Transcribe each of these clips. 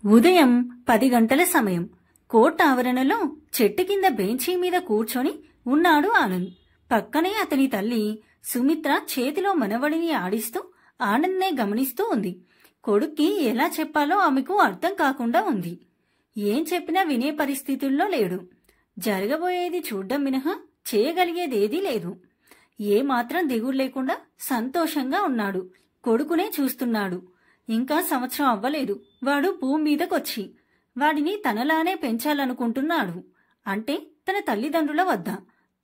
ఉదయం 10 గంటల సమయం. కోర్టు ఆవరణలో చెట్టు కింద బెంచీ మీద కూర్చొని ఉన్నాడు ఆనంద్. పక్కనే అతని తల్లి సుమిత్ర చేతిలో మనవడిని ఆడిస్తూ ఆనంద్నే గమనిస్తూ ఉంది. కొడుక్కి ఎలా చెప్పాలో ఆమెకు అర్థం కాకుండా ఉంది. ఏం చెప్పినా వినే పరిస్థితుల్లో లేడు. జరగబోయేది చూడ్డం మినహా చేయగలిగేదేదీ లేదు. ఏమాత్రం దిగులు లేకుండా సంతోషంగా ఉన్నాడు. కొడుకునే చూస్తున్నాడు. ఇంకా సంవత్సరం అవ్వలేదు వాడు భూమి మీదకొచ్చి. వాడిని తనలానే పెంచాలనుకుంటున్నాడు. అంటే తన తల్లిదండ్రుల వద్ద.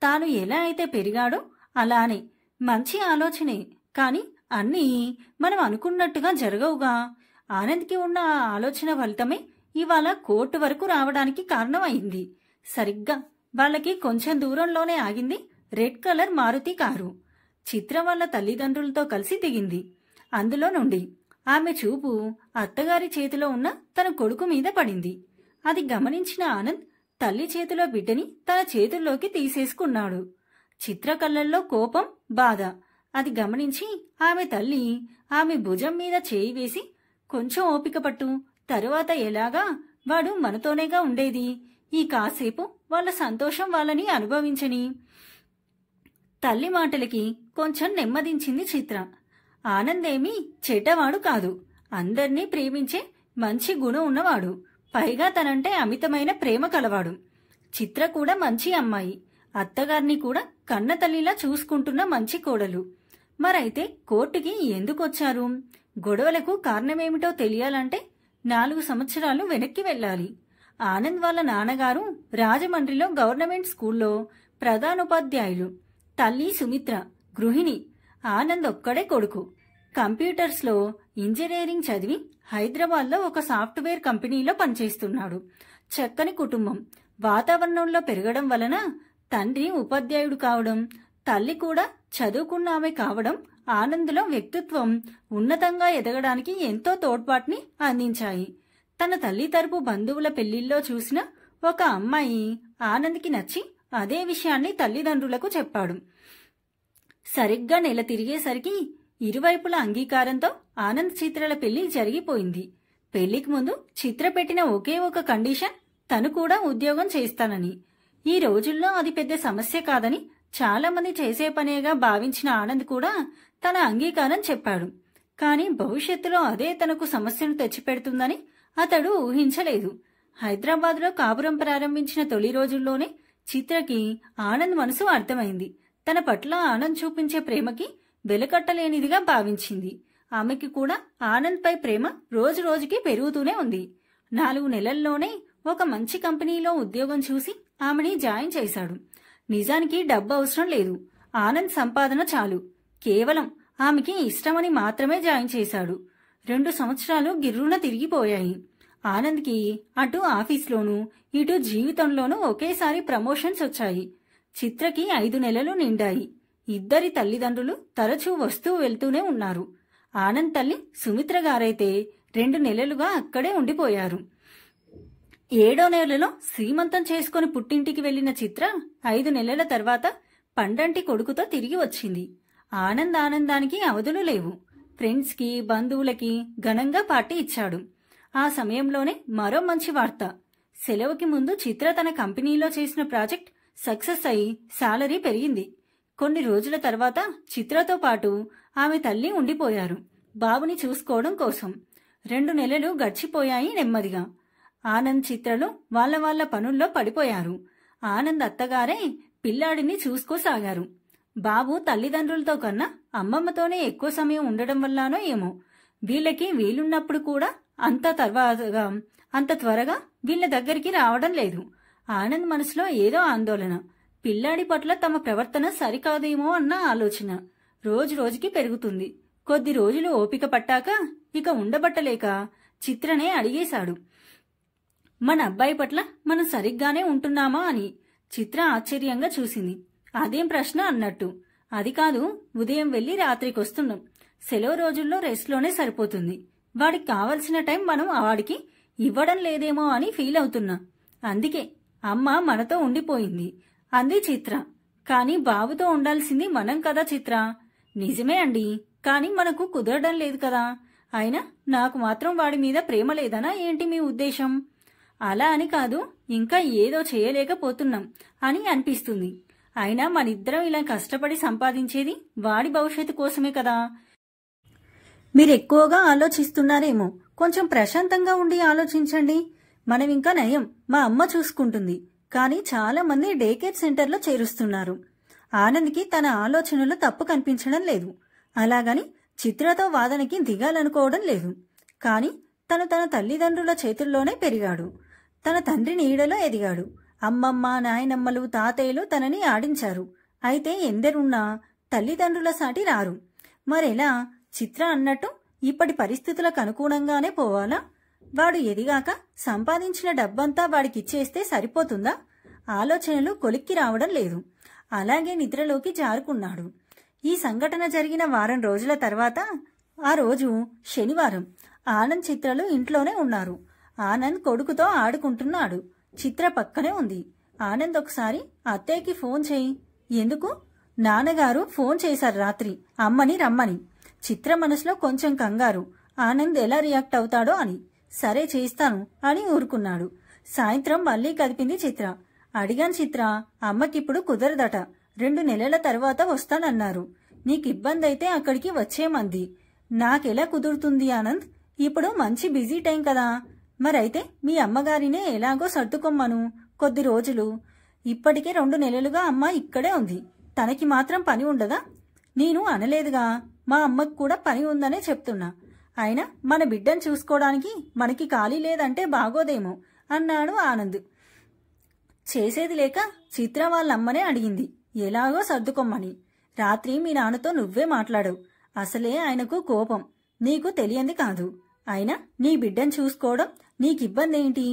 తాను ఎలా అయితే పెరిగాడో అలానే. మంచి ఆలోచనే. కాని అన్నీ మనం అనుకున్నట్టుగా జరగవుగా. ఆనంద్కి ఉన్న ఆ ఆలోచన ఫలితమే ఇవాళ కోర్టు వరకు రావడానికి కారణమైంది. సరిగ్గా వాళ్ళకి కొంచెం దూరంలోనే ఆగింది రెడ్ కలర్ మారుతి కారు. చిత్ర వాళ్ళ తల్లిదండ్రులతో కలిసి దిగింది. అందులో నుండి ఆమె చూపు అత్తగారి చేతిలో ఉన్న తన కొడుకు మీద పడింది. అది గమనించిన ఆనంద్ తల్లి చేతిలో బిడ్డని తన చేతుల్లోకి తీసేసుకున్నాడు. చిత్ర కళ్ళల్లో కోపం, బాధ. అది గమనించి ఆమె తల్లి ఆమె భుజం మీద చేయి వేసి, కొంచెం ఓపిక పట్టు, తరువాత ఎలాగా వాడు మనతోనేగా ఉండేది. ఈ కాసేపు వాళ్ళ సంతోషం వాళ్ళని అనుభవించని. తల్లి మాటలకి కొంచెం నెమ్మదించింది చిత్ర. ఆనందేమీ చెడ్డవాడు కాదు. అందర్నీ ప్రేమించే మంచి గుణం ఉన్నవాడు. పైగా తనంటే అమితమైన ప్రేమ కలవాడు. చిత్ర కూడా మంచి అమ్మాయి. అత్తగారిని కూడా కన్న తల్లిలా చూసుకుంటున్న మంచి కోడలు. మరైతే కోర్టుకి ఎందుకొచ్చారు? గొడవలకు కారణమేమిటో తెలియాలంటే 4 సంవత్సరాలు వెనక్కి వెళ్ళాలి. ఆనంద్ వాళ్ళ నాన్నగారు రాజమండ్రిలో గవర్నమెంట్ స్కూల్లో ప్రధానోపాధ్యాయులు. తల్లి సుమిత్ర గృహిణి. ఆనంద్ ఒక్కడే కొడుకు. కంప్యూటర్స్లో ఇంజనీరింగ్ చదివి హైదరాబాద్లో ఒక సాఫ్ట్వేర్ కంపెనీలో పనిచేస్తున్నాడు. చక్కని కుటుంబం. వాతావరణంలో పెరగడం వలన తండ్రి ఉపాధ్యాయుడు కావడం, తల్లి కూడా చదువుకున్న ఆమె కావడం ఆనంద్లో వ్యక్తిత్వం ఉన్నతంగా ఎదగడానికి ఎంతో తోడ్పాటుని అందించాయి. తన తల్లి తరపు బంధువుల పెళ్లిల్లో చూసిన ఒక అమ్మాయి ఆనంద్కి నచ్చి అదే విషయాన్ని తల్లిదండ్రులకు చెప్పాడు. సరిగ్గా నెల తిరిగేసరికి ఇరువైపుల అంగీకారంతో ఆనంద్ చిత్రల పెళ్లి జరిగిపోయింది. పెళ్లికి ముందు చిత్ర పెట్టిన ఒకే ఒక కండిషన్ తను కూడా ఉద్యోగం చేస్తానని. ఈ రోజుల్లో అది పెద్ద సమస్య కాదని చాలా మంది చేసే పనేగా భావించిన ఆనంద్ కూడా తన అంగీకారం చెప్పాడు. కాని భవిష్యత్తులో అదే తనకు సమస్యను తెచ్చిపెడుతుందని అతడు ఊహించలేదు. హైదరాబాద్లో కాపురం ప్రారంభించిన తొలి రోజుల్లోనే చిత్రకి ఆనంద్ మనసు అర్థమైంది. తన పట్ల ఆనంద్ చూపించే ప్రేమకి వెలకట్టలేనిదిగా భావించింది. ఆమెకి కూడా ఆనంద్ పై ప్రేమ రోజు రోజుకి పెరుగుతూనే ఉంది. 4 నెలల్లోనే ఒక మంచి కంపెనీలో ఉద్యోగం చూసి ఆమెని జాయిన్ చేశాడు. నిజానికి డబ్బు అవసరం లేదు. ఆనంద్ సంపాదన చాలు. కేవలం ఆమెకి ఇష్టమని మాత్రమే జాయిన్ చేశాడు. 2 సంవత్సరాలు గిర్రున తిరిగిపోయాయి. ఆనంద్కి అటు ఆఫీస్లోనూ ఇటు జీవితంలోనూ ఒకేసారి ప్రమోషన్స్ వచ్చాయి. చిత్రకి 5 నెలలు నిండాయి. ఇద్దరి తల్లిదండ్రులు తరచూ వస్తూ వెళ్తూనే ఉన్నారు. ఆనంద్ తల్లి సుమిత్ర గారైతే 2 నెలలుగా అక్కడే ఉండిపోయారు. 7వ నెలలో శ్రీమంతం చేసుకుని పుట్టింటికి వెళ్లిన చిత్ర 5 నెలల తర్వాత పండంటి కొడుకుతో తిరిగి వచ్చింది. ఆనందానికి అవధులు లేవు. ఫ్రెండ్స్కి, బంధువులకి ఘనంగా పార్టీ ఇచ్చాడు. ఆ సమయంలోనే మరో మంచి వార్త. సెలవుకి ముందు చిత్ర తన కంపెనీలో చేసిన ప్రాజెక్ట్ సక్సెస్ అయి శాలరీ పెరిగింది. కొన్ని రోజుల తర్వాత చిత్రతో పాటు ఆమె తల్లి ఉండిపోయారు బాబుని చూసుకోవడం కోసం. 2 నెలలు గడిచిపోయాయి నెమ్మదిగా. ఆనంద్ చిత్రలు వాళ్ళ పనుల్లో పడిపోయారు. ఆనంద్ అత్తగారే పిల్లాడిని చూసుకోసాగారు. బాబు తల్లిదండ్రులతో కన్నా అమ్మమ్మతోనే ఎక్కువ సమయం ఉండడం వల్లనో ఏమో వీళ్ళకి వీలున్నప్పుడు కూడా అంత త్వరగా వీళ్ళ దగ్గరికి రావడం లేదు. ఆనంద్ మనసులో ఏదో ఆందోళన. పిల్లాడి పట్ల తమ ప్రవర్తన సరికాదేమో అన్న ఆలోచన రోజు రోజుకి పెరుగుతుంది. కొద్ది రోజులు ఓపిక పట్టాక ఇక ఉండబట్టలేక చిత్రనే అడిగేశాడు, మన అబ్బాయి పట్ల మనం సరిగ్గానే ఉంటున్నామా అని. చిత్ర ఆశ్చర్యంగా చూసింది. అదేం ప్రశ్న అన్నట్టు. అది కాదు, ఉదయం వెళ్లి రాత్రికొస్తున్నాం. సెలవు రోజుల్లో రెస్ట్లోనే సరిపోతుంది. వాడికి కావలసిన టైం మనం వాడికి ఇవ్వడం లేదేమో అని ఫీల్ అవుతున్నా. అందుకే అమ్మ మనతో ఉండిపోయింది అంది చిత్ర. కాని బాబుతో ఉండాల్సింది మనం కదా చిత్ర. నిజమే అండి, కాని మనకు కుదరడం లేదు కదా. అయినా నాకు మాత్రం వాడి మీద ప్రేమ లేదనా ఏంటి మీ ఉద్దేశం? అలా అని కాదు, ఇంకా ఏదో చేయలేకపోతున్నాం అని అనిపిస్తుంది. అయినా మనిద్దరం ఇలా కష్టపడి సంపాదించేది వాడి భవిష్యత్తు కోసమే కదా. మీరెక్కువగా ఆలోచిస్తున్నారేమో, కొంచెం ప్రశాంతంగా ఉండి ఆలోచించండి. మనం ఇంకా నయం, మా అమ్మ చూసుకుంటుంది. కానీ చాలా మంది డే కేర్ సెంటర్లో చేరుస్తున్నారు. ఆనంద్కి తన ఆలోచనలు తప్పు కనిపించడం లేదు. అలాగని చిత్రతో వాదనకి దిగాలనుకోవడం లేదు. కాని తను తన తల్లిదండ్రుల చేతుల్లోనే పెరిగాడు. తన తండ్రి నీడలో ఎదిగాడు. అమ్మమ్మ, నాయనమ్మలు, తాతయ్యలు తనని ఆడించారు. అయితే ఎందరున్నా తల్లిదండ్రుల సాటి రారు. మరెలా? చిత్ర అన్నట్టు ఇప్పటి పరిస్థితులకు అనుగుణంగానే పోవాలా? వాడు ఎదిగాక సంపాదించిన డబ్బంతా వాడికిచ్చేస్తే సరిపోతుందా? ఆలోచనలు కొలిక్కి రావడం లేదు. అలాగే నిద్రలోకి జారుకున్నాడు. ఈ సంఘటన జరిగిన వారం రోజుల తర్వాత ఆ రోజు శనివారం. ఆనంద్, చిత్రలు ఇంట్లోనే ఉన్నారు. ఆనంద్ కొడుకుతో ఆడుకుంటున్నాడు. చిత్ర పక్కనే ఉంది. ఆనంద్ ఒకసారి అత్తయ్యకి ఫోన్ చేయి. ఎందుకు? నాన్నగారు ఫోన్ చేశారు రాత్రి అమ్మని రమ్మని. చిత్ర మనసులో కొంచెం కంగారు, ఆనంద్ ఎలా రియాక్ట్ అవుతాడో అని. సరే చేస్తాను అని ఊరుకున్నాడు. సాయంత్రం మళ్లీ కదిపింది చిత్ర. అడిగాను చిత్ర, అమ్మకిప్పుడు కుదరదట, 2 నెలల తర్వాత వస్తానన్నారు. నీకిబ్బందైతే అక్కడికి వచ్చేమంది. నాకెలా కుదురుతుంది ఆనంద్? ఇప్పుడు మంచి బిజీ టైం కదా. మరైతే మీ అమ్మగారినే ఎలాగో సర్దుకొమ్మను కొద్ది రోజులు. ఇప్పటికే 2 నెలలుగా అమ్మ ఇక్కడే ఉంది. తనకి మాత్రం పని ఉండదా? నేను అనలేదుగా, మా అమ్మకు కూడా పని ఉందనే చెప్తున్నా. అయినా మన బిడ్డను చూసుకోవడానికి మనకి ఖాళీ లేదంటే బాగోదేమో అన్నాడు ఆనంద్. చేసేది లేక చిత్ర వాళ్ళమ్మనే అడిగింది ఎలాగో సర్దుకొమ్మని. రాత్రి మీ నాన్నతో నువ్వే మాట్లాడావు. అసలే ఆయనకు కోపం, నీకు తెలియంది కాదు. అయినా నీ బిడ్డను చూసుకోవడం నీకిబ్బందేంటి?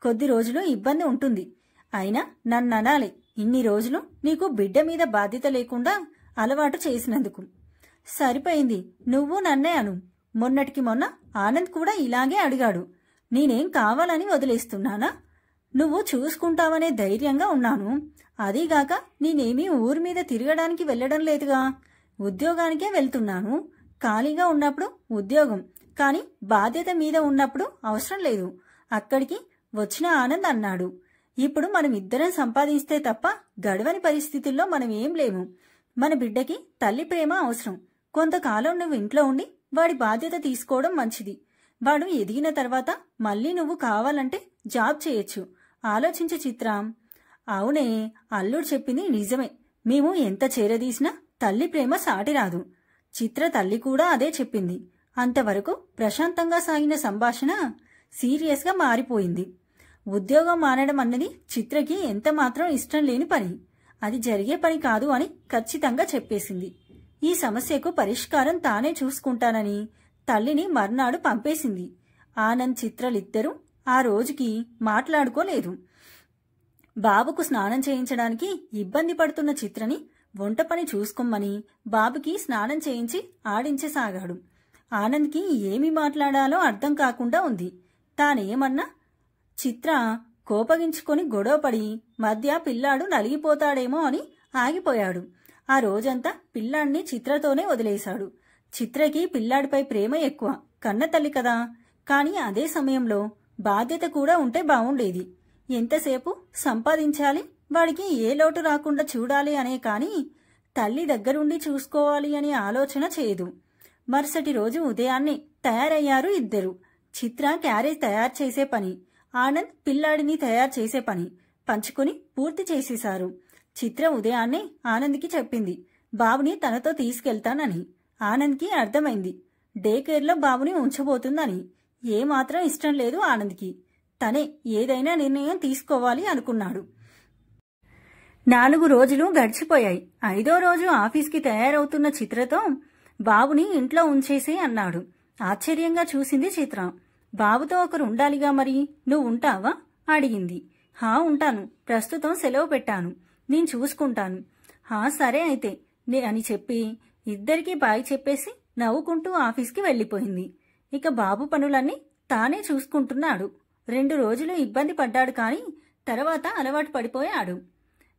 కొద్ది రోజులు ఇబ్బంది ఉంటుంది. అయినా నన్ననాలి, ఇన్ని రోజులు నీకు బిడ్డ మీద బాధ్యత లేకుండా అలవాటు చేసినందుకు. సరిపోయింది, నువ్వు నన్నే అను. మొన్నటికి మొన్న ఆనంద్ కూడా ఇలాగే అడిగాడు. నేనేం కావాలని వదిలేస్తున్నానా? నువ్వు చూసుకుంటావనే ధైర్యంగా ఉన్నాను. అదీగాక నేనేమీ ఊరి మీద తిరగడానికి వెళ్లడం లేదుగా. ఉద్యోగానికే వెళ్తున్నాను. ఖాళీగా ఉన్నప్పుడు ఉద్యోగం, కాని బాధ్యత మీద ఉన్నప్పుడు అవసరం లేదు. అక్కడికి వచ్చిన ఆనంద్ అన్నాడు, ఇప్పుడు మనం ఇద్దరం సంపాదిస్తే తప్ప గడవని పరిస్థితుల్లో మనం ఏం లేము. మన బిడ్డకి తల్లి ప్రేమ అవసరం. కొంతకాలం నువ్వు ఇంట్లో ఉండి వాడి బాధ్యత తీసుకోవడం మంచిది. వాడు ఎదిగిన తర్వాత మళ్ళీ నువ్వు కావాలంటే జాబ్ చేయొచ్చు. ఆలోచించు చిత్ర. అవునే, అల్లుడు చెప్పింది నిజమే. మేము ఎంత చేరదీసినా తల్లి ప్రేమ సాటిరాదు. చిత్ర తల్లి కూడా అదే చెప్పింది. అంతవరకు ప్రశాంతంగా సాగిన సంభాషణ సీరియస్గా మారిపోయింది. ఉద్యోగం మానడం అన్నది చిత్రకి ఎంతమాత్రం ఇష్టం లేని పని. అది జరిగే పని కాదు అని ఖచ్చితంగా చెప్పేసింది. ఈ సమస్యకు పరిష్కారం తానే చూసుకుంటానని తల్లిని మర్నాడు పంపేసింది. ఆనంద్, చిత్రలిద్దరూ ఆ రోజుకి మాట్లాడుకోలేదు. బాబుకు స్నానం చేయించడానికి ఇబ్బంది పడుతున్న చిత్రని వంట పని చూసుకోమని బాబుకి స్నానం చేయించి ఆడించసాగాడు. ఆనంద్కి ఏమి మాట్లాడాలో అర్థం కాకుండా ఉంది. తానేమన్నా చిత్ర కోపగించుకొని గొడవపడి మధ్య పిల్లాడు నలిగిపోతాడేమో అని ఆగిపోయాడు. ఆ రోజంతా పిల్లాడిని చిత్రతోనే వదిలేశాడు. చిత్రకి పిల్లాడిపై ప్రేమ ఎక్కువ, కన్నతల్లి కదా. కాని అదే సమయంలో బాధ్యత కూడా ఉంటే బావుండేది. ఎంతసేపు సంపాదించాలి, వాడికి ఏ లోటు రాకుండా చూడాలి అనే కాని తల్లి దగ్గరుండి చూసుకోవాలి అనే ఆలోచన చేయదు. మరుసటి రోజు ఉదయాన్నే తయారయ్యారు ఇద్దరు. చిత్ర క్యారేజ్ తయారు చేసే పని, ఆనంద్ పిల్లాడిని తయారు చేసే పని పంచుకుని పూర్తి చేసేశారు. చిత్ర ఉదయాన్నే ఆనంద్కి చెప్పింది బాబుని తనతో తీసుకెళ్తానని. ఆనంద్కి అర్థమైంది డే కేర్లో బాబుని ఉంచబోతుందని. ఏమాత్రం ఇష్టం లేదు ఆనంద్కి. తనే ఏదైనా నిర్ణయం తీసుకోవాలి అనుకున్నాడు. 4 రోజులు గడిచిపోయాయి. 5వ రోజు ఆఫీస్కి తయారవుతున్న చిత్రతో బాబుని ఇంట్లో ఉంచేసే అన్నాడు. ఆశ్చర్యంగా చూసింది చిత్ర. బాబుతో ఒకరు ఉండాలిగా, మరి నువ్వుంటావా అడిగింది. హా ఉంటాను, ప్రస్తుతం సెలవు పెట్టాను, నేను చూసుకుంటాను. హా సరే అయితే అని చెప్పి ఇద్దరికీ బాయ్ చెప్పేసి నవ్వుకుంటూ ఆఫీస్కి వెళ్లిపోయింది. ఇక బాబు పనులన్నీ తానే చూసుకుంటున్నాడు. 2 రోజులు ఇబ్బంది పడ్డాడు, కాని తర్వాత అలవాటు పడిపోయాడు.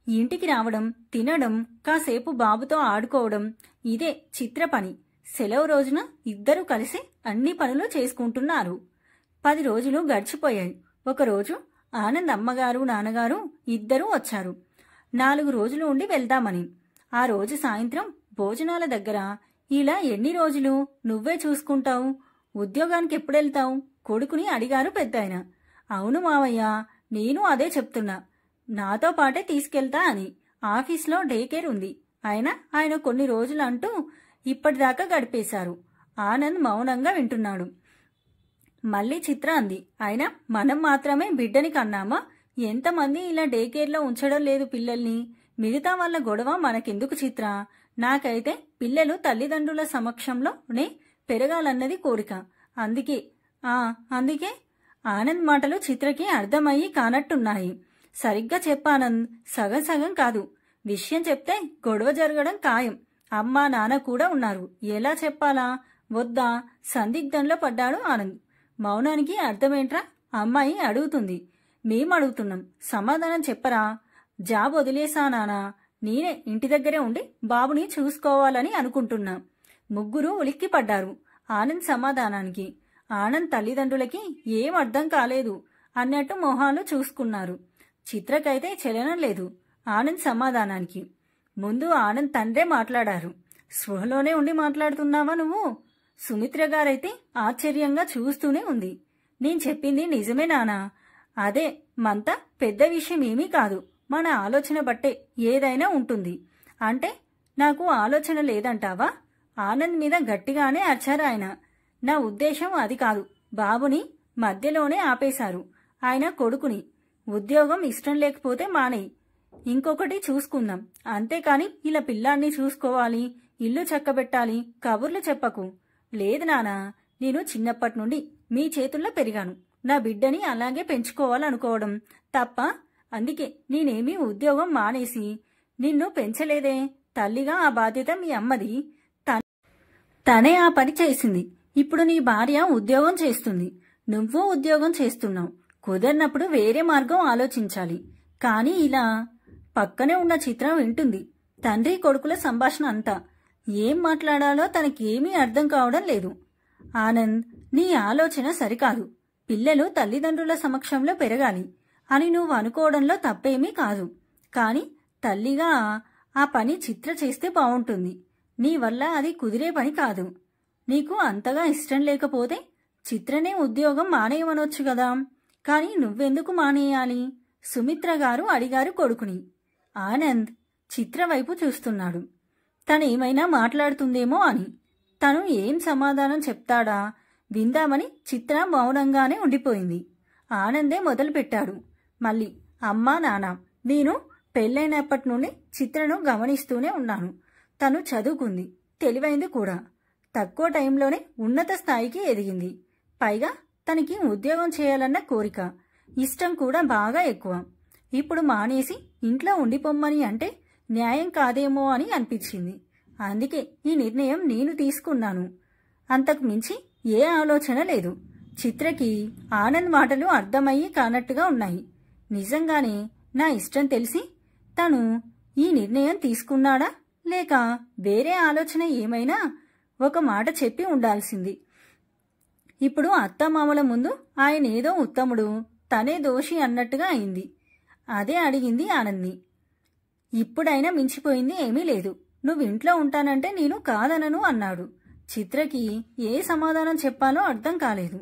ఇంటికి రావడం, తినడం, కాసేపు బాబుతో ఆడుకోవడం, ఇదే చిత్ర పని. సెలవు రోజున ఇద్దరూ కలిసి అన్ని పనులు చేసుకుంటున్నారు. 10 రోజులు గడిచిపోయాయి. ఒకరోజు ఆనంద్ అమ్మగారు నాన్నగారు ఇద్దరూ వచ్చారు 4 రోజులు ఉండి వెళ్దామని. ఆ రోజు సాయంత్రం భోజనాల దగ్గర, ఇలా ఎన్ని రోజులు నువ్వే చూసుకుంటావు, ఉద్యోగానికి ఎప్పుడెళ్తావు కొడుకుని అడిగారు పెద్దాయన. అవును మావయ్య, నేను అదే చెప్తున్నా, నాతో పాటే తీసుకెళ్తా అని. ఆఫీస్లో డే కేర్ ఉంది. ఆయన కొన్ని రోజులు అంటూ ఇప్పటిదాకా గడిపేశారు. ఆనంద్ మౌనంగా వింటున్నాడు. మళ్ళీ చిత్ర అంది, అయినా మనం మాత్రమే బిడ్డని కన్నామా? ఎంతమంది ఇలా డే కేర్లో ఉంచడం లేదు పిల్లల్ని. మిగతా వాళ్ళ గొడవ మనకెందుకు చిత్ర? నాకైతే పిల్లలు తల్లిదండ్రుల సమక్షంలోనే పెరగాలన్నది కోరిక. అందుకే ఆనంద్ మాటలు చిత్రకి అర్థమయ్యి కానట్టున్నాయి. సరిగ్గా చెప్పానంద్, సగం సగం కాదు. విషయం చెప్తే గొడవ జరగడం ఖాయం. అమ్మా నాన్న కూడా ఉన్నారు. ఎలా చెప్పాలా వద్దా సందిగ్ధంలో పడ్డాడు ఆనంద్. మౌనానికి అర్థమేంట్రా? అమ్మాయి అడుగుతుంది. మేం అడుగుతున్నాం, సమాధానం చెప్పరా? జాబ్ వదిలేసా నానా, నేనే ఇంటి దగ్గరే ఉండి బాబుని చూసుకోవాలని అనుకుంటున్నా. ముగ్గురు ఉలిక్కి పడ్డారు ఆనంద్ సమాధానానికి. ఆనంద్ తల్లిదండ్రులకి ఏం అర్థం కాలేదు అన్నట్టు మొహాలు చూసుకున్నారు. చిత్రకైతే చలనం లేదు ఆనంద్ సమాధానానికి. ముందు ఆనంద్ తండ్రే మాట్లాడారు. స్పృహలోనే ఉండి మాట్లాడుతున్నావా నువ్వు? సుమిత్ర గారైతే ఆశ్చర్యంగా చూస్తూనే ఉంది. నేను చెప్పింది నిజమే నానా. అదే మంత పెద్ద విషయం ఏమీ కాదు. మన ఆలోచన బట్టే ఏదైనా ఉంటుంది. అంటే నాకు ఆలోచన లేదంటావా? ఆనంద్ మీద గట్టిగానే అరిచారు ఆయన. నా ఉద్దేశం అది కాదు. బాబుని మధ్యలోనే ఆపేశారు. ఆయన కొడుకుని. ఉద్యోగం ఇష్టం లేకపోతే మానేయి, ఇంకొకటి చూసుకుందాం. అంతేకాని ఇలా పిల్లాన్ని చూసుకోవాలి, ఇల్లు చక్కబెట్టాలి కబుర్లు చెప్పకు. లేదు నానా, నేను చిన్నప్పటి నుండి మీ చేతుల్లో పెరిగాను. నా బిడ్డని అలాగే పెంచుకోవాలనుకోవడం తప్ప. అందుకే నేనేమీ ఉద్యోగం మానేసి నిన్ను పెంచలేదే. తల్లిగా ఆ బాధ్యత మీ అమ్మది. తనే ఆ పని చేసింది. ఇప్పుడు నీ భార్య ఉద్యోగం చేస్తుంది, నువ్వు ఉద్యోగం చేస్తున్నావు. కుదరినప్పుడు వేరే మార్గం ఆలోచించాలి. కానీ ఇలా పక్కనే ఉన్న చిత్రం వింటుంది తండ్రి కొడుకుల సంభాషణ అంతా. ఏం మాట్లాడాలో తనకేమీ అర్థం కావడం లేదు. ఆనంద్, నీ ఆలోచన సరికాదు. పిల్లలు తల్లిదండ్రుల సమక్షంలో పెరగాలి అని నువ్వు అనుకోవడంలో తప్పేమీ కాదు. కాని తల్లిగా ఆ పని చిత్ర చేస్తే బావుంటుంది. నీ వల్ల అది కుదిరే పని కాదు. నీకు అంతగా ఇష్టం లేకపోతే చిత్రనే ఉద్యోగం మానేయమనొచ్చు కదా. కాని నువ్వెందుకు మానేయాలి? సుమిత్ర గారు అడిగారు కొడుకుని. ఆనంద్ చిత్ర వైపు చూస్తున్నాడు. తనేమైనా మాట్లాడుతుందేమో అని. తను ఏం సమాధానం చెప్తాడా విందామని చిత్ర మౌనంగానే ఉండిపోయింది. ఆనందే మొదలుపెట్టాడు మళ్ళీ. అమ్మా నాన్న, నేను పెళ్ళైనప్పటి నుండి చిత్రను గమనిస్తూనే ఉన్నాను. తను చదువుకుంది, తెలివైంది కూడా. తక్కువ టైంలోనే ఉన్నత స్థాయికి ఎదిగింది. పైగా తనకి ఉద్యోగం చేయాలన్న కోరిక, ఇష్టం కూడా బాగా ఎక్కువ. ఇప్పుడు మానేసి ఇంట్లో ఉండిపోమ్మని అంటే న్యాయం కాదేమో అని అనిపించింది. అందుకే ఈ నిర్ణయం నేను తీసుకున్నాను. అంతకు మించి ఏ ఆలోచన లేదు. చిత్రకి ఆనంద్ మాటలు అర్థమయ్యి కానట్టుగా ఉన్నాయి. నిజంగానే నా ఇష్టం తెలిసి తను ఈ నిర్ణయం తీసుకున్నాడా, లేక వేరే ఆలోచన ఏమైనా ఒక మాట చెప్పి ఉండాల్సింది. ఇప్పుడు అత్తమామల ముందు ఆయన ఏదో ఉత్తముడు, తనే దోషి అన్నట్టుగా అయింది. అదే అడిగింది ఆనంద్ని. ఇప్పుడైనా మించిపోయింది ఏమీ లేదు. నువ్వు ఇంట్లో ఉంటానంటే నేను కాదనను అన్నాడు. చిత్రకి ఏ సమాధానం చెప్పాలో అర్థం కాలేదు.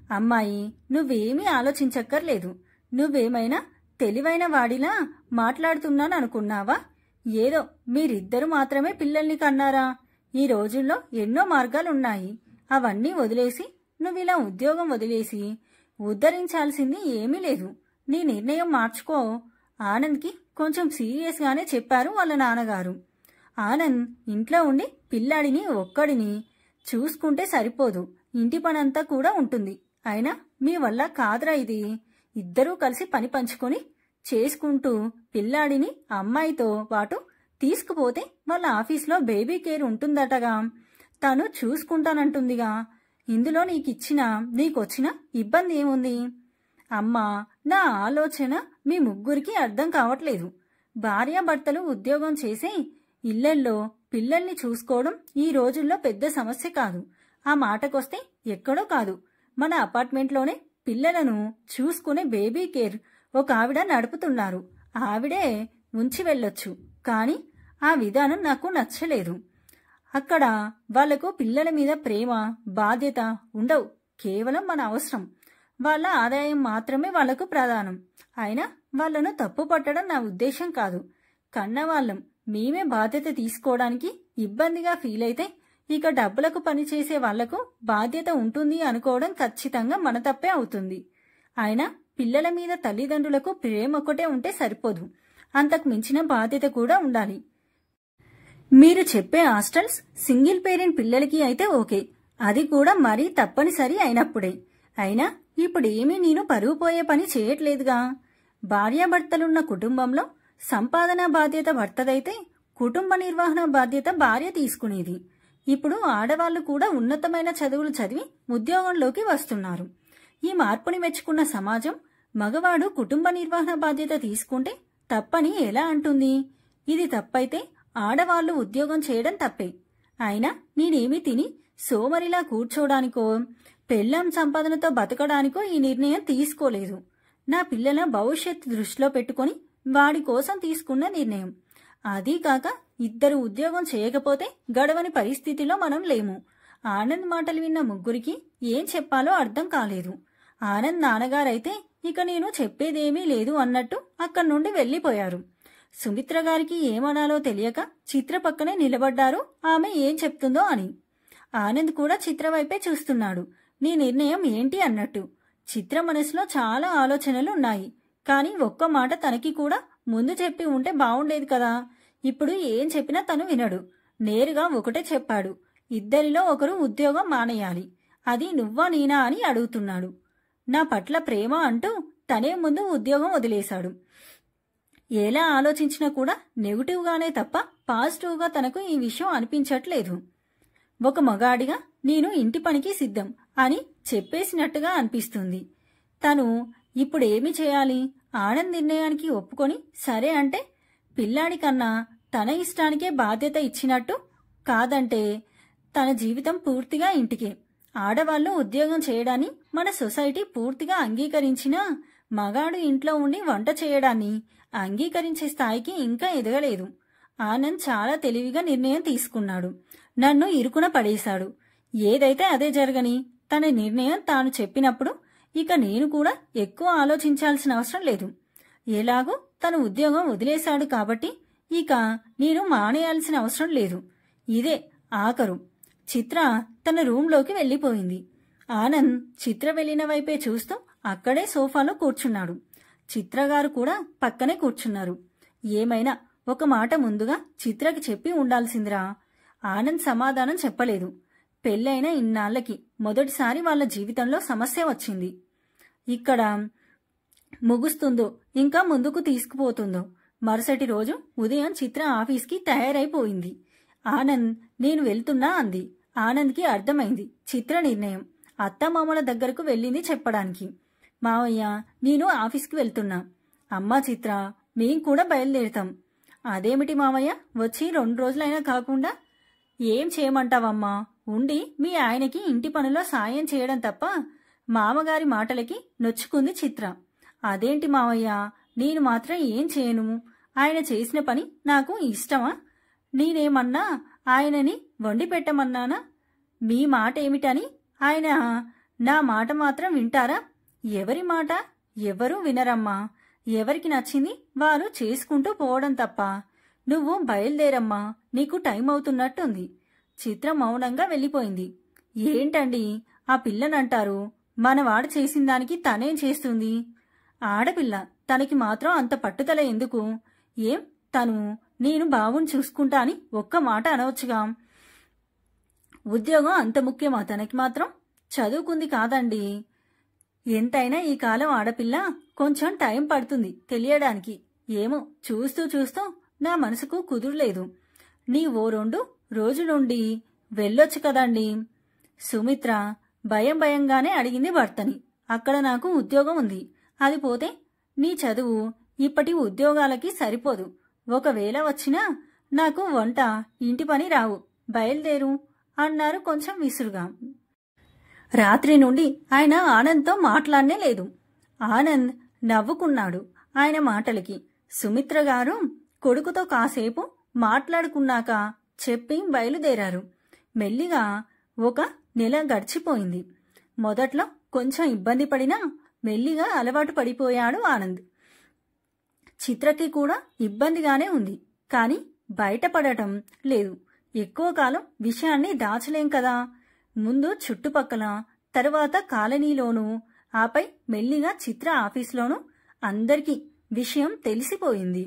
అమ్మాయి, నువ్వేమీ ఆలోచించక్కర్లేదు. నువ్వేమైనా తెలివైన వాడిలా మాట్లాడుతున్నాననుకున్నావా? ఏదో మీరిద్దరు మాత్రమే పిల్లల్ని కన్నారా? ఈ రోజుల్లో ఎన్నో మార్గాలున్నాయి. అవన్నీ వదిలేసి నువ్విలా ఉద్యోగం వదిలేసి ఉద్ధరించాల్సింది ఏమీ లేదు. నీ నిర్ణయం మార్చుకో. ఆనంద్కి కొంచెం సీరియస్గానే చెప్పారు వాళ్ళ నాన్నగారు. ఆనంద్ ఇంట్లో ఉండి పిల్లాడిని ఒక్కడిని చూసుకుంటే సరిపోదు, ఇంటి పనంతా కూడా ఉంటుంది. అయినా మీ వల్ల కాదురా ఇది. ఇద్దరూ కలిసి పని పంచుకొని చేసుకుంటూ పిల్లాడిని అమ్మాయితో పాటు తీసుకుపోతే వాళ్ళ ఆఫీస్లో బేబీ కేర్ ఉంటుందటగా. తను చూసుకుంటానంటుందిగా. ఇందులో నీకొచ్చిన ఇబ్బంది ఏముంది? అమ్మా, నా ఆలోచన మీ ముగ్గురికి అర్థం కావట్లేదు. భార్యాభర్తలు ఉద్యోగం చేసి ఇళ్లల్లో పిల్లల్ని చూసుకోవడం ఈ రోజుల్లో పెద్ద సమస్య కాదు. ఆ మాటకొస్తే ఎక్కడో కాదు, మన అపార్ట్మెంట్లోనే పిల్లలను చూసుకునే బేబీ కేర్ ఒక ఆవిడ నడుపుతున్నారు. ఆవిడే ఉంచి వెళ్ళొచ్చు. కానీ ఆ విధానం నాకు నచ్చలేదు. అక్కడ వాళ్లకు పిల్లల మీద ప్రేమ, బాధ్యత ఉండవు. కేవలం మన అవసరం, వాళ్ళ ఆదాయం మాత్రమే వాళ్లకు ప్రధానం. అయినా వాళ్లను తప్పు పట్టడం నా ఉద్దేశం కాదు. కన్నవాళ్ళం మేమే బాధ్యత తీసుకోవడానికి ఇబ్బందిగా ఫీల్ అయితే ఇక డబ్బులకు పనిచేసే వాళ్లకు బాధ్యత ఉంటుంది అనుకోవడం ఖచ్చితంగా మన తప్పే అవుతుంది. అయినా పిల్లల మీద తల్లిదండ్రులకు ప్రేమ ఒక్కటే ఉంటే సరిపోదు, అంతకు మించిన బాధ్యత కూడా ఉండాలి. మీరు చెప్పే హాస్టల్స్ సింగిల్ పేరెంట్ పిల్లలకి అయితే ఓకే, అది కూడా మరీ తప్పనిసరి అయినప్పుడే. అయినా ఇప్పుడేమీ నేను పరువు పోయే పని చేయట్లేదుగా. భార్యాభర్తలున్న కుటుంబంలో సంపాదన బాధ్యత భర్తదైతే కుటుంబ నిర్వహణ బాధ్యత భార్య తీసుకునేది. ఇప్పుడు ఆడవాళ్లు కూడా ఉన్నతమైన చదువులు చదివి ఉద్యోగంలోకి వస్తున్నారు. ఈ మార్పుని మెచ్చుకున్న సమాజం మగవాడు కుటుంబ నిర్వహణ బాధ్యత తీసుకుంటే తప్పని ఎలా అంటుంది? ఇది తప్పైతే ఆడవాళ్లు ఉద్యోగం చేయడం తప్పే. అయినా నేనేమీ తిని సోమరిలా కూర్చోడానికో పెళ్ళాం సంపాదనతో బతకడానికో ఈ నిర్ణయం తీసుకోలేదు. నా పిల్లల భవిష్యత్తు దృష్టిలో పెట్టుకుని వాడి కోసం తీసుకున్న నిర్ణయం. అదీ కాక ఇద్దరు ఉద్యోగం చేయకపోతే గడవని పరిస్థితిలో మనం లేము. ఆనంద్ మాటలు విన్న ముగ్గురికి ఏం చెప్పాలో అర్థం కాలేదు. ఆనంద్ నాన్నగారైతే ఇక నేను చెప్పేదేమీ లేదు అన్నట్టు అక్కడి నుండి వెళ్లిపోయారు. సుమిత్ర గారికి ఏమనాలో తెలియక చిత్ర పక్కనే నిలబడ్డారు, ఆమె ఏం చెప్తుందో అని. ఆనంద్ కూడా చిత్ర వైపే చూస్తున్నాడు, నీ నిర్ణయం ఏంటి అన్నట్టు. చిత్ర మనసులో చాలా ఆలోచనలు ఉన్నాయి. కాని ఒక్క మాట తనకి కూడా ముందు చెప్పి ఉంటే బావుండేది కదా. ఇప్పుడు ఏం చెప్పినా తను వినడు. నేరుగా ఒకటే చెప్పాడు, ఇద్దరిలో ఒకరు ఉద్యోగం మానేయాలి. అది నువ్వా నేనా అని అడుగుతున్నాడు. నా పట్ల ప్రేమ అంటూ తనే ముందు ఉద్యోగం వదిలేశాడు. ఎలా ఆలోచించినా కూడా నెగిటివ్గానే తప్ప పాజిటివ్గా తనకు ఈ విషయం అనిపించట్లేదు. ఒక మగాడిగా నేను ఇంటి పనికి సిద్ధం అని చెప్పేసినట్టుగా అనిపిస్తుంది. తను ఇప్పుడేమి చేయాలి? ఆనంద్ నిర్ణయానికి ఒప్పుకొని సరే అంటే పిల్లాడి కన్నా తన ఇష్టానికే బాధ్యత ఇచ్చినట్టు, కాదంటే తన జీవితం పూర్తిగా ఇంటికే. ఆడవాళ్లు ఉద్యోగం చేయడాన్ని మన సొసైటీ పూర్తిగా అంగీకరించినా మగాడు ఇంట్లో ఉండి వంట చేయడాన్ని అంగీకరించే స్థాయికి ఇంకా ఎదగలేదు. ఆనంద్ చాలా తెలివిగా నిర్ణయం తీసుకున్నాడు. నన్ను ఇరుకున పడేశాడు. ఏదైతే అదే జరగని. తన నిర్ణయం తాను చెప్పినప్పుడు ఇక నేను కూడా ఎక్కువ ఆలోచించాల్సిన అవసరం లేదు. ఎలాగూ తన ఉద్యోగం వదిలేశాడు కాబట్టి ఇక నేను మానేయాల్సిన అవసరం లేదు. ఇదే ఆఖరు. చిత్ర తన రూంలోకి వెళ్లిపోయింది. ఆనంద్ చిత్ర వెళ్లిన వైపే చూస్తూ అక్కడే సోఫాలో కూర్చున్నాడు. చిత్రగారు కూడా పక్కనే కూర్చున్నారు. ఏమైనా ఒక మాట ముందుగా చిత్రకి చెప్పి ఉండాల్సిందిరా. ఆనంద్ సమాధానం చెప్పలేదు. పెళ్ళైన ఇన్నాళ్లకి మొదటిసారి వాళ్ల జీవితంలో సమస్య వచ్చింది. ఇక్కడ ముగుస్తుందో ఇంకా ముందుకు తీసుకుపోతుందో. మరుసటి రోజు ఉదయం చిత్ర ఆఫీస్కి తయారైపోయింది. ఆనంద్ నేను వెళ్తున్నా అంది. ఆనంద్కి అర్థమైంది చిత్ర నిర్ణయం. అత్తమామల దగ్గరకు వెళ్ళింది చెప్పడానికి. మావయ్య నేను ఆఫీస్కి వెళ్తున్నా. అమ్మా చిత్ర మేం కూడా బయలుదేరుతాం. అదేమిటి మావయ్య, వచ్చి 2 రోజులైనా కాకుండా ఏం చేయమంటావమ్మా? ఉండి మీ ఆయనకి ఇంటి పనులో సాయం చేయడం తప్ప. మామగారి మాటలకి నొచ్చుకుంది చిత్ర. అదేంటి మావయ్య, నేను మాత్రం ఏం చేయను? ఆయన చేసిన పని నాకు ఇష్టమా? నేనేమన్నా ఆయనని వండి పెట్టమన్నానా? మీ మాట ఏమిటని ఆయన నా మాట మాత్రం వింటారా? ఎవరి మాట ఎవరూ వినరమ్మా. ఎవరికి నచ్చింది వారు చేసుకుంటూ పోవడం తప్ప. నువ్వు బయలుదేరమ్మా, నీకు టైం అవుతున్నట్టుంది. చిత్ర మౌనంగా వెళ్ళిపోయింది. ఏంటండి ఆ పిల్లనంటారు? మనవాడు చేసిన దానికి తనేం చేస్తుంది? ఆడపిల్ల, తనకి మాత్రం అంత పట్టుదల ఎందుకు? ఏం తను నేను బావుని చూసుకుంటా అని ఒక్క మాట అనవచ్చుగా. ఉద్యోగం అంత ముఖ్యమా తనకి మాత్రం? చదువుకుంది కాదండి. ఎంతైనా ఈ కాలం ఆడపిల్ల కొంచెం టైం పడుతుంది తెలియడానికి. ఏమో చూస్తూ చూస్తూ నా మనసుకు కుదురులేదు. నీ ఓ 2 రోజులుండి వెళ్ళొచ్చు కదండి. సుమిత్ర భయంగానే అడిగింది భర్తని. అక్కడ నాకు ఉద్యోగం ఉంది. అది పోతే నీ చదువు ఇప్పటి ఉద్యోగాలకి సరిపోదు. ఒకవేళ వచ్చినా నాకు వంట ఇంటి పని రావు, బయలుదేరు అన్నారు కొంచెం విసురుగా. రాత్రి నుండి ఆయన ఆనంద్తో మాట్లాడనే లేదు. ఆనంద్ నవ్వుకున్నాడు ఆయన మాటలకి. సుమిత్ర గారు కొడుకుతో కాసేపు మాట్లాడుకున్నాక చెప్పి బయలుదేరారు. మెల్లిగా 1 నెల గడిచిపోయింది. మొదట్లో కొంచెం ఇబ్బంది పడినా మెల్లిగా అలవాటు పడిపోయాడు ఆనంద్. చిత్రకి కూడా ఇబ్బందిగానే ఉంది, కాని బయటపడటం లేదు. ఎక్కువ కాలం విషయాన్ని దాచలేం కదా. ముందు చుట్టుపక్కల, తరువాత కాలనీలోనూ, ఆపై మెల్లిగా చిత్ర ఆఫీస్లోనూ అందరికీ విషయం తెలిసిపోయింది.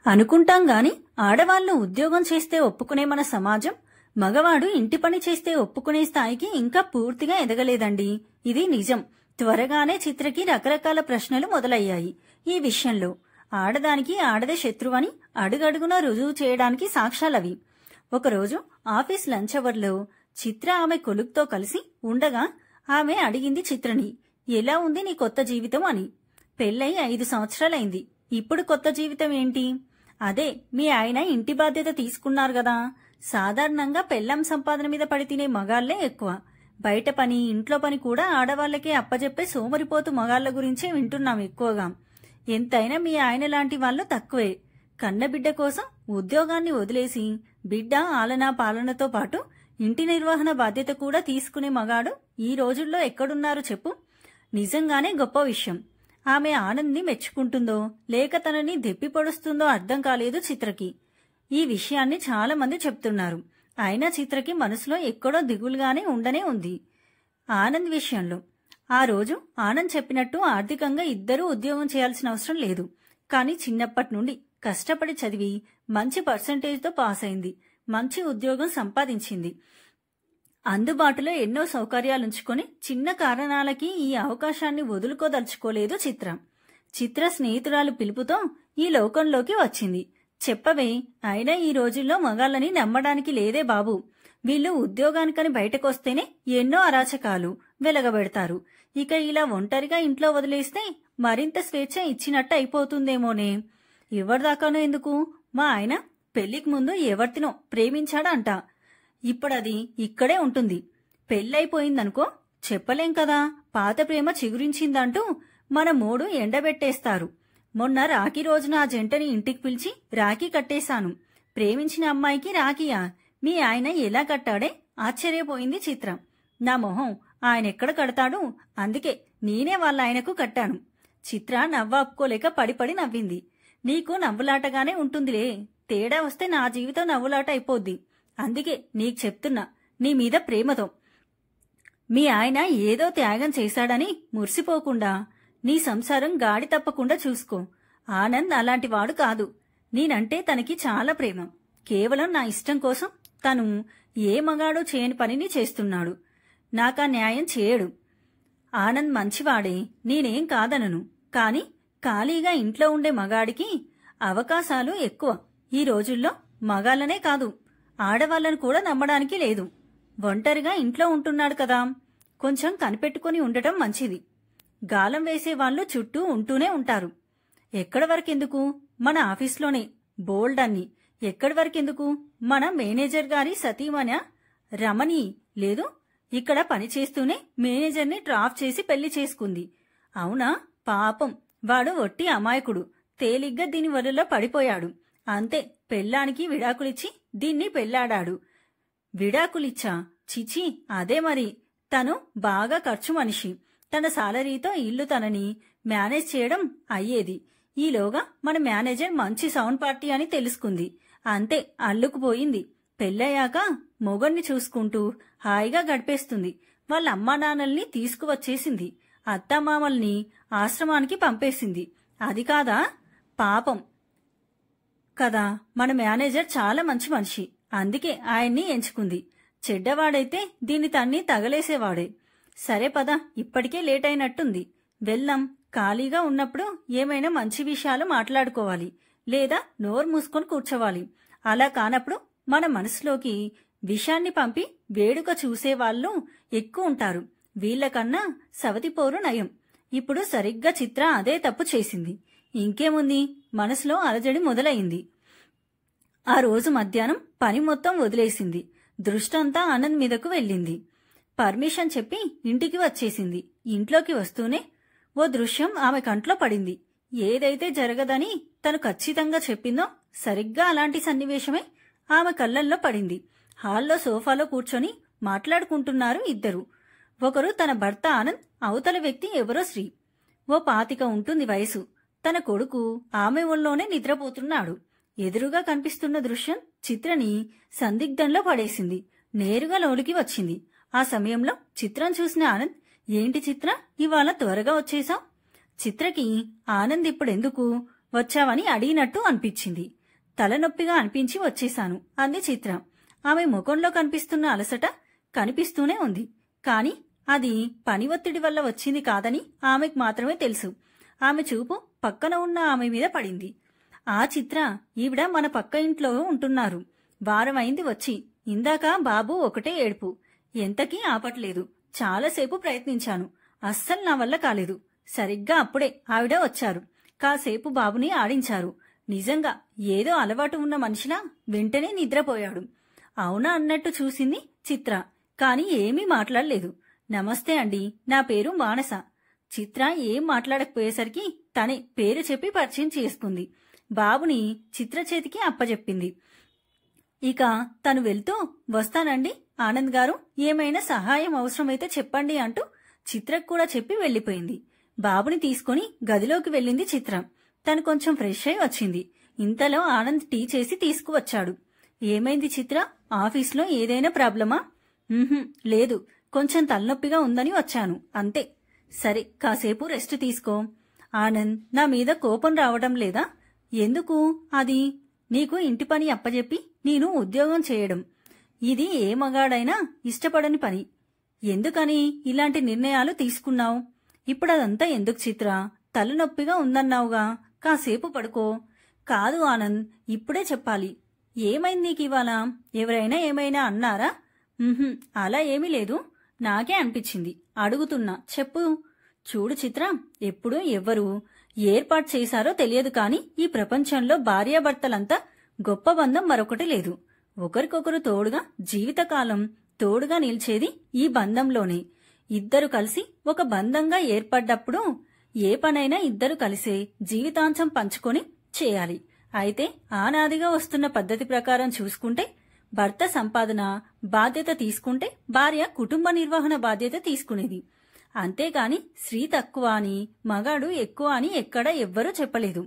అనుకుంటాం గాని ఆడవాళ్లు ఉద్యోగం చేస్తే ఒప్పుకునే మన సమాజం మగవాడు ఇంటి పని చేస్తే ఒప్పుకునే స్థాయికి ఇంకా పూర్తిగా ఎదగలేదండి. ఇది నిజం. త్వరగానే చిత్రకి రకరకాల ప్రశ్నలు మొదలయ్యాయి ఈ విషయంలో. ఆడదానికి ఆడదే శత్రువని అడుగడుగునా రుజువు చేయడానికి సాక్ష్యాలవి. ఒకరోజు ఆఫీస్ లంచ్ అవర్లో చిత్ర ఆమె కొలుగ్తో కలిసి ఉండగా ఆమె అడిగింది చిత్రని, ఎలా ఉంది నీ కొత్త జీవితం అని. పెళ్ళై 5 సంవత్సరాలైంది, ఇప్పుడు కొత్త జీవితం ఏంటి? అదే మీ ఆయన ఇంటి బాధ్యత తీసుకున్నారు గదా. సాధారణంగా పెళ్ళాం సంపాదన మీద పడి తినే మగాళ్లే ఎక్కువ. బయట పని, ఇంట్లో పని కూడా ఆడవాళ్లకే అప్పజెప్పే సోమరిపోతు మగాళ్ల గురించే వింటున్నాం ఎక్కువగా. ఎంతైనా మీ ఆయన లాంటి వాళ్ళు తక్కువే. కన్నబిడ్డ కోసం ఉద్యోగాన్ని వదిలేసి బిడ్డ ఆలనా పాలనతో పాటు ఇంటి నిర్వహణ బాధ్యత కూడా తీసుకునే మగాడు ఈ రోజుల్లో ఎక్కడున్నారు చెప్పు? నిజంగానే గొప్ప విషయం. ఆమె ఆనంద్ని మెచ్చుకుంటుందో లేక తనని దెప్పిపొడుస్తుందో అర్థం కాలేదు చిత్రకి. ఈ విషయాన్ని చాలా మంది చెప్తున్నారు. అయినా చిత్రకి మనసులో ఎక్కడో దిగులుగానే ఉండనే ఉంది ఆనంద్ విషయంలో. ఆ రోజు ఆనంద్ చెప్పినట్టు ఆర్థికంగా ఇద్దరూ ఉద్యోగం చేయాల్సిన అవసరం లేదు. కానీ చిన్నప్పటి నుండి కష్టపడి చదివి మంచి పర్సంటేజ్తో పాస్ అయింది. మంచి ఉద్యోగం సంపాదించింది. అందుబాటులో ఎన్నో సౌకర్యాలుంచుకొని చిన్న కారణాలకి ఈ అవకాశాన్ని వదులుకోదలుచుకోలేదు చిత్ర. చిత్ర స్నేహితురాలు పిలుపుతో ఈ లోకంలోకి వచ్చింది. చెప్పవే, అయినా ఈ రోజుల్లో మగాళ్ళని నమ్మడానికి లేదే బాబు. వీళ్ళు ఉద్యోగానికని బయటకొస్తేనే ఎన్నో అరాచకాలు వెలగబెడతారు. ఇక ఇలా ఒంటరిగా ఇంట్లో వదిలేస్తే మరింత స్వేచ్ఛ ఇచ్చినట్టు అయిపోతుందేమోనే. ఎవరిదాకానో ఎందుకు, మా ఆయన పెళ్లికి ముందు ఎవరినో ప్రేమించాడంట. ఇప్పుడది ఇక్కడే ఉంటుంది. పెళ్ళైపోయిందనుకో చెప్పలేం కదా, పాత ప్రేమ చిగురించిందంటూ మన మూడు ఎండబెట్టేస్తారు. మొన్న రాఖీ రోజున ఆ జంటని ఇంటికి పిలిచి రాఖీ కట్టేశాను. ప్రేమించిన అమ్మాయికి రాఖీయా? మీ ఆయన ఎలా కట్టాడే ఆశ్చర్యపోయింది చిత్ర. నా మొహం, ఆయనెక్కడ కడతాడు, అందుకే నేనే వాళ్ళ ఆయనకు కట్టాను. చిత్ర నవ్వాపుకోలేక పడిపడి నవ్వింది. నీకు నవ్వులాటగానే ఉంటుందిలే, తేడా వస్తే నా జీవితం నవ్వులాట అయిపోద్ది. అందుకే నీకు చెప్తున్నా, నీ మీద ప్రేమతో. మీ ఆయన ఏదో త్యాగం చేశాడని మురిసిపోకుండా నీ సంసారం గాడి తప్పకుండా చూసుకో. ఆనంద్ అలాంటి వాడు కాదు. నేనంటే తనకి చాలా ప్రేమ. కేవలం నా ఇష్టం కోసం తను ఏ మగాడో చేయని పనిని చేస్తున్నాడు. నాకా న్యాయం చేయడు. ఆనంద్ మంచివాడే, నేనేం కాదనను. కాని ఖాళీగా ఇంట్లో ఉండే మగాడికి అవకాశాలు ఎక్కువ. ఈ రోజుల్లో మగాళ్ళనే కాదు, ఆడవాళ్లను కూడా నమ్మడానికి లేదు. ఒంటరిగా ఇంట్లో ఉంటున్నాడు కదా, కొంచెం కనిపెట్టుకుని ఉండటం మంచిది. గాలం వేసేవాళ్లు చుట్టూ ఉంటూనే ఉంటారు. ఎక్కడి వరకెందుకు, మన ఆఫీస్లోనే బోల్డ్ అన్ని. ఎక్కడి వరకెందుకు, మన మేనేజర్ గారి సతీమణ రమణి లేదు, ఇక్కడ పనిచేస్తూనే మేనేజర్ని డ్రాప్ చేసి పెళ్లి చేసుకుంది. అవునా, పాపం, వాడు ఒట్టి అమాయకుడు. తేలిగ్గా దీని వలలో పడిపోయాడు. అంతే, పెళ్ళానికి విడాకులిచ్చి దీన్ని పెళ్లాడాడు. విడాకులిచ్చా? చిచి, అదే మరి. తను బాగా ఖర్చు మనిషి. తన సాలరీతో ఇల్లు తనని మేనేజ్ చేయడం అయ్యేది. ఈలోగా మన మేనేజర్ మంచి సౌండ్ పార్టీ అని తెలుసుకుంది. అంతే, అల్లుకుపోయింది. పెళ్ళయ్యాక మొగన్ని చూసుకుంటూ హాయిగా గడిపేస్తుంది. వాళ్ళ అమ్మా నాన్నల్ని తీసుకువచ్చేసింది. అత్తమామల్ని ఆశ్రమానికి పంపేసింది. అది కాదా పాపం కదా. మన మేనేజర్ చాలా మంచి మనిషి, అందుకే ఆయన్ని ఎంచుకుంది. చెడ్డవాడైతే దీన్ని తన్ని తగలేసేవాడే. సరే పద, ఇప్పటికే లేట్ అయినట్టుంది, వెళ్దాం. ఖాళీగా ఉన్నప్పుడు ఏమైనా మంచి విషయాలు మాట్లాడుకోవాలి, లేదా నోరు మూసుకొని కూర్చోవాలి. అలా కానప్పుడు మన మనసులోకి విషాన్ని పంపి వేడుక చూసేవాళ్లు ఎక్కువ ఉంటారు. వీళ్లకన్నా సవతిపోరు నయం. ఇప్పుడు సరిగ్గా చిత్ర అదే తప్పు చేసింది. ఇంకేముంది, మనసులో అలజడి మొదలైంది. ఆ రోజు మధ్యాహ్నం పని మొత్తం వదిలేసింది. దృష్టంతా ఆనంద్ మీదకు వెళ్ళింది. పర్మిషన్ చెప్పి ఇంటికి వచ్చేసింది. ఇంట్లోకి వస్తూనే ఓ దృశ్యం ఆమె కంట్లో పడింది. ఏదైతే జరగదని తను ఖచ్చితంగా చెప్పిందో సరిగ్గా అలాంటి సన్నివేశమే ఆమె కళ్ళల్లో పడింది. హాల్లో సోఫాలో కూర్చొని మాట్లాడుకుంటున్నారు ఇద్దరు. ఒకరు తన భర్త ఆనంద్, అవతల వ్యక్తి ఎవరో శ్రీ. ఓ 25 ఉంటుంది వయసు. తన కొడుకు ఆమె ఒళ్ళోనే నిద్రపోతున్నాడు. ఎదురుగా కనిపిస్తున్న దృశ్యం చిత్రని సందిగ్ధంలో పడేసింది. నేరుగా లోనికి వచ్చింది. ఆ సమయంలో చిత్రం చూసిన ఆనంద్, ఏంటి చిత్ర, ఇవాళ త్వరగా వచ్చేశావ్? చిత్రకి ఆనంద్ ఇప్పుడెందుకు వచ్చావని అడిగినట్టు అనిపించింది. తలనొప్పిగా అనిపించి వచ్చేశాను అంది చిత్ర. ఆమె ముఖంలో కనిపిస్తున్న అలసట కనిపిస్తూనే ఉంది. కాని అది పని ఒత్తిడి వల్ల వచ్చింది కాదని ఆమెకు మాత్రమే తెలుసు. ఆమె చూపు పక్కన ఉన్న ఆమె మీద పడింది. ఆ చిత్ర, ఈవిడ మన పక్క ఇంట్లో ఉంటున్నారు. వారమైంది వచ్చి. ఇందాక బాబు ఒకటే ఏడుపు. ఎంతకీ ఆపట్లేదు. చాలాసేపు ప్రయత్నించాను. అస్సలు నా వల్ల కాలేదు. సరిగ్గా అప్పుడే ఆవిడ వచ్చారు. కాసేపు బాబుని ఆడించారు. నిజంగా ఏదో అలవాటు ఉన్న మనిషిలా వెంటనే నిద్రపోయాడు. అవునా అన్నట్టు చూసింది చిత్ర. కాని ఏమీ మాట్లాడలేదు. నమస్తే అండి, నా పేరు మానస. చిత్ర ఏం మాట్లాడకపోయేసరికి తనే పేరు చెప్పి పరిచయం చేసుకుంది. బాబుని చిత్ర చేతికి అప్పజెప్పింది. ఇక తను వెళ్తూ, వస్తానండి ఆనంద్ గారు, ఏమైనా సహాయం అవసరమైతే చెప్పండి అంటూ చిత్రకు కూడా చెప్పి వెళ్లిపోయింది. బాబుని తీసుకుని గదిలోకి వెళ్ళింది చిత్ర. తను కొంచెం ఫ్రెష్ అయి వచ్చింది. ఇంతలో ఆనంద్ టీ చేసి తీసుకువచ్చాడు. ఏమైంది చిత్ర, ఆఫీస్లో ఏదైనా ప్రాబ్లమా? లేదు, కొంచెం తలనొప్పిగా ఉందని వచ్చాను అంతే. సరే, కాసేపు రెస్ట్ తీసుకో. ఆనంద్, నా మీద కోపం రావడం లేదా? ఎందుకు? అది నీకు ఇంటి పని అప్పజెప్పి నేను ఉద్యోగం చేయడం, ఇది ఏ మగాడైనా ఇష్టపడని పని. ఎందుకని ఇలాంటి నిర్ణయాలు తీసుకున్నావు? ఇప్పుడదంతా ఎందుకు చిత్ర? తలనొప్పిగా ఉందన్నావుగా, కాసేపు పడుకో. కాదు ఆనంద్, ఇప్పుడే చెప్పాలి. ఏమైంది నీకివాళ? ఎవరైనా ఏమైనా అన్నారా? అలా ఏమీ లేదు, నాకే అనిపించింది. అడుగుతున్నా, చెప్పు. చూడు చిత్ర, ఎప్పుడు ఎవ్వరు ఏర్పాటు చేశారో తెలియదు కాని ఈ ప్రపంచంలో భార్యాభర్తలంతా గొప్ప బంధం మరొకటి లేదు. ఒకరికొకరు తోడుగా జీవితకాలం తోడుగా నిలిచేది ఈ బంధంలోనే. ఇద్దరు కలిసి ఒక బంధంగా ఏర్పడ్డప్పుడు ఏ పనైనా ఇద్దరు కలిసే జీవితాంతం పంచుకొని చేయాలి. అయితే ఆనాదిగా వస్తున్న పద్ధతి ప్రకారం చూసుకుంటే భర్త సంపాదన బాధ్యత తీసుకుంటే భార్య కుటుంబ నిర్వహణ బాధ్యత తీసుకునేది. అంతేకాని స్త్రీ తక్కువ అని మగాడు ఎక్కువ అని ఎక్కడా ఎవ్వరూ చెప్పలేదు.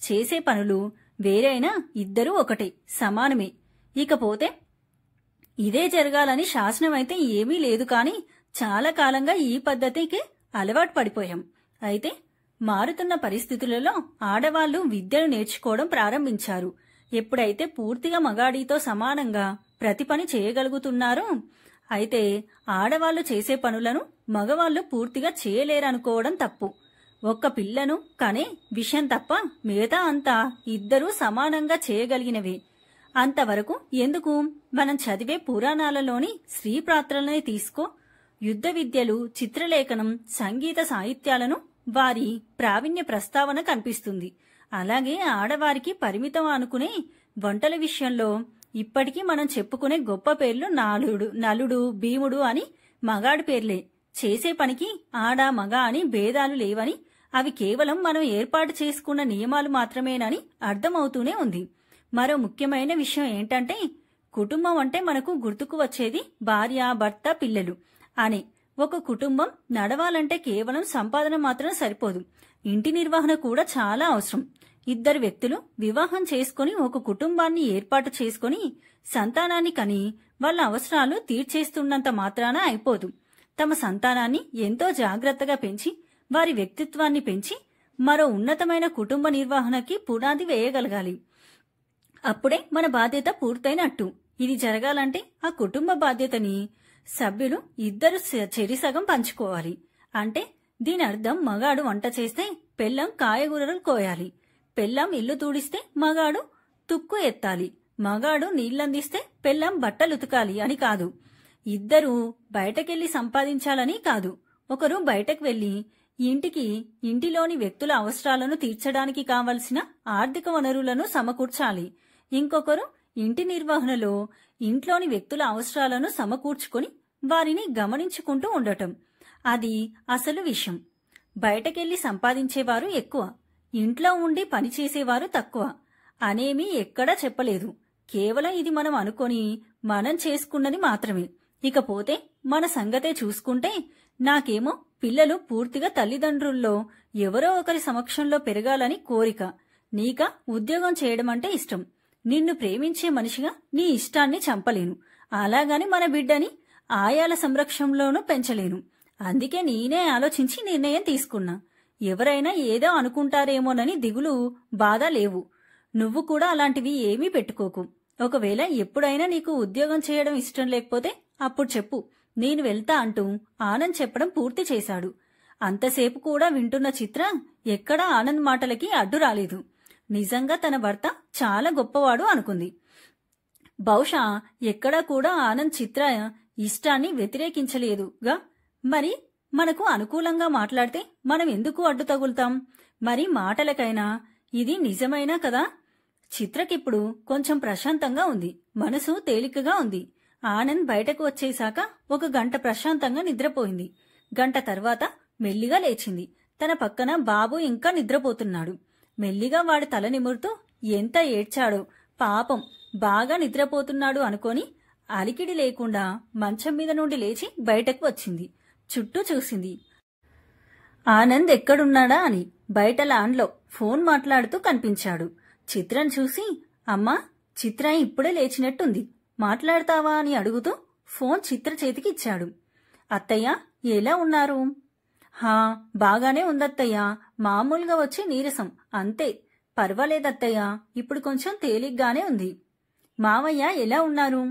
చేసే పనులు వేరైనా ఇద్దరూ ఒకటే, సమానమే. ఇకపోతే ఇదే జరగాలని శాసనమైతే ఏమీ లేదు కాని చాలా కాలంగా ఈ పద్ధతికే అలవాటు పడిపోయాం. అయితే మారుతున్న పరిస్థితులలో ఆడవాళ్లు విద్యను నేర్చుకోవడం ప్రారంభించారు. ఎప్పుడైతే పూర్తిగా మగాడితో సమానంగా ప్రతి పని చేయగలుగుతున్నారో, అయితే ఆడవాళ్లు చేసే పనులను మగవాళ్లు పూర్తిగా చేయలేరనుకోవడం తప్పు. ఒక్క పిల్లను కనే విషయం తప్ప మిగతా అంతా ఇద్దరూ సమానంగా చేయగలిగినవే. అంతవరకు ఎందుకు? మనం చదివే పురాణాలలోని స్త్రీ పాత్రలనే తీసుకో. యుద్ధ విద్యలు, చిత్రలేఖనం, సంగీత సాహిత్యాలను వారి ప్రావీణ్య ప్రస్తావన కనిపిస్తుంది. అలాగే ఆడవారికి పరిమితం అనుకునే వంటల విషయంలో ఇప్పటికీ మనం చెప్పుకునే గొప్ప పేర్లు నలుడు, భీముడు అని మగాడి పేర్లే. చేసే పనికి ఆడ మగ అని భేదాలు లేవని, అవి కేవలం మనం ఏర్పాటు చేసుకున్న నియమాలు మాత్రమేనని అర్థమవుతూనే ఉంది. మరో ముఖ్యమైన విషయం ఏంటంటే, కుటుంబం అంటే మనకు గుర్తుకు వచ్చేది భార్య, భర్త, పిల్లలు అని. ఒక కుటుంబం నడవాలంటే కేవలం సంపాదన మాత్రం సరిపోదు. ఇంటి నిర్వహణ కూడా చాలా అవసరం. ఇద్దరు వ్యక్తులు వివాహం చేసుకుని ఒక కుటుంబాన్ని ఏర్పాటు చేసుకుని సంతానాన్ని కని వాళ్ళ అవసరాలు తీర్చేస్తున్నంత మాత్రాన అయిపోదు. తమ సంతానాన్ని ఎంతో జాగ్రత్తగా పెంచి వారి వ్యక్తిత్వాన్ని పెంచి మరో ఉన్నతమైన కుటుంబ నిర్వహణకి పునాది వేయగలగాలి. అప్పుడే మన బాధ్యత పూర్తయినట్టు. ఇది జరగాలంటే ఆ కుటుంబ బాధ్యతని సభ్యులు ఇద్దరు చెరిసగం పంచుకోవాలి. అంటే దీని అర్థం, మగాడు వంట చేస్తే పెళ్ళం కాయగూరలు కోయాలి, పెళ్ళం ఇల్లు తూడిస్తే మగాడు తుక్కు ఎత్తాలి, మగాడు నీళ్లందిస్తే పెళ్ళం బట్టలు ఉతకాలి అని కాదు. ఇద్దరూ బయటకెళ్లి సంపాదించాలని కాదు. ఒకరు బయటకు వెళ్లి ఇంటిలోని వ్యక్తుల అవసరాలను తీర్చడానికి కావలసిన ఆర్థిక వనరులను సమకూర్చాలి. ఇంకొకరు ఇంటి నిర్వహణలో ఇంట్లోని వ్యక్తుల అవసరాలను సమకూర్చుకొని వారిని గమనించుకుంటూ ఉండటం. అది అసలు విషయం. బయటకెళ్లి సంపాదించేవారు ఎక్కువ, ఇంట్లో ఉండి పనిచేసేవారు తక్కువ అనేమీ ఎక్కడా చెప్పలేదు. కేవలం ఇది మనం అనుకొని మనం చేసుకున్నది మాత్రమే. ఇకపోతే మన సంగతే చూసుకుంటే నాకేమో పిల్లలు పూర్తిగా తల్లిదండ్రుల్లో ఎవరో ఒకరి సమక్షంలో పెరగాలని కోరిక. నీకా ఉద్యోగం చేయడమంటే ఇష్టం. నిన్ను ప్రేమించే మనిషిగా నీ ఇష్టాన్ని చంపలేను. అలాగని మన బిడ్డని ఆయాల సంరక్షణలోనూ పెంచలేను. అందుకే నేనే ఆలోచించి నిర్ణయం తీసుకున్నా. ఎవరైనా ఏదో అనుకుంటారేమోనని దిగులు, బాధ లేవు. నువ్వు కూడా అలాంటివి ఏమీ పెట్టుకోకు. ఒకవేళ ఎప్పుడైనా నీకు ఉద్యోగం చేయడం ఇష్టం లేకపోతే అప్పుడు చెప్పు, నేను వెళ్తా అంటూ ఆనంద్ చెప్పడం పూర్తి చేశాడు. అంతసేపు కూడా వింటున్న చిత్ర ఎక్కడా ఆనంద్ మాటలకి అడ్డు రాలేదు. నిజంగా తన భర్త చాలా గొప్పవాడు అనుకుంది. బహుశా ఎక్కడా కూడా ఆనంద్ చిత్ర ఇష్టాన్ని వ్యతిరేకించలేదుగా. మరి మనకు అనుకూలంగా మాట్లాడితే మనం ఎందుకు అడ్డు తగులుతాం? మరి మాటలకైనా ఇది నిజమైనా కదా. చిత్రకిప్పుడు కొంచెం ప్రశాంతంగా ఉంది. మనసు తేలికగా ఉంది. ఆనంద్ బయటకు వచ్చేశాక 1 గంట ప్రశాంతంగా నిద్రపోయింది. గంట తర్వాత మెల్లిగా లేచింది. తన పక్కన బాబు ఇంకా నిద్రపోతున్నాడు. మెల్లిగా వాడి తల నిమురుతూ ఎంత ఏడ్చాడో పాపం, బాగా నిద్రపోతున్నాడు అనుకొని అలికిడి లేకుండా మంచం మీద నుండి లేచి బయటకు వచ్చింది. చుట్టూ చూసింది. ఆనంద్ ఎక్కడున్నాడా అని. బయట లాన్లో ఫోన్ మాట్లాడుతూ కనిపించాడు. చిత్రం చూసి, అమ్మా, చిత్ర ఇప్పుడే లేచినట్టుంది, మాట్లాడతావా అని అడుగుతూ ఫోన్ చిత్ర చేతికి ఇచ్చాడు. అత్తయ్య, ఎలా ఉన్నారు? హా, బాగానే ఉందత్తయ్యా, మామూలుగా వచ్చి నీరసం అంతే, పర్వాలేదత్తయ్య, ఇప్పుడు కొంచెం తేలిగ్గానే ఉంది. మావయ్య ఎలా ఉన్నారు?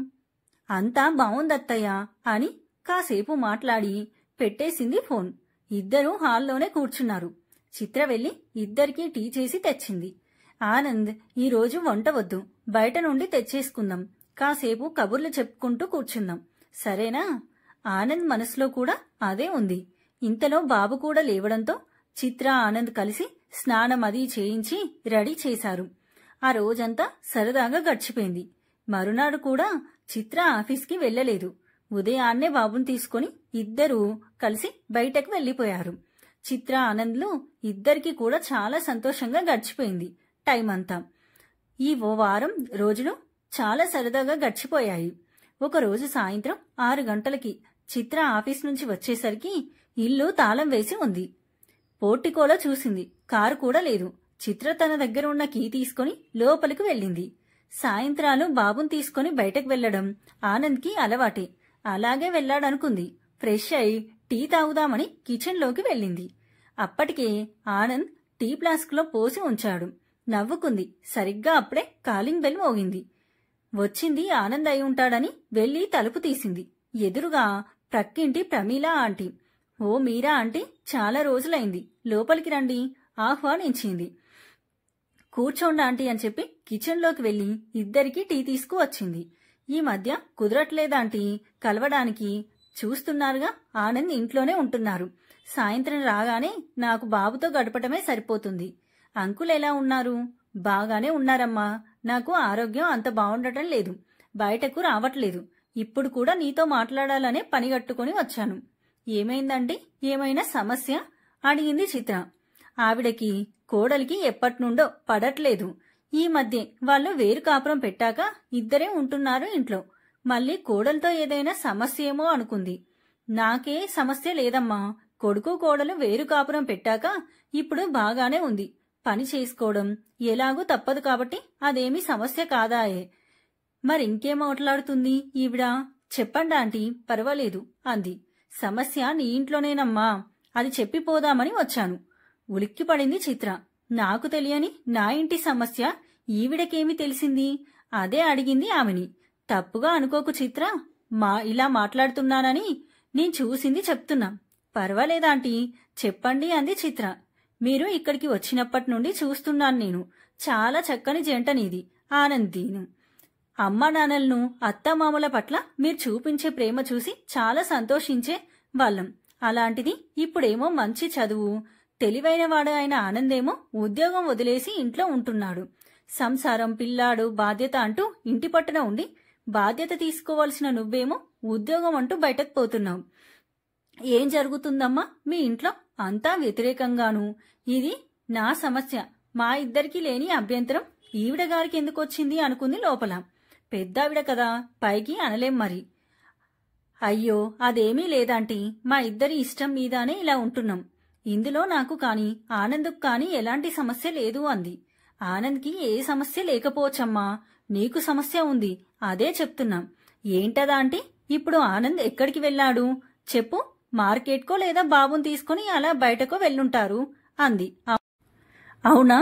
అంతా బావుందత్తయ్య అని కాసేపు మాట్లాడి పెట్టేసింది ఫోన్. ఇద్దరూ హాల్లోనే కూర్చున్నారు. చిత్ర వెళ్లి ఇద్దరికీ టీ చేసి తెచ్చింది. ఆనంద్, ఈరోజు వంట వద్దు, బయట నుండి తెచ్చేసుకుందాం, కాసేపు కబుర్లు చెప్పుకుంటూ కూర్చుందాం, సరేనా? ఆనంద్ మనసులో కూడా అదే ఉంది. ఇంతలో బాబు కూడా లేవడంతో చిత్ర, ఆనంద్ కలిసి స్నానం అది చేయించి రెడీ చేశారు. ఆ రోజంతా సరదాగా గడిచిపోయింది. మరునాడు కూడా చిత్ర ఆఫీస్కి వెళ్లలేదు. ఉదయాన్నే బాబుని తీసుకుని ఇద్దరూ కలిసి బయటకు వెళ్లిపోయారు. చిత్ర, ఆనంద్లు ఇద్దరికీ కూడా చాలా సంతోషంగా గడిచిపోయింది టైం అంతా. ఈ వారం రోజులు చాలా సరదాగా గడిచిపోయాయి. ఒకరోజు సాయంత్రం 6 గంటలకి చిత్ర ఆఫీస్ నుంచి వచ్చేసరికి ఇల్లు తాళం వేసి ఉంది. పోర్టికోలో చూసింది, కారు కూడా లేదు. చిత్ర తన దగ్గర ఉన్న కీ తీసుకుని లోపలికి వెళ్ళింది. సాయంత్రాలు బాబుని తీసుకుని బయటకు వెళ్లడం ఆనంద్కి అలవాటే. అలాగే వెళ్లాడనుకుంది. ఫ్రెష్ అయి టీ తాగుదామని కిచెన్లోకి వెళ్ళింది. అప్పటికే ఆనంద్ టీ ఫ్లాస్క్లో పోసి ఉంచాడు. నవ్వుకుంది. సరిగ్గా అప్పుడే కాలింగ్ బెల్ మోగింది. వచ్చింది ఆనంద్ అయి ఉంటాడని వెళ్లి తలుపు తీసింది. ఎదురుగా ప్రక్కింటి ప్రమీలా ఆంటీ. ఓ మీరా ఆంటీ, చాలా రోజులైంది, లోపలికి రండి ఆహ్వానించింది. కూర్చోండి ఆంటీ అని చెప్పి కిచెన్లోకి వెళ్లి ఇద్దరికీ టీ తీసుకువచ్చింది. ఈ మధ్య కుదరట్లేదాంటీ కలవడానికి, చూస్తున్నారుగా ఆనంద్ ఇంట్లోనే ఉంటున్నారు. సాయంత్రం రాగానే నాకు బాబుతో గడపటమే సరిపోతుంది. అంకుల్ ఎలా ఉన్నారు? బాగానే ఉన్నారమ్మా, నాకు ఆరోగ్యం అంత బాగుండటం లేదు, బయటకు రావట్లేదు. ఇప్పుడు కూడా నీతో మాట్లాడాలనే పనిగట్టుకుని వచ్చాను. ఏమైందండి? ఏమైనా సమస్య? అడిగింది చిత్ర. ఆవిడకి కోడలికి ఎప్పటినుండో పడట్లేదు. ఈ మధ్య వాళ్ళు వేరు కాపురం పెట్టాక ఇద్దరే ఉంటున్నారు ఇంట్లో. మళ్ళీ కోడలతో ఏదైనా సమస్య ఏమో అనుకుంది. నాకే సమస్య లేదమ్మా, కొడుకు కోడలు వేరు కాపురం పెట్టాక ఇప్పుడు బాగానే ఉంది. పని చేసుకోవడం ఎలాగూ తప్పదు కాబట్టి అదేమీ సమస్య కాదాయే. మరింకేం మాట్లాడుతుంది ఈవిడ? చెప్పండి ఆంటీ, పర్వాలేదు అంది. సమస్య నీ ఇంట్లోనేనమ్మా, అది చెప్పిపోదామని వచ్చాను. ఉలిక్కిపడింది చిత్ర. నాకు తెలియని నా ఇంటి సమస్య ఈవిడకేమి తెలిసింది? అదే అడిగింది ఆమెని. తప్పుగా అనుకోకు చిత్ర, ఇలా మాట్లాడుతున్నానని నేను చూసింది చెప్తున్నా. పర్వాలేదాంటీ, చెప్పండి అంది చిత్ర. మీరు ఇక్కడికి వచ్చినప్పటి నుండి చూస్తున్నాను నేను. చాలా చక్కని జంట నీది, ఆనందీను. అమ్మా నాన్నలను, అత్తమామల పట్ల మీరు చూపించే ప్రేమ చూసి చాలా సంతోషించే వాళ్ళం. అలాంటిది ఇప్పుడేమో మంచి చదువు, తెలివైనవాడు అయిన ఆనందేమో ఉద్యోగం వదిలేసి ఇంట్లో ఉంటున్నాడు. సంసారం, పిల్లాడు, బాధ్యత అంటూ ఇంటి పట్టున ఉండి బాధ్యత తీసుకోవాల్సిన నువ్వేమో ఉద్యోగం అంటూ బయటకు పోతున్నావు. ఏం జరుగుతుందమ్మా మీ ఇంట్లో? అంతా వ్యతిరేకంగాను. ఇది నా సమస్య, మా ఇద్దరికి లేని అభ్యంతరం ఈవిడ గారికి ఎందుకొచ్చింది అనుకుంది లోపల. పెద్దావిడ కదా, పైకి అనలేం మరి. అయ్యో అదేమీ లేదాంటీ, మా ఇద్దరి ఇష్టం మీదానే ఇలా ఉంటున్నాం. ఇందులో నాకు కాని ఆనంద్కు కాని ఎలాంటి సమస్య లేదు అంది. ఆనంద్కి ఏ సమస్య లేకపోవచ్చమ్మా, నీకు సమస్య ఉంది, అదే చెప్తున్నాం. ఏంటదా ఆంటీ? ఇప్పుడు ఆనంద్ ఎక్కడికి వెళ్ళాడు చెప్పు? మార్కెట్కో లేదా బాబుని తీసుకుని అలా బయటకో వెళ్ళుంటారు అంది. అవునా?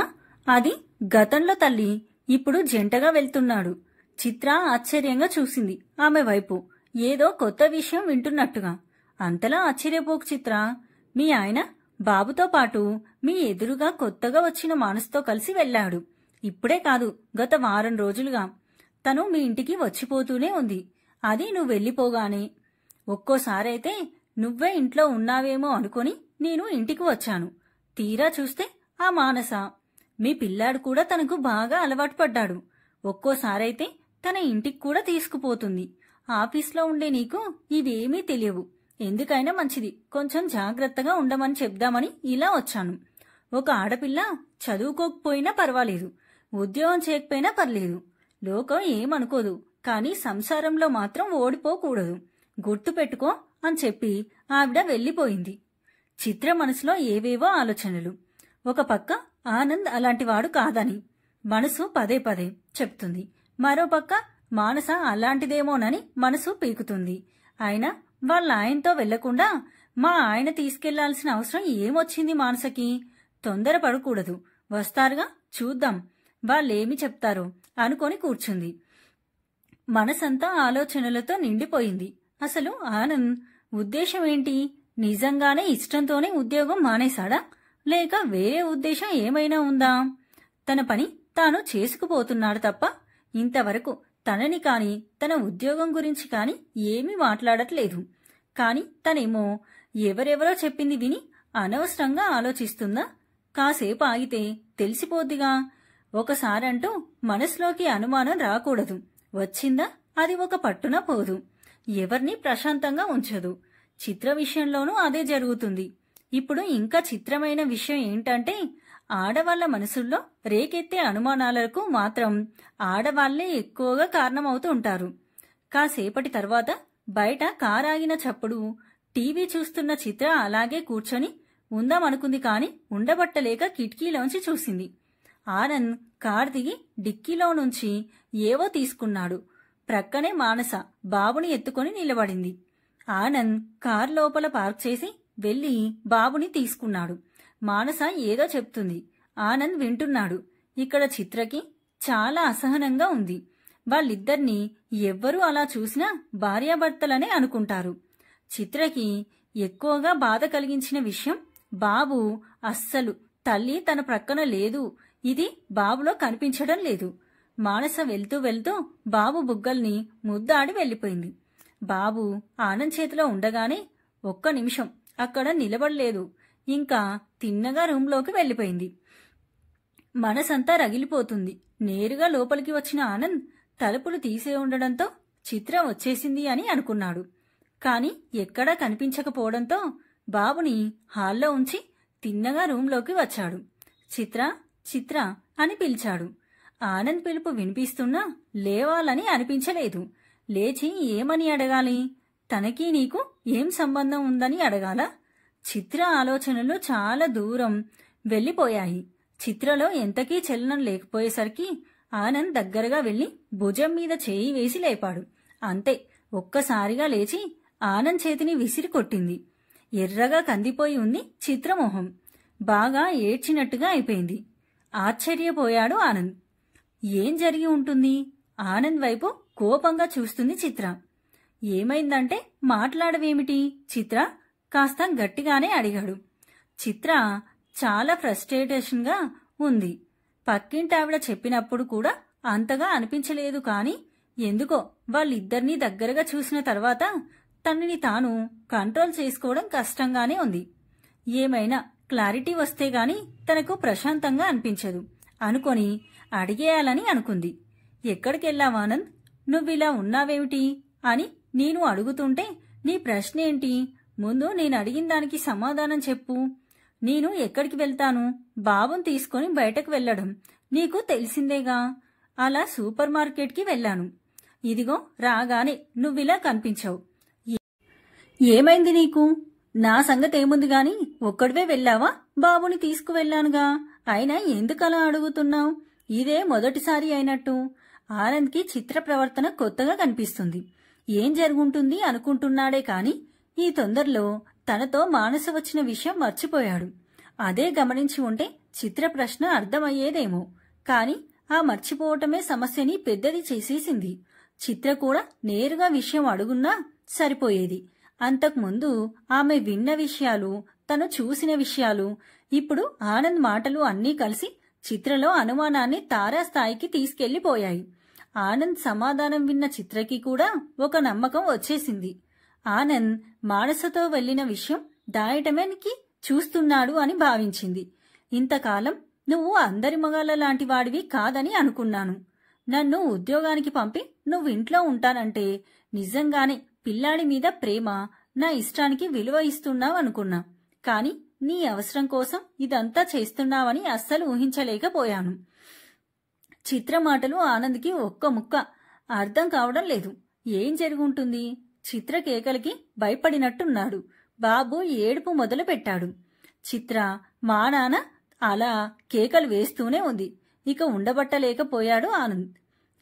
అది గతంలో తల్లి, ఇప్పుడు జంటగా వెళ్తున్నాడు. చిత్ర ఆశ్చర్యంగా చూసింది ఆమె వైపు, ఏదో కొత్త విషయం వింటున్నట్టుగా. అంతలా ఆశ్చర్యపోకు చిత్ర, మీ ఆయన బాబుతో పాటు మీ ఎదురుగా కొత్తగా వచ్చిన మానసుతో కలిసి వెళ్ళాడు. ఇప్పుడే కాదు, గత వారం రోజులుగా తను మీ ఇంటికి వచ్చిపోతూనే ఉంది. అది నువ్వు వెళ్ళిపోగానే. ఒక్కోసారైతే నువ్వే ఇంట్లో ఉన్నావేమో అనుకుని నేను ఇంటికి వచ్చాను. తీరా చూస్తే ఆ మానస, మీ పిల్లాడు కూడా తనకు బాగా అలవాటు పడ్డాడు. ఒక్కోసారైతే తన ఇంటికి కూడా తీసుకుపోతుంది. ఆఫీస్లో ఉండే నీకు ఇవేమీ తెలియవు. ఎందుకైనా మంచిది, కొంచెం జాగ్రత్తగా ఉండమని చెప్దామని ఇలా వచ్చాను. ఒక ఆడపిల్ల చదువుకోకపోయినా పర్వాలేదు, ఉద్యోగం చేయకపోయినా పర్లేదు, లోకం ఏమనుకోదు, కానీ సంసారంలో మాత్రం ఓడిపోకూడదు, గుర్తుపెట్టుకో అని చెప్పి ఆవిడ వెళ్ళిపోయింది. చిత్ర మనసులో ఏవేవో ఆలోచనలు. ఒక పక్క ఆనంద్ అలాంటివాడు కాదని మనసు పదే పదే చెప్తుంది. మరోపక్క మానస అలాంటిదేమోనని మనసు పీకుతుంది. అయినా వాళ్ళ ఆయనతో వెళ్లకుండా మా ఆయన తీసుకెళ్లాల్సిన అవసరం ఏమొచ్చింది మానసకి? తొందరపడకూడదు, వస్తారుగా, చూద్దాం వాళ్ళేమి చెప్తారో అనుకొని కూర్చుంది. మనసంతా ఆలోచనలతో నిండిపోయింది. అసలు ఆనంద్ ఉద్దేశం ఏంటి? నిజంగానే ఇష్టంతోనే ఉద్యోగం మానేశాడా, లేక వేరే ఉద్దేశం ఏమైనా ఉందా? తన పని తాను చేసుకుపోతున్నాడు తప్ప ఇంతవరకు తనని కాని తన ఉద్యోగం గురించి కాని ఏమీ మాట్లాడట్లేదు. కాని తనేమో ఎవరెవరో చెప్పింది విని అనవసరంగా ఆలోచిస్తుందా? కాసేపు ఆగితే తెలిసిపోద్దిగా. ఒకసారంటూ మనసులోకి అనుమానం రాకూడదు. వచ్చిందా అది ఒక పట్టున పోదు, ఎవర్నీ ప్రశాంతంగా ఉంచదు. చిత్ర విషయంలోనూ అదే జరుగుతుంది. ఇప్పుడు ఇంకా చిత్రమైన విషయం ఏంటంటే, ఆడవాళ్ల మనసుల్లో రేకెత్తే అనుమానాలకు మాత్రం ఆడవాళ్లే ఎక్కువగా కారణమవుతూ ఉంటారు. కాసేపటి తర్వాత బయట కారాగిన చప్పుడు. టీవీ చూస్తున్న చిత్ర అలాగే కూర్చొని ఉందామనుకుంది కాని ఉండబట్టలేక కిటికీలోంచి చూసింది. ఆనంద్ కార్ దిగి డిక్కీలో నుంచి ఏవో తీసుకున్నాడు. ప్రక్కనే మానస బాబుని ఎత్తుకొని నిలబడింది. ఆనంద్ కార్ లోపల పార్క్ చేసి వెళ్లి బాబుని తీసుకున్నాడు. మానస ఏదో చెప్తుంది, ఆనంద్ వింటున్నాడు. ఇక్కడ చిత్రకి చాలా అసహనంగా ఉంది. వాళ్ళిద్దరినీ ఎవ్వరూ అలా చూసినా భార్యాభర్తలనే అనుకుంటారు. చిత్రకి ఎక్కువగా బాధ కలిగించిన విషయం, బాబు అస్సలు తల్లి తన ప్రక్కన లేదు, ఇది బాబులో కనిపించడం లేదు. మానస వెళ్తూ వెళ్తూ బాబు బుగ్గల్ని ముద్దాడి వెళ్ళిపోయింది. బాబు ఆనంద్ చేతిలో ఉండగానే ఒక్క నిమిషం అక్కడ నిలబడలేదు. ఇంకా తిన్నగా రూంలోకి వెళ్ళిపోయింది. మనసంతా రగిలిపోతుంది. నేరుగా లోపలికి వచ్చిన ఆనంద్ తలుపులు తీసే ఉండడంతో చిత్ర వచ్చేసింది అని అనుకున్నాడు. కాని ఎక్కడా కనిపించకపోవడంతో బాబుని హాల్లో ఉంచి తిన్నగా రూంలోకి వచ్చాడు. చిత్ర చిత్ర అని పిలిచాడు. ఆనంద్ పిలుపు వినిపిస్తున్నా లేవాలని అనిపించలేదు. లేచి ఏమని అడగాలి? తనకి నీకు ఏం సంబంధం ఉందని అడగాల? చిత్ర ఆలోచనలు చాలా దూరం వెళ్లిపోయాయి. చిత్రలో ఎంతకీ చలనం లేకపోయేసరికి ఆనంద్ దగ్గరగా వెళ్లి భుజం మీద చేయి వేసి లేపాడు. అంతే, ఒక్కసారిగా లేచి ఆనంద్ చేతిని విసిరి కొట్టింది. ఎర్రగా కందిపోయి ఉంది చిత్రమోహం. బాగా ఏడ్చినట్టుగా అయిపోయింది. ఆశ్చర్యపోయాడు ఆనంద్. ఏం జరిగి ఉంటుంది? ఆనంద్ వైపు కోపంగా చూస్తుంది చిత్ర. ఏమైందంటే మాట్లాడవేమిటి చిత్ర? కాస్త గట్టిగానే అడిగాడు. చిత్ర చాలా ఫ్రస్ట్రేషన్గా ఉంది. పక్కింటావిడ చెప్పినప్పుడు కూడా అంతగా అనిపించలేదు. కాని ఎందుకో వాళ్ళిద్దరినీ దగ్గరగా చూసిన తర్వాత తనని తాను కంట్రోల్ చేసుకోవడం కష్టంగానే ఉంది. ఏమైనా క్లారిటీ వస్తే గాని తనకు ప్రశాంతంగా అనిపించదు అనుకొని అడిగేయాలని అనుకుంది. ఎక్కడికెళ్ళావానంద్, నువ్విలా ఉన్నావేమిటి అని నేను అడుగుతుంటే నీ ప్రశ్నేంటి? ముందు నేను అడిగిన దానికి సమాధానం చెప్పు. నేను ఎక్కడికి వెళ్తాను? బాబుని తీసుకొని బయటకు వెళ్లడం నీకు తెలిసిందేగా. అలా సూపర్ మార్కెట్కి వెళ్ళాను. ఇదిగో రాగానే నువ్విలా కనిపించావు. ఏమైంది నీకు? నా సంగతేముంది గాని ఒక్కడివే వెళ్ళావా? బాబుని తీసుకువెళ్ళానుగా. అయినా ఎందుకలా అడుగుతున్నావు? ఇదే మొదటిసారి అయినట్టు. ఆనంద్కి చిత్ర ప్రవర్తన కొత్తగా కనిపిస్తుంది. ఏం జరుగుంటుంది అనుకుంటున్నాడే కాని ఈ తొందరలో తనతో మానస వచ్చిన విషయం మర్చిపోయాడు. అదే గమనించి ఉంటే చిత్ర ప్రశ్న అర్థమయ్యేదేమో. కాని ఆ మర్చిపోవటమే సమస్యని పెద్దది చేసేసింది. చిత్ర కూడా నేరుగా విషయం అడుగున్నా సరిపోయేది. అంతకుముందు ఆమె విన్న విషయాలు, తను చూసిన విషయాలు, ఇప్పుడు ఆనంద్ మాటలు అన్నీ కలిసి చిత్రలో అనుమానాన్ని తారాస్థాయికి తీసుకెళ్లిపోయాయి. ఆనంద్ సమాధానం విన్న చిత్రకి కూడా ఒక నమ్మకం వచ్చేసింది. ఆనంద్ మానసతో వెళ్లిన విషయం దాయటమేనికి చూస్తున్నాడు అని భావించింది. ఇంతకాలం నువ్వు అందరి మగాళ్ళ లాంటి వాడివి కాదని అనుకున్నాను. నన్ను ఉద్యోగానికి పంపి నువ్వు ఇంట్లో ఉంటానంటే నిజంగానే పిల్లాడి మీద ప్రేమ, నా ఇష్టానికి విలువ ఇస్తున్నావనుకున్నా. కాని నీ అవసరం కోసం ఇదంతా చేస్తున్నావని అస్సలు ఊహించలేకపోయాను. చిత్ర మాటలు ఆనంద్కి ఒక్క ముక్క అర్థం కావడం లేదు. ఏం జరుగుంటుంది? చిత్ర కేకలకి భయపడినట్టున్నాడు. బాబు ఏడుపు మొదలు పెట్టాడు. చిత్ర మా నాన్న అలా కేకలు వేస్తూనే ఉంది. ఇక ఉండబట్టలేకపోయాడు ఆనంద్.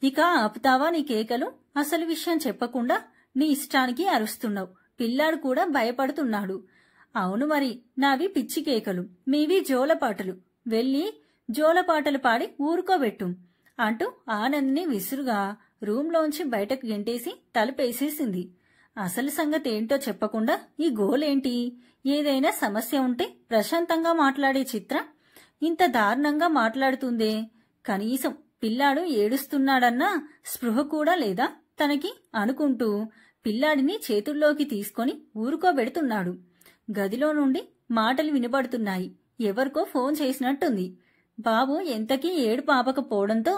ఇక ఆపుతావా నీ కేకలు? అసలు విషయం చెప్పకుండా నీ ఇష్టానికి అరుస్తున్నావు. పిల్లాడు కూడా భయపడుతున్నాడు. అవును మరి, నావి పిచ్చి కేకలు, మీవి జోలపాటలు. వెళ్ళి జోలపాటలు పాడి ఊరుకోబెట్టు అంటూ ఆనంద్ని విసురుగా రూంలోంచి బయటకు గెంటేసి తలుపేసేసింది. అసలు సంగతేంటో చెప్పకుండా ఈ గోలేంటి? ఏదైనా సమస్య ఉంటే ప్రశాంతంగా మాట్లాడే చిత్ర ఇంత దారుణంగా మాట్లాడుతుందే. కనీసం పిల్లాడు ఏడుస్తున్నాడన్నా స్పృహ కూడా లేదా తనకి అనుకుంటూ పిల్లాడిని చేతుల్లోకి తీసుకొని ఊరుకోబెడుతున్నాడు. గదిలో నుండి మాటలు వినబడుతున్నాయి. ఎవరికో ఫోన్ చేసినట్టుంది. బాబు ఎంతకీ ఏడుపు ఆపకపోవడంతో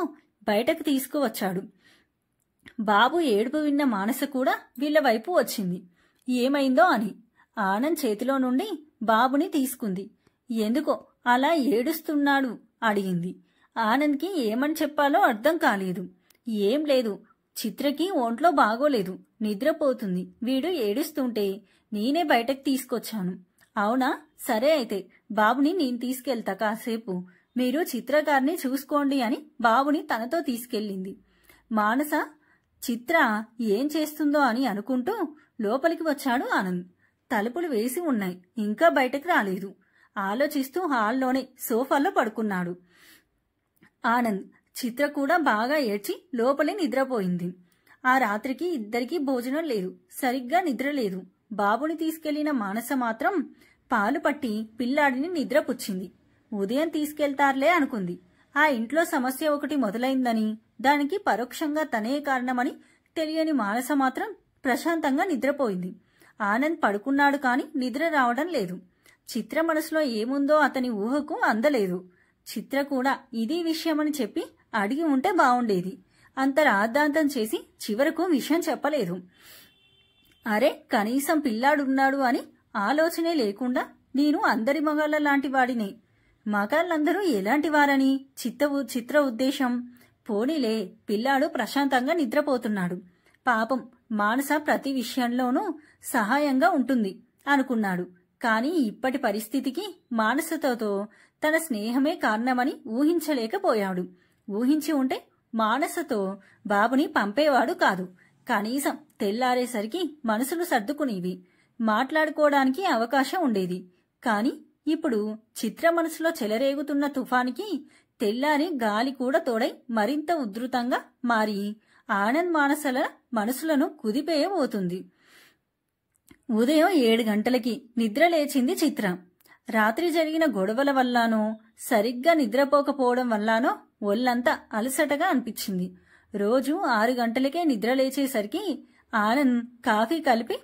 బయటకు తీసుకువచ్చాడు. బాబు ఏడుపు విన్న మానస కూడా వీళ్ల వైపు వచ్చింది. ఏమైందో అని. ఆనంద్ చేతిలో నుండి బాబుని తీసుకుంది. ఎందుకో అలా ఏడుస్తున్నాడు అడిగింది. ఆనంద్కి ఏమని చెప్పాలో అర్థం కాలేదు. ఏం లేదు, చిత్రకి ఒంట్లో బాగోలేదు, నిద్రపోతుంది. వీడు ఏడుస్తుంటే నేనే బయటకు తీసుకొచ్చాను. అవునా, సరే అయితే బాబుని నేను తీసుకెళ్తా, కాసేపు మీరు చిత్రగారిని చూసుకోండి అని బాబుని తనతో తీసుకెళ్ళింది. మానస చిత్ర ఏం చేస్తుందో అని అనుకుంటూ లోపలికి వచ్చాడు ఆనంద్. తలుపులు వేసి ఉన్నాయి, ఇంకా బయటకు రాలేదు. ఆలోచిస్తూ హాల్లోనే సోఫాలో పడుకున్నాడు ఆనంద్. చిత్ర కూడా బాగా ఏడ్చి లోపలే నిద్రపోయింది. ఆ రాత్రికి ఇద్దరికీ భోజనం లేదు, సరిగ్గా నిద్ర లేదు. బాబుని తీసుకెళ్లిన మానస మాత్రం పాలు పట్టి పిల్లాడిని నిద్రపుచ్చింది. ఉదయం తీసుకెళ్తారులే అనుకుంది. ఆ ఇంట్లో సమస్య ఒకటి మొదలైందని, దానికి పరోక్షంగా తనే కారణమని తెలియని మానస మాత్రం ప్రశాంతంగా నిద్రపోయింది. ఆనంద్ పడుకున్నాడు కాని నిద్ర రావడం లేదు. చిత్ర మనసులో ఏముందో అతని ఊహకు అందలేదు. చిత్ర కూడా ఇదే విషయమని చెప్పి అడిగి ఉంటే బావుండేది. అంత రాద్ధాంతం చేసి చివరకు విషయం చెప్పలేదు. అరే, కనీసం పిల్లాడున్నాడు అని ఆలోచనే లేకుండా నేను అందరి మగాళ్ళ లాంటి వాడినే. మగాళ్ళందరూ ఎలాంటి వారని చిత్ర ఉద్దేశం. పోనీలే, పిల్లాడు ప్రశాంతంగా నిద్రపోతున్నాడు. పాపం మానస ప్రతి విషయంలోనూ సహాయంగా ఉంటుంది అనుకున్నాడు. కాని ఇప్పటి పరిస్థితికి మానసతో తన స్నేహమే కారణమని ఊహించలేకపోయాడు. ఊహించి ఉంటే మానసతో బాబుని పంపేవాడు కాదు. కనీసం తెల్లారేసరికి మనసులు సర్దుకునేవి, మాట్లాడుకోవడానికి అవకాశం ఉండేది. కాని ఇప్పుడు చిత్ర మనసులో చెలరేగుతున్న తుఫానికి తెల్లారి గాలి కూడా తోడై మరింత ఉధృతంగా మారి ఆనంద్ మానసల మనసులను కుదిపేయబోతుంది. ఉదయం 7 గంటలకి నిద్ర లేచింది చిత్ర. రాత్రి జరిగిన గొడవల వల్లానో, సరిగ్గా నిద్రపోకపోవడం వల్లానో ఒళ్ళంతా అలసటగా అనిపించింది. రోజు 6 గంటలకే నిద్ర లేచేసరికి ఆనంద్ కాఫీ కలిపి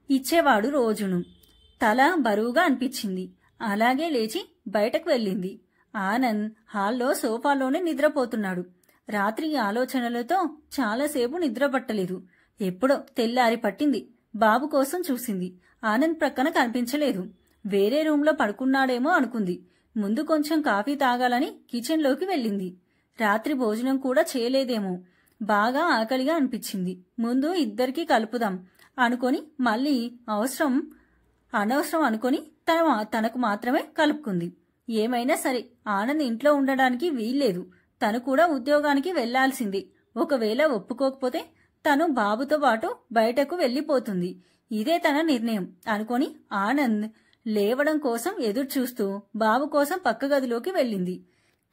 ఇచ్చేవాడు రోజును. తల బరువుగా అనిపించింది. అలాగే లేచి బయటకు వెళ్ళింది. ఆనంద్ హాల్లో సోఫాలోనే నిద్రపోతున్నాడు. రాత్రి ఆలోచనలతో చాలాసేపు నిద్రపట్టలేదు. ఎప్పుడో తెల్లారి పట్టింది. బాబు కోసం చూసింది. ఆనంద్ ప్రక్కన కనిపించలేదు. వేరే రూంలో పడుకున్నాడేమో అనుకుంది. ముందు కొంచెం కాఫీ తాగాలని కిచెన్లోకి వెళ్ళింది. రాత్రి భోజనం కూడా చేయలేదేమో. బాగా ఆకలిగా అనిపించింది. ముందు ఇద్దరికీ కలుపుదాం అనుకొని మళ్ళీ అనవసరం అనుకొని తనకు మాత్రమే కలుపుకుంది. ఏమైనా సరే ఆనంద్ ఇంట్లో ఉండడానికి వీల్లేదు. తను కూడా ఉద్యోగానికి వెళ్లాల్సింది. ఒకవేళ ఒప్పుకోకపోతే తను బాబుతో పాటు బయటకు వెళ్లిపోతుంది. ఇదే తన నిర్ణయం అనుకొని ఆనంద్ లేవడం కోసం ఎదురుచూస్తూ బాబు కోసం పక్క గదిలోకి వెళ్ళింది.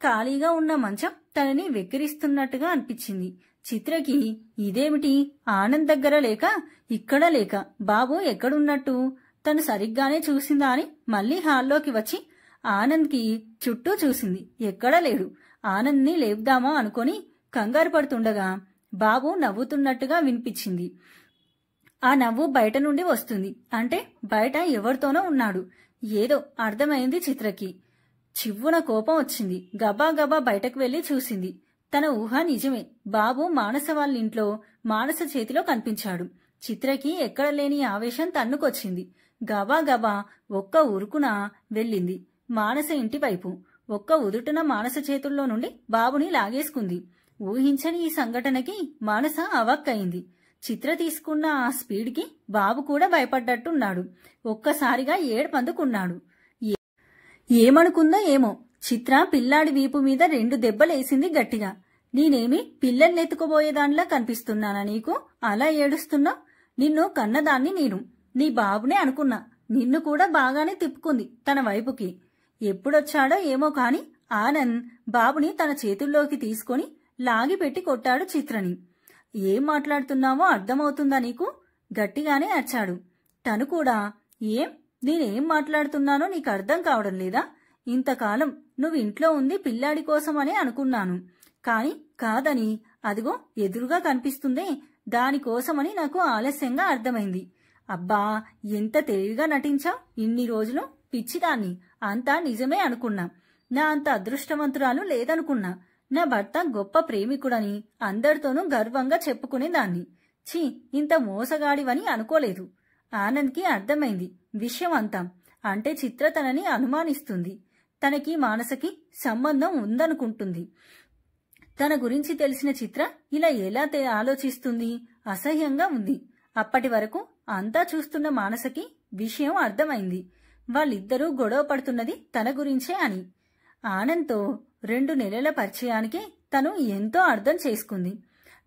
ఖాళీగా ఉన్న మంచం తనని వెక్కిరిస్తున్నట్టుగా అనిపించింది. చిత్రకి ఇదేమిటి, ఆనంద్ దగ్గర లేక ఇక్కడ లేక బాబు ఎక్కడున్నట్టు తను సరిగ్గానే చూసిందా అని మళ్లీ హాల్లోకి వచ్చి ఆనంద్కి చుట్టూ చూసింది. ఎక్కడా లేడు. ఆనంద్ని లేపుదామా అనుకొని కంగారు పడుతుండగా బాబు నవ్వుతున్నట్టుగా వినిపించింది. ఆ నవ్వు బయట నుండి వస్తుంది. అంటే బయట ఎవరితోనో ఉన్నాడు. ఏదో అర్థమైంది చిత్రకి. చివ్వున కోపం వచ్చింది. గబా గబా బయటకు వెళ్లి చూసింది. తన ఊహ నిజమే. బాబు మానస వాళ్ళింట్లో మానస చేతిలో కనిపించాడు. చిత్రకి ఎక్కడ లేని ఆవేశం తన్నుకొచ్చింది. గబా గబా ఒక్క ఉరుకున వెళ్ళింది మానస ఇంటి వైపు. ఒక్క ఉదుటున మానస చేతుల్లో నుండి బాబుని లాగేసుకుంది. ఊహించని ఈ సంఘటనకి మానస అవాక్కయింది. చిత్ర తీసుకున్న ఆ స్పీడ్కి బాబు కూడా భయపడ్డట్టున్నాడు. ఒక్కసారిగా ఏడుపందుకున్నాడు. ఏమనుకుందో ఏమో. చిత్ర పిల్లాడి వీపు మీద 2 దెబ్బలేసింది గట్టిగా. నేనేమి పిల్లల్నెత్తుకుపోయేదానిలా కనిపిస్తున్నానా నీకు? అలా ఏడుస్తున్నావు? నిన్ను కన్నదాన్ని నేను. నీ బాబునే అనుకున్నా. నిన్ను కూడా బాగానే తిప్పుకుంది తన వైపుకి. ఎప్పుడొచ్చాడో ఏమో కాని ఆనంద్ బాబుని తన చేతుల్లోకి తీసుకొని లాగిపెట్టి కొట్టాడు చిత్రని. ఏం మాట్లాడుతున్నావో అర్థమవుతుందా నీకు? గట్టిగానే అరిచాడు. తను కూడా ఏం, నేనేం మాట్లాడుతున్నానో నీకు అర్థం కావడం లేదా? ఇంతకాలం నువ్వు ఇంట్లో ఉంది పిల్లాడి కోసమనే అనుకున్నాను. కాని కాదని అదిగో ఎదురుగా కనిపిస్తుందే దానికోసమని నాకు ఆలస్యంగా అర్థమైంది. అబ్బా, ఎంత తెలివిగా నటించావు ఇన్ని రోజులు. పిచ్చిదాన్ని. అంతా నిజమే అనుకున్నా. నా అంత అదృష్టవంతురాలు లేదనుకున్నా. నా భర్త గొప్ప ప్రేమికుడని అందరితోనూ గర్వంగా చెప్పుకునేదాన్ని. ఛీ, ఇంత మోసగాడివని అనుకోలేదు. ఆనంద్కి అర్థమైంది విషయం అంతా. అంటే చిత్ర తనని అనుమానిస్తుంది. తనకి మానసకి సంబంధం ఉందనుకుంటుంది. తన గురించి తెలిసిన చిత్ర ఇలా ఎలా ఆలోచిస్తుంది? అసహ్యంగా ఉంది. అప్పటి వరకు అంతా చూస్తున్న మానసకి విషయం అర్థమైంది. వాళ్ళిద్దరూ గొడవ పడుతున్నది తన గురించే అని. ఆనంద్తో 2 నెలల పరిచయానికే తను ఎంతో అర్థం చేసుకుంది.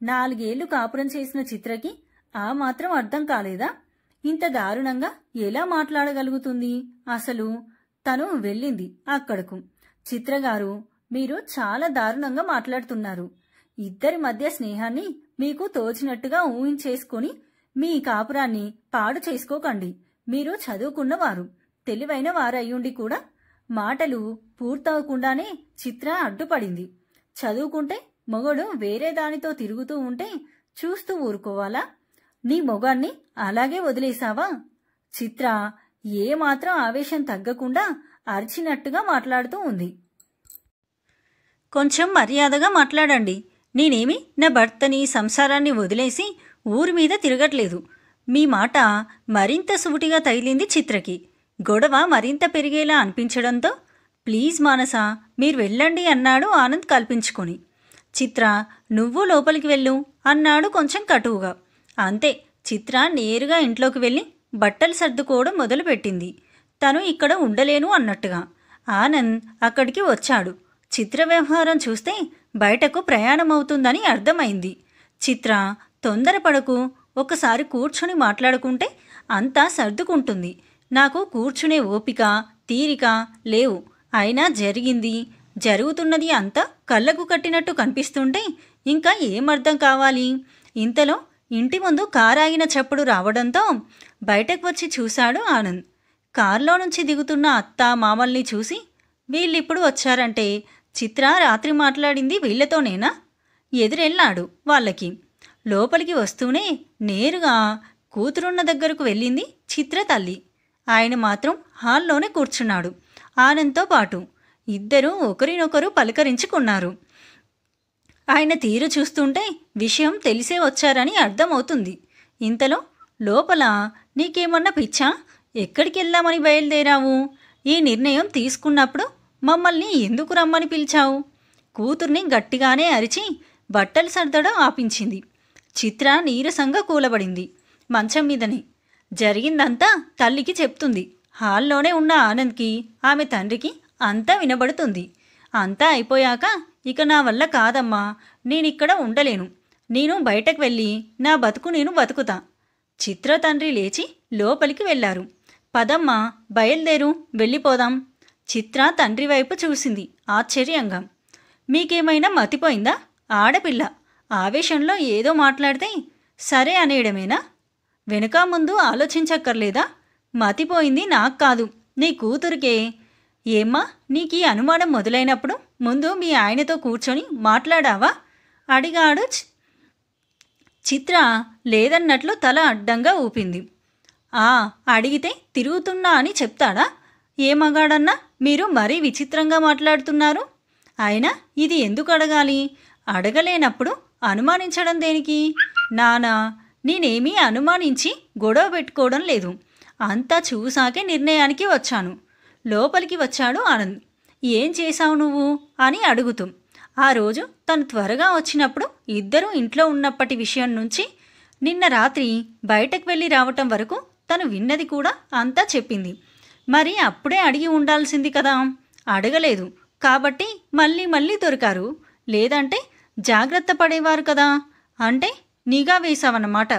4 ఏళ్లు కాపురం చేసిన చిత్రకి ఆ మాత్రం అర్థం కాలేదా? ఇంత దారుణంగా ఎలా మాట్లాడగలుగుతుంది అసలు? తను వెళ్ళింది అక్కడకు. చిత్రగారు, మీరు చాలా దారుణంగా మాట్లాడుతున్నారు. ఇద్దరి మధ్య స్నేహాన్ని మీకు తోచినట్టుగా ఊహించేసుకుని మీ కాపురాన్ని పాడు చేసుకోకండి. మీరు చదువుకున్నవారు, తెలివైన వారయ్యుండి కూడా. మాటలు పూర్తవకుండానే చిత్ర అడ్డుపడింది. చదువుకుంటే మొగడు వేరే దానితో తిరుగుతూ ఉంటే చూస్తూ ఊరుకోవాలా? నీ మొగాన్ని అలాగే వదిలేశావా? చిత్ర ఏమాత్రం ఆవేశం తగ్గకుండా అరిచినట్టుగా మాట్లాడుతూ ఉంది. కొంచెం మర్యాదగా మాట్లాడండి. నేనేమి నా భర్తని సంసారాన్ని వదిలేసి ఊరి మీద తిరగట్లేదు. మీ మాట మరింత సూటిగా తగిలింది చిత్రకి. గొడవ మరింత పెరిగేలా అనిపించడంతో ప్లీజ్ మానస, మీరు వెళ్ళండి అన్నాడు ఆనంద్ కల్పించుకొని. చిత్ర, నువ్వు లోపలికి వెళ్ళు అన్నాడు కొంచెం కటువుగా. అంతే, చిత్ర నేరుగా ఇంట్లోకి వెళ్ళి బట్టలు సర్దుకోవడం మొదలుపెట్టింది. తను ఇక్కడ ఉండలేను అన్నట్టుగా. ఆనంద్ అక్కడికి వచ్చాడు. చిత్ర వ్యవహారం చూస్తే బయటకు ప్రయాణమవుతుందని అర్థమైంది. చిత్ర, తొందరపడకు, ఒకసారి కూర్చుని మాట్లాడుకుంటే అంతా సర్దుకుంటుంది. నాకు కూర్చునే ఓపిక తీరిక లేవు. అయినా జరుగుతున్నది అంతా కళ్ళకు కట్టినట్టు కనిపిస్తుంటే ఇంకా ఏమర్థం కావాలి? ఇంతలో ఇంటి ముందు కారాగిన చప్పుడు రావడంతో బయటకు వచ్చి చూశాడు ఆనంద్. కారులో నుంచి దిగుతున్న అత్త మామల్ని చూసి, వీళ్ళిప్పుడు వచ్చారంటే చిత్ర రాత్రి మాట్లాడింది వీళ్లతోనేనా? ఎదురెళ్ళాడు వాళ్ళకి. లోపలికి వస్తూనే నేరుగా కూతురున్న దగ్గరకు వెళ్ళింది చిత్ర తల్లి. ఆయన మాత్రం హాల్లోనే కూర్చున్నాడు ఆనంద్తో పాటు. ఇద్దరూ ఒకరినొకరు పలకరించుకున్నారు. ఆయన తీరు చూస్తుంటే విషయం తెలిసే వచ్చారని అర్థమవుతుంది. ఇంతలో లోపల, నీకేమన్నా పిచ్చా? ఎక్కడికెళ్దామని బయలుదేరావు? ఈ నిర్ణయం తీసుకున్నప్పుడు మమ్మల్ని ఎందుకు రమ్మని పిలిచావు? కూతుర్ని గట్టిగానే అరిచి బట్టలు సర్దడం ఆపించింది. చిత్ర నీరసంగా కూలబడింది మంచం మీదని. జరిగిందంతా తల్లికి చెప్తుంది. హాల్లోనే ఉన్న ఆనంద్కి, ఆమె తండ్రికి అంతా వినబడుతుంది. అంతా అయిపోయాక, ఇక నా వల్ల కాదమ్మా, నేనిక్కడ ఉండలేను. నేను బయటకు వెళ్ళి నా బతుకు నేను బతుకుతా. చిత్ర తండ్రి లేచి లోపలికి వెళ్లారు. పదమ్మా, బయలుదేరు, వెళ్ళిపోదాం. చిత్ర తండ్రి వైపు చూసింది ఆశ్చర్యంగా. మీకేమైనా మతిపోయిందా? ఆడపిల్ల ఆవేశంలో ఏదో మాట్లాడితే సరే అనేయడమేనా? వెనుక ముందు ఆలోచించక్కర్లేదా? మతిపోయింది నాకు కాదు, నీ కూతురికే. ఏమ్మా, నీకీ అనుమానం మొదలైనప్పుడు ముందు మీ ఆయనతో కూర్చొని మాట్లాడావా? అడిగాడు. చిత్ర లేదన్నట్లు తల అడ్డంగా ఊపింది. అడిగితే తిరుగుతున్నా అని చెప్తాడా? ఏ మగాడన్నా? మీరు మరీ విచిత్రంగా మాట్లాడుతున్నారు. అయినా ఇది ఎందుకు అడగాలి? అడగలేనప్పుడు అనుమానించడం దేనికి? నానా, నేనేమీ అనుమానించి గొడవ పెట్టుకోవడం లేదు. అంతా చూసాకే నిర్ణయానికి వచ్చాను. లోపలికి వచ్చాడు ఆనంద్. ఏం చేశావు నువ్వు అని అడుగుతూ. ఆ రోజు తను త్వరగా వచ్చినప్పుడు ఇద్దరూ ఇంట్లో ఉన్నప్పటి విషయం నుంచి నిన్న రాత్రి బయటకు వెళ్ళి రావటం వరకు తను విన్నది కూడా అంతా చెప్పింది. మరి అప్పుడే అడిగి ఉండాల్సింది కదా. అడగలేదు కాబట్టి మళ్ళీ మళ్ళీ దొరికారు. లేదంటే జాగ్రత్త పడేవారు కదా. అంటే నిఘా వేశావన్నమాట.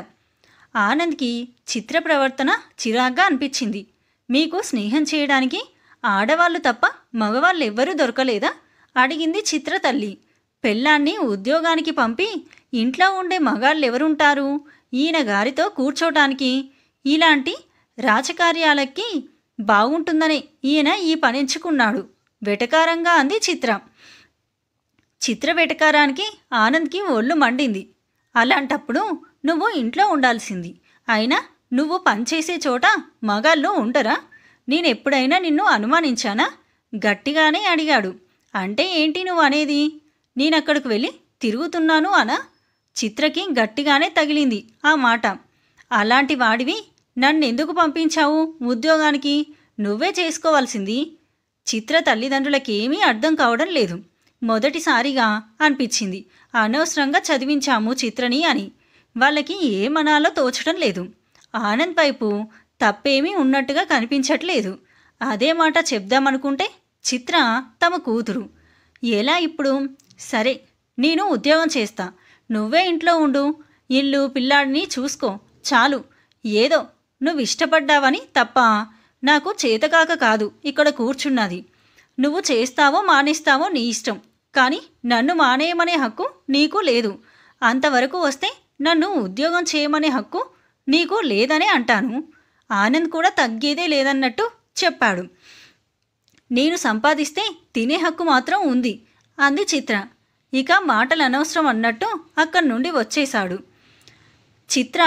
ఆనంద్కి చిత్ర ప్రవర్తన చిరాగ్గా అనిపించింది. మీకు స్నేహం చేయడానికి ఆడవాళ్ళు తప్ప మగవాళ్ళెవ్వరూ దొరకలేదా? అడిగింది చిత్ర తల్లి. పెళ్ళాన్ని ఉద్యోగానికి పంపి ఇంట్లో ఉండే మగాళ్ళెవరుంటారు ఈయన గారితో కూర్చోటానికి? ఇలాంటి రాజకార్యాలకి బాగుంటుందనే ఈయన ఈ పనించుకున్నాడు వెటకారంగా అంది చిత్ర. చిత్ర వెటకారానికి ఆనంద్కి ఒళ్ళు మండింది. అలాంటప్పుడు నువ్వు ఇంట్లో ఉండాల్సింది. అయినా నువ్వు పనిచేసే చోట మగాళ్ళు ఉండరా? నేనెప్పుడైనా నిన్ను అనుమానించానా? గట్టిగానే అడిగాడు. అంటే ఏంటి నువ్వు అనేది? నేనక్కడికి వెళ్ళి తిరుగుతున్నాను అనా? చిత్రకి గట్టిగానే తగిలింది ఆ మాట. అలాంటి వాడివి నన్నెందుకు పంపించావు ఉద్యోగానికి? నువ్వే చేసుకోవాల్సింది. చిత్ర తల్లిదండ్రులకేమీ అర్థం కావడం లేదు. మొదటిసారిగా అనిపించింది అనవసరంగా చదివించాము చిత్రని అని. వాళ్ళకి ఏమనాలో తోచడం లేదు. ఆనంద్ వైపు తప్పేమీ ఉన్నట్టుగా కనిపించట్లేదు. అదే మాట చెప్దామనుకుంటే చిత్ర తమ కూతురు. ఎలా ఇప్పుడు? సరే, నేను ఉద్యోగం చేస్తా, నువ్వే ఇంట్లో ఉండు, ఇల్లు పిల్లాడిని చూసుకో చాలు. ఏదో నువ్వు ఇష్టపడ్డావని తప్ప నాకు చేతకాక కాదు ఇక్కడ కూర్చున్నది. నువ్వు చేస్తావో మానేస్తావో నీ ఇష్టం, కానీ నన్ను మానేయమనే హక్కు నీకు లేదు. అంతవరకు వస్తే నన్ను ఉద్యోగం చేయమనే హక్కు నీకు లేదనే అంటాను. ఆనంద్ కూడా తగ్గేదే లేదన్నట్టు చెప్పాడు. నేను సంపాదిస్తే తినే హక్కు మాత్రం ఉంది అంది చిత్ర. ఇక మాటలు అనవసరం అన్నట్టు అక్కడి నుండి వచ్చేశాడు. చిత్ర,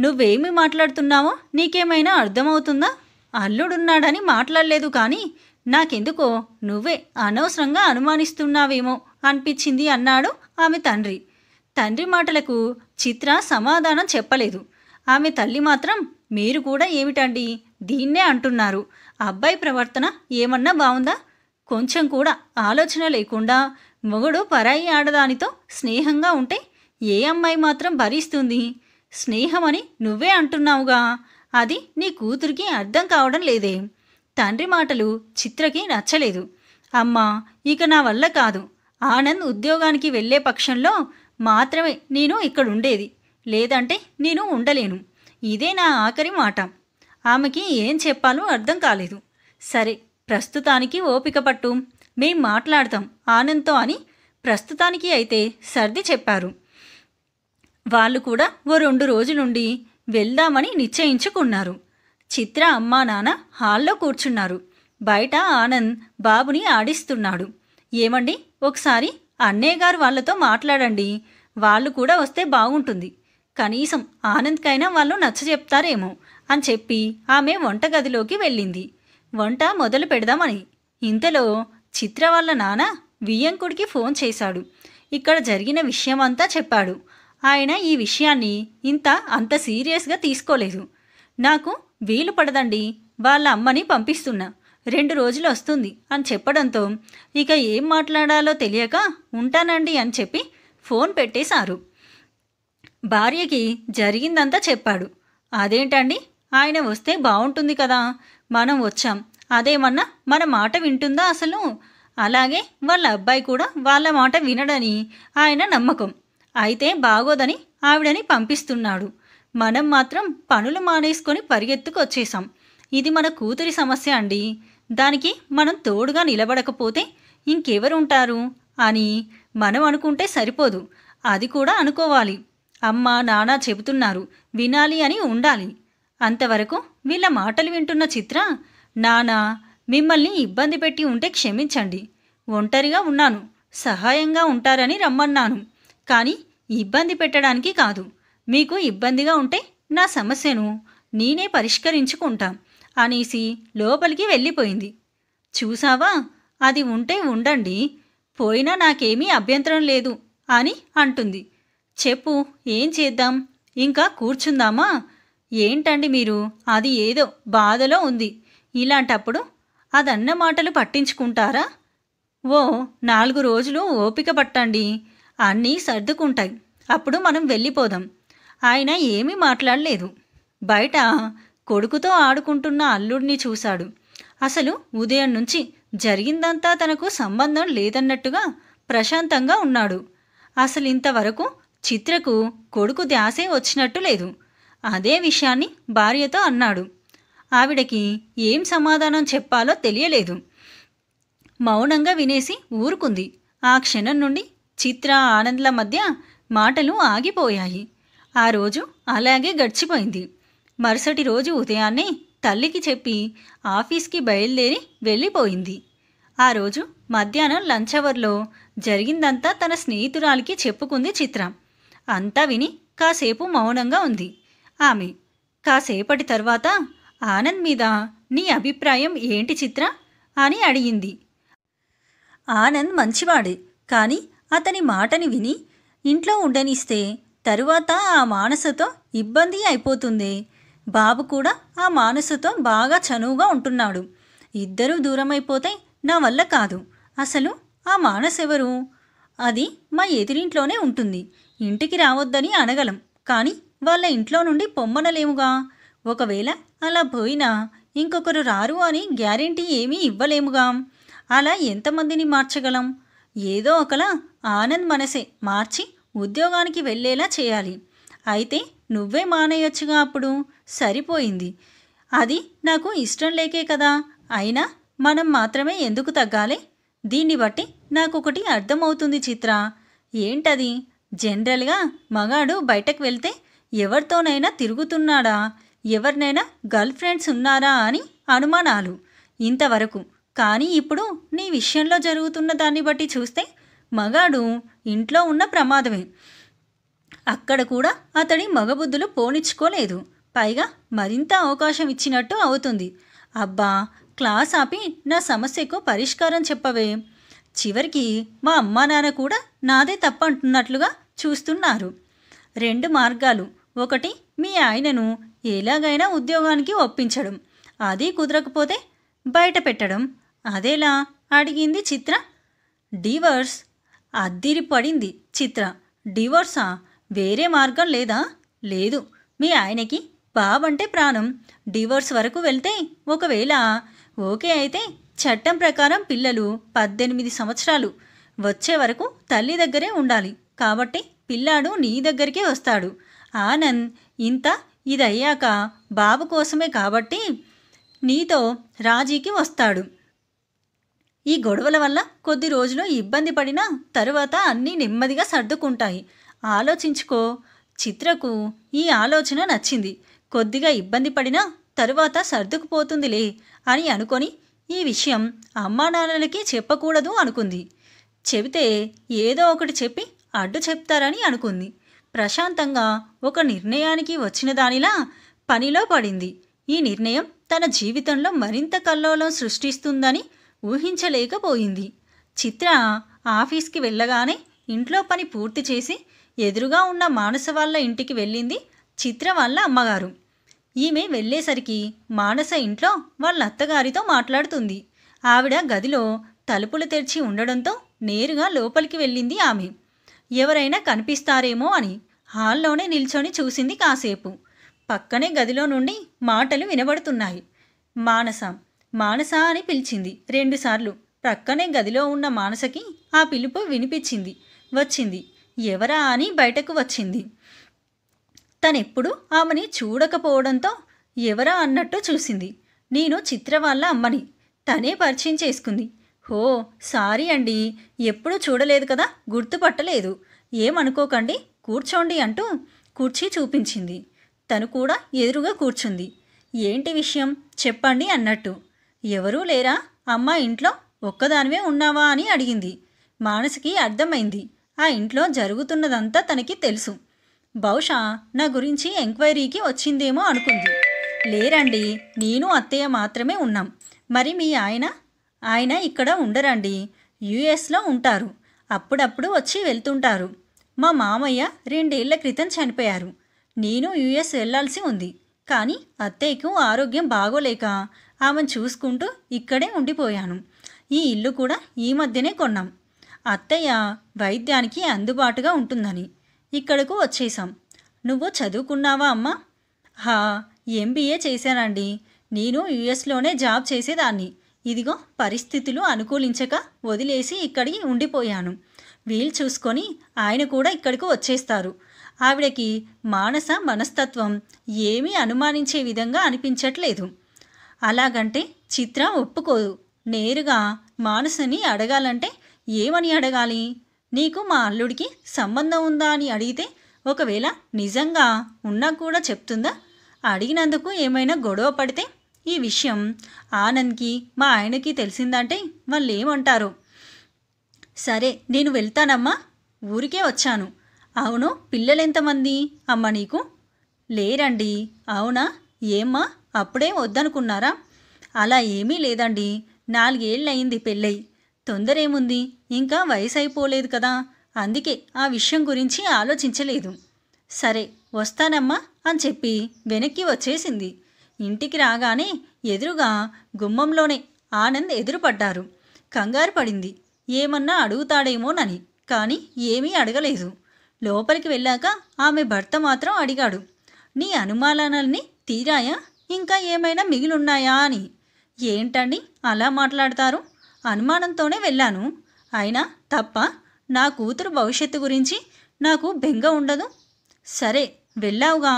నువ్వేమి మాట్లాడుతున్నావో నీకేమైనా అర్థమవుతుందా? అల్లుడున్నాడని మాట్లాడలేదు, కానీ నాకెందుకో నువ్వే అనవసరంగా అనుమానిస్తున్నావేమో అనిపించింది అన్నాడు ఆమె తండ్రి. తండ్రి మాటలకు చిత్ర సమాధానం చెప్పలేదు. ఆమె తల్లి మాత్రం, మీరు కూడా ఏమిటండి దీన్నే అంటున్నారు? అబ్బాయి ప్రవర్తన ఏమన్నా బావుందా? కొంచెం కూడా ఆలోచన లేకుండా మొగుడు పరాయి ఆడదానితో స్నేహంగా ఉంటే ఏ అమ్మాయి మాత్రం భరిస్తుంది? స్నేహమని నువ్వే అంటున్నావుగా, అది నీ కూతురికి అర్థం కావడం లేదే. తండ్రి మాటలు చిత్రకి నచ్చలేదు. అమ్మా, ఇక నా వల్ల కాదు. ఆనంద్ ఉద్యోగానికి వెళ్ళే పక్షంలో మాత్రమే నేను ఇక్కడుండేది, లేదంటే నేను ఉండలేను. ఇదే నా ఆఖరి మాట. ఆమెకి ఏం చెప్పాలో అర్థం కాలేదు. సరే, ప్రస్తుతానికి ఓపిక పట్టు, మేం మాట్లాడతాం ఆనంద్తో అని ప్రస్తుతానికి అయితే సర్ది చెప్పారు. వాళ్ళు కూడా ఓ 2 రోజులుండి వెళ్దామని నిశ్చయించుకున్నారు. చిత్ర అమ్మా నాన్న హాల్లో కూర్చున్నారు. బయట ఆనంద్ బాబుని ఆడిస్తున్నాడు. ఏమండి, ఒకసారి అన్నయ్య గారు వాళ్ళతో మాట్లాడండి, వాళ్ళు కూడా వస్తే బాగుంటుంది. కనీసం ఆనంద్కైనా వాళ్ళు నచ్చజెప్తారేమో అని చెప్పి ఆమె వంటగదిలోకి వెళ్ళింది వంట మొదలు పెడదామని. ఇంతలో చిత్ర వాళ్ళ నాన్న వియ్యంకుడికి ఫోన్ చేశాడు. ఇక్కడ జరిగిన విషయమంతా చెప్పాడు. ఆయన ఈ విషయాన్ని అంత సీరియస్గా తీసుకోలేదు. నాకు వీలు పడదండి, వాళ్ళ అమ్మని పంపిస్తున్నా, 2 రోజులు వస్తుంది అని చెప్పడంతో ఇక ఏం మాట్లాడాలో తెలియక ఉంటానండి అని చెప్పి ఫోన్ పెట్టేశారు. భార్యకి జరిగిందంతా చెప్పాడు. అదేంటండి, ఆయన వస్తే బాగుంటుంది కదా, మనం వచ్చాం, అదేమన్నా మన మాట వింటుందా అసలు? అలాగే వాళ్ళ అబ్బాయి కూడా వాళ్ళ మాట వినడని ఆయన నమ్మకం. అయితే బాగోదని ఆవిడని పంపిస్తున్నాడు. మనం మాత్రం పనులు మానేసుకొని పరిగెత్తుకొచ్చేసాం. ఇది మన కూతురి సమస్య అండి, దానికి మనం తోడుగా నిలబడకపోతే ఇంకెవరుంటారు అని మనం అనుకుంటే సరిపోదు, అది కూడా అనుకోవాలి. అమ్మ నాన్న చెబుతున్నారు, వినాలి అని ఉండాలి. అంతవరకు వీళ్ళ మాటలు వింటున్న చిత్ర, నానా మిమ్మల్ని ఇబ్బంది పెట్టి ఉంటే క్షమించండి, ఒంటరిగా ఉన్నాను, సహాయంగా ఉంటారని రమ్మన్నాను, కానీ ఇబ్బంది పెట్టడానికి కాదు. మీకు ఇబ్బందిగా ఉంటే నా సమస్యను నేనే పరిష్కరించుకుంటా అనేసి లోపలికి వెళ్ళిపోయింది. చూసావా, అది ఉంటే ఉండండి, పోయినా నాకేమీ అభ్యంతరం లేదు అని అంటుంది. చెప్పు, ఏం చేద్దాం, ఇంకా కూర్చుందామా? ఏంటండి మీరు, అది ఏదో బాధలో ఉంది, ఇలాంటప్పుడు అదన్న మాటలు పట్టించుకుంటారా? ఓ 4 రోజులు ఓపిక పట్టండి, అన్నీ సర్దుకుంటాయి, అప్పుడు మనం వెళ్ళిపోదాం. ఆయన ఏమీ మాట్లాడలేదు. బయట కొడుకుతో ఆడుకుంటున్న అల్లుడిని చూశాడు. అసలు ఉదయం నుంచి జరిగిందంతా తనకు సంబంధం లేదన్నట్టుగా ప్రశాంతంగా ఉన్నాడు. అసలు ఇంతవరకు చిత్రకు కొడుకు ధ్యాసే వచ్చినట్టు లేదు. అదే విషయాన్ని భార్యతో అన్నాడు. ఆవిడకి ఏం సమాధానం చెప్పాలో తెలియలేదు. మౌనంగా వినేసి ఊరుకుంది. ఆ క్షణం నుండి చిత్ర ఆనంద్ల మధ్య మాటలు ఆగిపోయాయి. ఆ రోజు అలాగే గడిచిపోయింది. మరుసటి రోజు ఉదయాన్నే తల్లికి చెప్పి ఆఫీస్కి బయలుదేరి వెళ్ళిపోయింది. ఆ రోజు మధ్యాహ్నం లంచ్ అవర్లో జరిగిందంతా తన స్నేహితురాలికి చెప్పుకుంది చిత్ర. అంతా విని కాసేపు మౌనంగా ఉంది ఆమె. కాసేపటి తర్వాత ఆనంద్ మీద నీ అభిప్రాయం ఏంటి చిత్ర అని అడిగింది. ఆనంద్ మంచివాడే, కానీ అతని మాటని విని ఇంట్లో ఉండనిస్తే తరువాత ఆ మానసతో ఇబ్బంది అయిపోతుంది. బాబు కూడా ఆ మానసతో బాగా చనువుగా ఉంటున్నాడు. ఇద్దరూ దూరమైపోతే నా వల్ల కాదు. అసలు ఆ మానస్ ఎవరు? అది మా ఎదురింట్లోనే ఉంటుంది. ఇంటికి రావద్దని అనగలం, కానీ వాళ్ళ ఇంట్లో నుండి పొమ్మనలేముగా. ఒకవేళ అలా పోయినా ఇంకొకరు రారు అని గ్యారెంటీ ఏమీ ఇవ్వలేముగా. అలా ఎంతమందిని మార్చగలం? ఏదో ఒకలా ఆనంద్ మనసే మార్చి ఉద్యోగానికి వెళ్ళేలా చేయాలి. అయితే నువ్వే మానేయొచ్చుగా, అప్పుడు సరిపోయింది. అది నాకు ఇష్టం లేకే కదా. అయినా మనం మాత్రమే ఎందుకు తగ్గాలి? దీన్ని బట్టి నాకొకటి అర్థమవుతుంది చిత్ర. ఏంటది? జనరల్గా మగాడు బయటకు వెళ్తే ఎవరితోనైనా తిరుగుతున్నాడా, ఎవరినైనా గర్ల్ ఫ్రెండ్స్ ఉన్నారా అని అనుమానాలు ఇంతవరకు. కానీ ఇప్పుడు నీ విషయంలో జరుగుతున్న దాన్ని బట్టి చూస్తే మగాడు ఇంట్లో ఉన్న ప్రమాదమే. అక్కడ కూడా అతడి మగబుద్ధులు పోనిచ్చుకోలేదు. పైగా మరింత అవకాశం ఇచ్చినట్టు అవుతుంది. అబ్బా, క్లాస్ ఆపి నా సమస్యకు పరిష్కారం చెప్పవే. చివరికి మా అమ్మా నాన్న కూడా నాదే తప్పంటున్నట్లుగా చూస్తున్నారు. 2 మార్గాలు. ఒకటి, మీ ఆయనను ఎలాగైనా ఉద్యోగానికి ఒప్పించడం. అది కుదరకపోతే బయట పెట్టడం. అదేలా అడిగింది చిత్ర. డివోర్స్. అద్దిరి పడింది చిత్ర. డివోర్సా? వేరే మార్గం లేదా? లేదు. మీ ఆయనకి బాబంటే ప్రాణం. డివోర్స్ వరకు వెళ్తే ఒకవేళ ఓకే అయితే చట్టం ప్రకారం పిల్లలు 18 సంవత్సరాలు వచ్చే వరకు తల్లి దగ్గరే ఉండాలి. కాబట్టి పిల్లాడు నీ దగ్గరికే వస్తాడు. ఆనంద్ ఇదయ్యాక బాబు కోసమే కాబట్టి నీతో రాజీకి వస్తాడు. ఈ గొడవల వల్ల కొద్ది రోజులు ఇబ్బంది పడినా తరువాత అన్నీ నెమ్మదిగా సర్దుకుంటాయి. ఆలోచించుకో. చిత్రకు ఈ ఆలోచన నచ్చింది. కొద్దిగా ఇబ్బంది పడినా తరువాత సర్దుకుపోతుందిలే అని అనుకొని ఈ విషయం అమ్మా నాన్నలకి చెప్పకూడదు అనుకుంది. చెబితే ఏదో ఒకటి చెప్పి అడ్డు చెప్తారని అనుకుంది. ప్రశాంతంగా ఒక నిర్ణయానికి వచ్చిన దానిలా పనిలో పడింది. ఈ నిర్ణయం తన జీవితంలో మరింత కల్లోలం సృష్టిస్తుందని ఊహించలేకపోయింది. చిత్ర ఆఫీస్కి వెళ్ళగానే ఇంట్లో పని పూర్తి చేసి ఎదురుగా ఉన్న మానస వాళ్ళ ఇంటికి వెళ్ళింది చిత్ర వాళ్ళ అమ్మగారు. ఈమె వెళ్ళేసరికి మానస ఇంట్లో వాళ్ళ అత్తగారితో మాట్లాడుతుంది. ఆవిడ గదిలో తలుపులు తెరిచి ఉండడంతో నేరుగా లోపలికి వెళ్ళింది ఆమె. ఎవరైనా కనిపిస్తారేమో అని హాల్లోనే నిల్చొని చూసింది కాసేపు. పక్కనే గదిలో నుండి మాటలు వినబడుతున్నాయి. మానస మానస అని పిలిచింది 2 సార్లు. ప్రక్కనే గదిలో ఉన్న మానసకి ఆ పిలుపు వినిపించింది. వచ్చింది. ఎవరా అని బయటకు వచ్చింది. తనెప్పుడు ఆమెని చూడకపోవడంతో ఎవరా అన్నట్టు చూసింది. నేను చిత్ర వాళ్ళ అమ్మని. తనే పరిచయం చేసుకుంది. హో, సారీ అండి, ఎప్పుడూ చూడలేదు కదా, గుర్తుపట్టలేదు. ఏమనుకోకండి, కూర్చోండి అంటూ కుర్చీ చూపించింది. తను కూడా ఎదురుగా కూర్చుంది. ఏంటి విషయం చెప్పండి అన్నట్టు. ఎవరూ లేరా అమ్మా ఇంట్లో, ఒక్కదానివే ఉన్నావా అని అడిగింది. మానసికి అర్థమైంది ఆ ఇంట్లో జరుగుతున్నదంతా తనకి తెలుసు. బహుశా నా గురించి ఎంక్వైరీకి వచ్చిందేమో అనుకుంది. లేరండి, నేను అత్తయ్య మాత్రమే ఉన్నాం. మరి మీ ఆయన ఇక్కడ ఉండరండి, యుఎస్లో ఉంటారు. అప్పుడప్పుడు వచ్చి వెళ్తుంటారు. మా మామయ్య 2 ఏళ్ల క్రితం చనిపోయారు. నేను యుఎస్ వెళ్లాల్సి ఉంది. కానీ అత్తయ్యకు ఆరోగ్యం బాగోలేక ఆమెను చూసుకుంటూ ఇక్కడే ఉండిపోయాను. ఈ ఇల్లు కూడా ఈ మధ్యనే కొన్నాం. అత్తయ్య వైద్యానికి అందుబాటుగా ఉంటుందని ఇక్కడకు వచ్చేసాం. నువ్వు చదువుకున్నావా అమ్మా? హా, ఎంబీఏ చేశానండి. నేను యుఎస్లోనే జాబ్ చేసేదాన్ని. ఇదిగో పరిస్థితులు అనుకూలించక వదిలేసి ఇక్కడికి ఉండిపోయాను. వీలు చూసుకొని ఆయన కూడా ఇక్కడికి వచ్చేస్తారు. ఆవిడకి మానస మనస్తత్వం ఏమీ అనుమానించే విధంగా అనిపించట్లేదు. అలాగంటే చిత్ర ఒప్పుకోదు. నేరుగా మానసని అడగాలంటే ఏమని అడగాలి? నీకు మా అల్లుడికి సంబంధం ఉందా అని అడిగితే ఒకవేళ నిజంగా ఉన్నా కూడా చెప్తుందా? అడిగినందుకు ఏమైనా గొడవ పడితే ఈ విషయం ఆనంద్కి మా ఆయనకి తెలిసిందంటే వాళ్ళు ఏమంటారో. సరే, నేను వెళ్తానమ్మా, ఊరికే వచ్చాను. అవును, పిల్లలెంతమంది అమ్మ నీకు? లేరండి. అవునా, ఏమ్మా అప్పుడే వద్దనుకున్నారా? అలా ఏమీ లేదండి, 4 ఏళ్ళయింది పెళ్ళై. తొందరేముంది, ఇంకా వయసు అయిపోలేదు కదా, అందుకే ఆ విషయం గురించి ఆలోచించలేదు. సరే వస్తానమ్మా అని చెప్పి వెనక్కి వచ్చేసింది. ఇంటికి రాగానే ఎదురుగా గుమ్మంలోనే ఆనంద్ ఎదురుపడ్డారు. కంగారు పడింది, ఏమన్నా అడుగుతాడేమోనని. కానీ ఏమీ అడగలేదు. లోపలికి వెళ్ళాక ఆమె భర్త మాత్రం అడిగాడు, నీ అనుమానాలన్నీ తీరాయా, ఇంకా ఏమైనా మిగిలున్నాయా అని. ఏంటండి అలా మాట్లాడతారు? అనుమానంతోనే వెళ్ళాను. అయినా తప్ప నా కూతురు భవిష్యత్తు గురించి నాకు బెంగ ఉండదు. సరే వెళ్ళావుగా,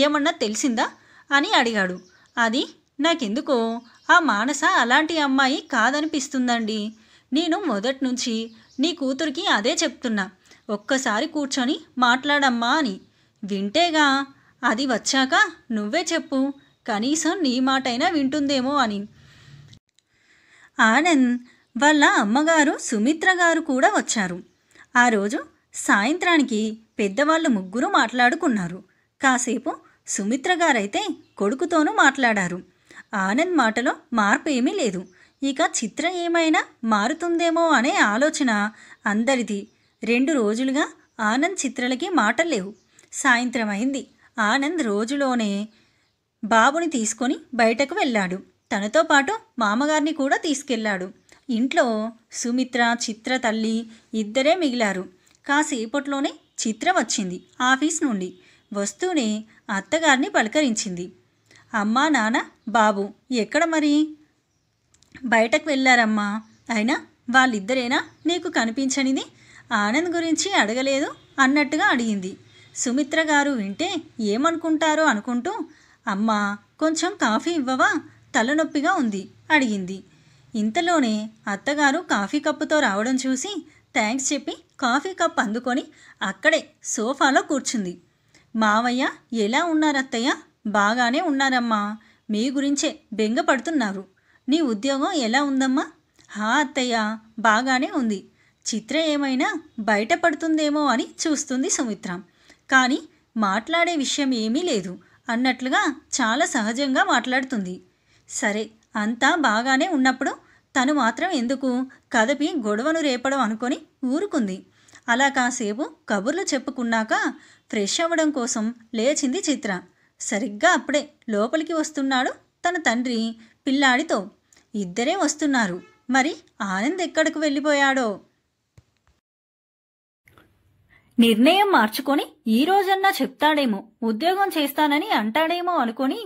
ఏమన్నా తెలిసిందా అని అడిగాడు. అది నాకెందుకో ఆ మానస అలాంటి అమ్మాయి కాదనిపిస్తుందండి. నేను మొదటి నుంచి నీ కూతురికి అదే చెప్తున్నా, ఒక్కసారి కూర్చొని మాట్లాడమ్మా అని. వింటేగా, అది వచ్చాక నువ్వే చెప్పు, కనీసం నీ మాటైనా వింటుందేమో అని. ఆనంద్ వాళ్ళ అమ్మగారు సుమిత్ర గారు కూడా వచ్చారు. ఆ రోజు సాయంత్రానికి పెద్దవాళ్ళు 3 మాట్లాడుకున్నారు. కాసేపు సుమిత్ర గారైతే కొడుకుతోనూ మాట్లాడారు. ఆనంద్ మాటలో మార్పు ఏమీ లేదు. ఇక చిత్ర ఏమైనా మారుతుందేమో అనే ఆలోచన అందరిది. 2 రోజులుగా ఆనంద్ చిత్రలకి మాటలు లేవు. సాయంత్రం అయింది. ఆనంద్ రోజులోనే బాబుని తీసుకొని బయటకు వెళ్ళాడు. తనతో పాటు మామగారిని కూడా తీసుకెళ్లాడు. ఇంట్లో సుమిత్ర, చిత్ర తల్లి ఇద్దరే మిగిలారు. కాసేపట్లోనే చిత్ర వచ్చింది ఆఫీస్ నుండి. వస్తూనే అత్తగారిని పలకరించింది. అమ్మా, నాన్న, బాబు ఎక్కడ మరి? బయటకు వెళ్ళారమ్మా. అయినా వాళ్ళిద్దరేనా నీకు కనిపించనిది? ఆనంద్ గురించి అడగలేదు అన్నట్టుగా అడిగింది. సుమిత్ర గారు వింటే ఏమనుకుంటారో అనుకుంటూ, అమ్మా కొంచెం కాఫీ ఇవ్వవా, తలనొప్పిగా ఉంది అడిగింది. ఇంతలోనే అత్తగారు కాఫీ కప్పుతో రావడం చూసి థ్యాంక్స్ చెప్పి కాఫీ కప్ అందుకొని అక్కడే సోఫాలో కూర్చుంది. మావయ్య ఎలా ఉన్నారత్తయ్య? బాగానే ఉన్నారమ్మా. మీ గురించే బెంగ పడుతున్నారు. నీ ఉద్యోగం ఎలా ఉందమ్మా? హా అత్తయ్య, బాగానే ఉంది. చిత్ర ఏమైనా బయటపడుతుందేమో అని చూస్తుంది సుమిత్ర. కానీ మాట్లాడే విషయం ఏమీ లేదు అన్నట్లుగా చాలా సహజంగా మాట్లాడుతుంది. సరే, అంతా బాగానే ఉన్నప్పుడు తను మాత్రం ఎందుకు కదపి గొడవను రేపడం అనుకొని ఊరుకుంది. అలా కాసేపు కబుర్లు చెప్పుకున్నాక ఫ్రెష్ అవ్వడం కోసం లేచింది చిత్ర. సరిగ్గా అప్పుడే లోపలికి వస్తున్నాడు తన తండ్రి పిల్లాడితో. ఇద్దరే వస్తున్నారు. మరి ఆనంద్ ఎక్కడికి వెళ్ళిపోయాడో? నిర్ణయం మార్చుకొని ఈ రోజన్నా చెప్తాడేమో, ఉద్యోగం చేస్తానని అంటాడేమో అనుకొని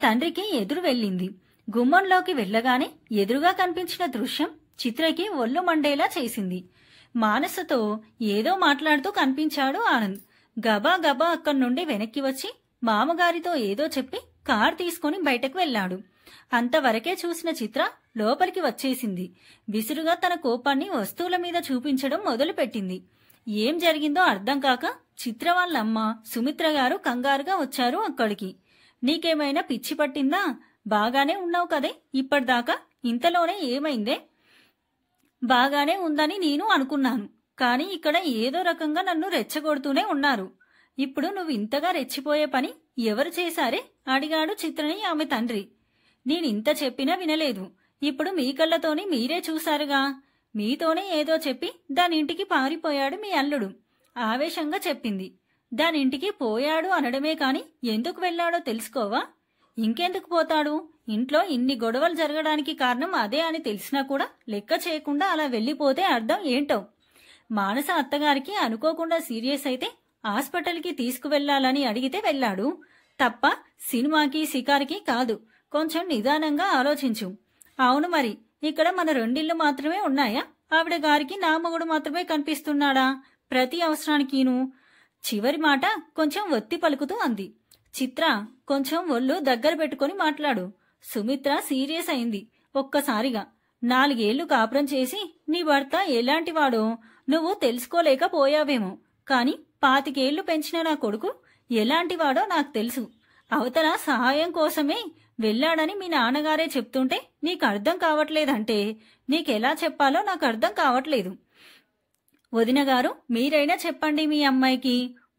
తండ్రికి ఎదురు వెళ్ళింది. గుమ్మంలోకి వెళ్ళగానే ఎదురుగా కనిపించిన దృశ్యం చిత్రకి ఒళ్ళు మండేలా చేసింది. మానసతో ఏదో మాట్లాడుతూ కనిపించాడు ఆనంద్. గబా గబా అక్కడి నుండి వెనక్కి వచ్చి మామగారితో ఏదో చెప్పి కార్ తీసుకుని బయటకు వెళ్లాడు. అంతవరకే చూసిన చిత్ర లోపలికి వచ్చేసింది. విసురుగా తన కోపాన్ని వస్తువుల మీద చూపించడం మొదలుపెట్టింది. ఏం జరిగిందో అర్థం కాక చిత్ర వాళ్ళమ్మ సుమిత్ర గారు కంగారుగా వచ్చారు అక్కడికి. నీకేమైనా పిచ్చి పట్టిందా? బాగానే ఉన్నావు కదే ఇప్పటిదాకా, ఇంతలోనే ఏమైందే? బాగానే ఉందని నేను అనుకున్నాను, కానీ ఇక్కడ ఏదో రకంగా నన్ను రెచ్చగొడుతూనే ఉన్నారు. ఇప్పుడు నువ్వు ఇంతగా రెచ్చిపోయే పని ఎవరు చేశారే? అడిగాడు చిత్రని ఆమె తండ్రి. నేనింత చెప్పినా వినలేదు. ఇప్పుడు మీ కళ్ళతోని మీరే చూశారుగా. మీతోనే ఏదో చెప్పి దానింటికి పారిపోయాడు మీ అల్లుడు, ఆవేశంగా చెప్పింది. దానింటికి పోయాడు అనడమే కాని ఎందుకు వెళ్లాడో తెలుసుకోవా? ఇంకెందుకు పోతాడు? ఇంట్లో ఇన్ని గొడవలు జరగడానికి కారణం అదే అని తెలిసినా కూడా లెక్క చేయకుండా అలా వెళ్లిపోతే అర్థం ఏంటో? మానస అత్తగారికి అనుకోకుండా సీరియస్ అయితే హాస్పిటల్కి తీసుకువెళ్లాలని అడిగితే వెళ్లాడు తప్ప సినిమాకి షికారికి కాదు. కొంచెం నిదానంగా ఆలోచించు. అవును మరి, ఇక్కడ మన రెండిళ్లు మాత్రమే ఉన్నాయా? ఆవిడ గారికి నా మొగుడు మాత్రమే కనిపిస్తున్నాడా ప్రతి అవసరానికిను? చివరి మాట కొంచెం ఒత్తి పలుకుతూ అంది. చిత్ర, కొంచెం ఒళ్ళు దగ్గర పెట్టుకుని మాట్లాడు. సుమిత్ర సీరియస్ అయింది ఒక్కసారిగా. 4 ఏళ్లు కాపురం చేసి నీ భర్త ఎలాంటివాడో నువ్వు తెలుసుకోలేకపోయావేమో, కాని 25 ఏళ్లు పెంచిన నా కొడుకు ఎలాంటివాడో నాకు తెలుసు. అవతల సహాయం కోసమే వెళ్ళాడని మీ నాన్నగారే చెప్తుంటే నీకు అర్థం కావట్లేదంటే నీకెలా చెప్పాలో నాకు అర్థం కావట్లేదు. వదినగారు, మీరైనా చెప్పండి మీ అమ్మాయికి.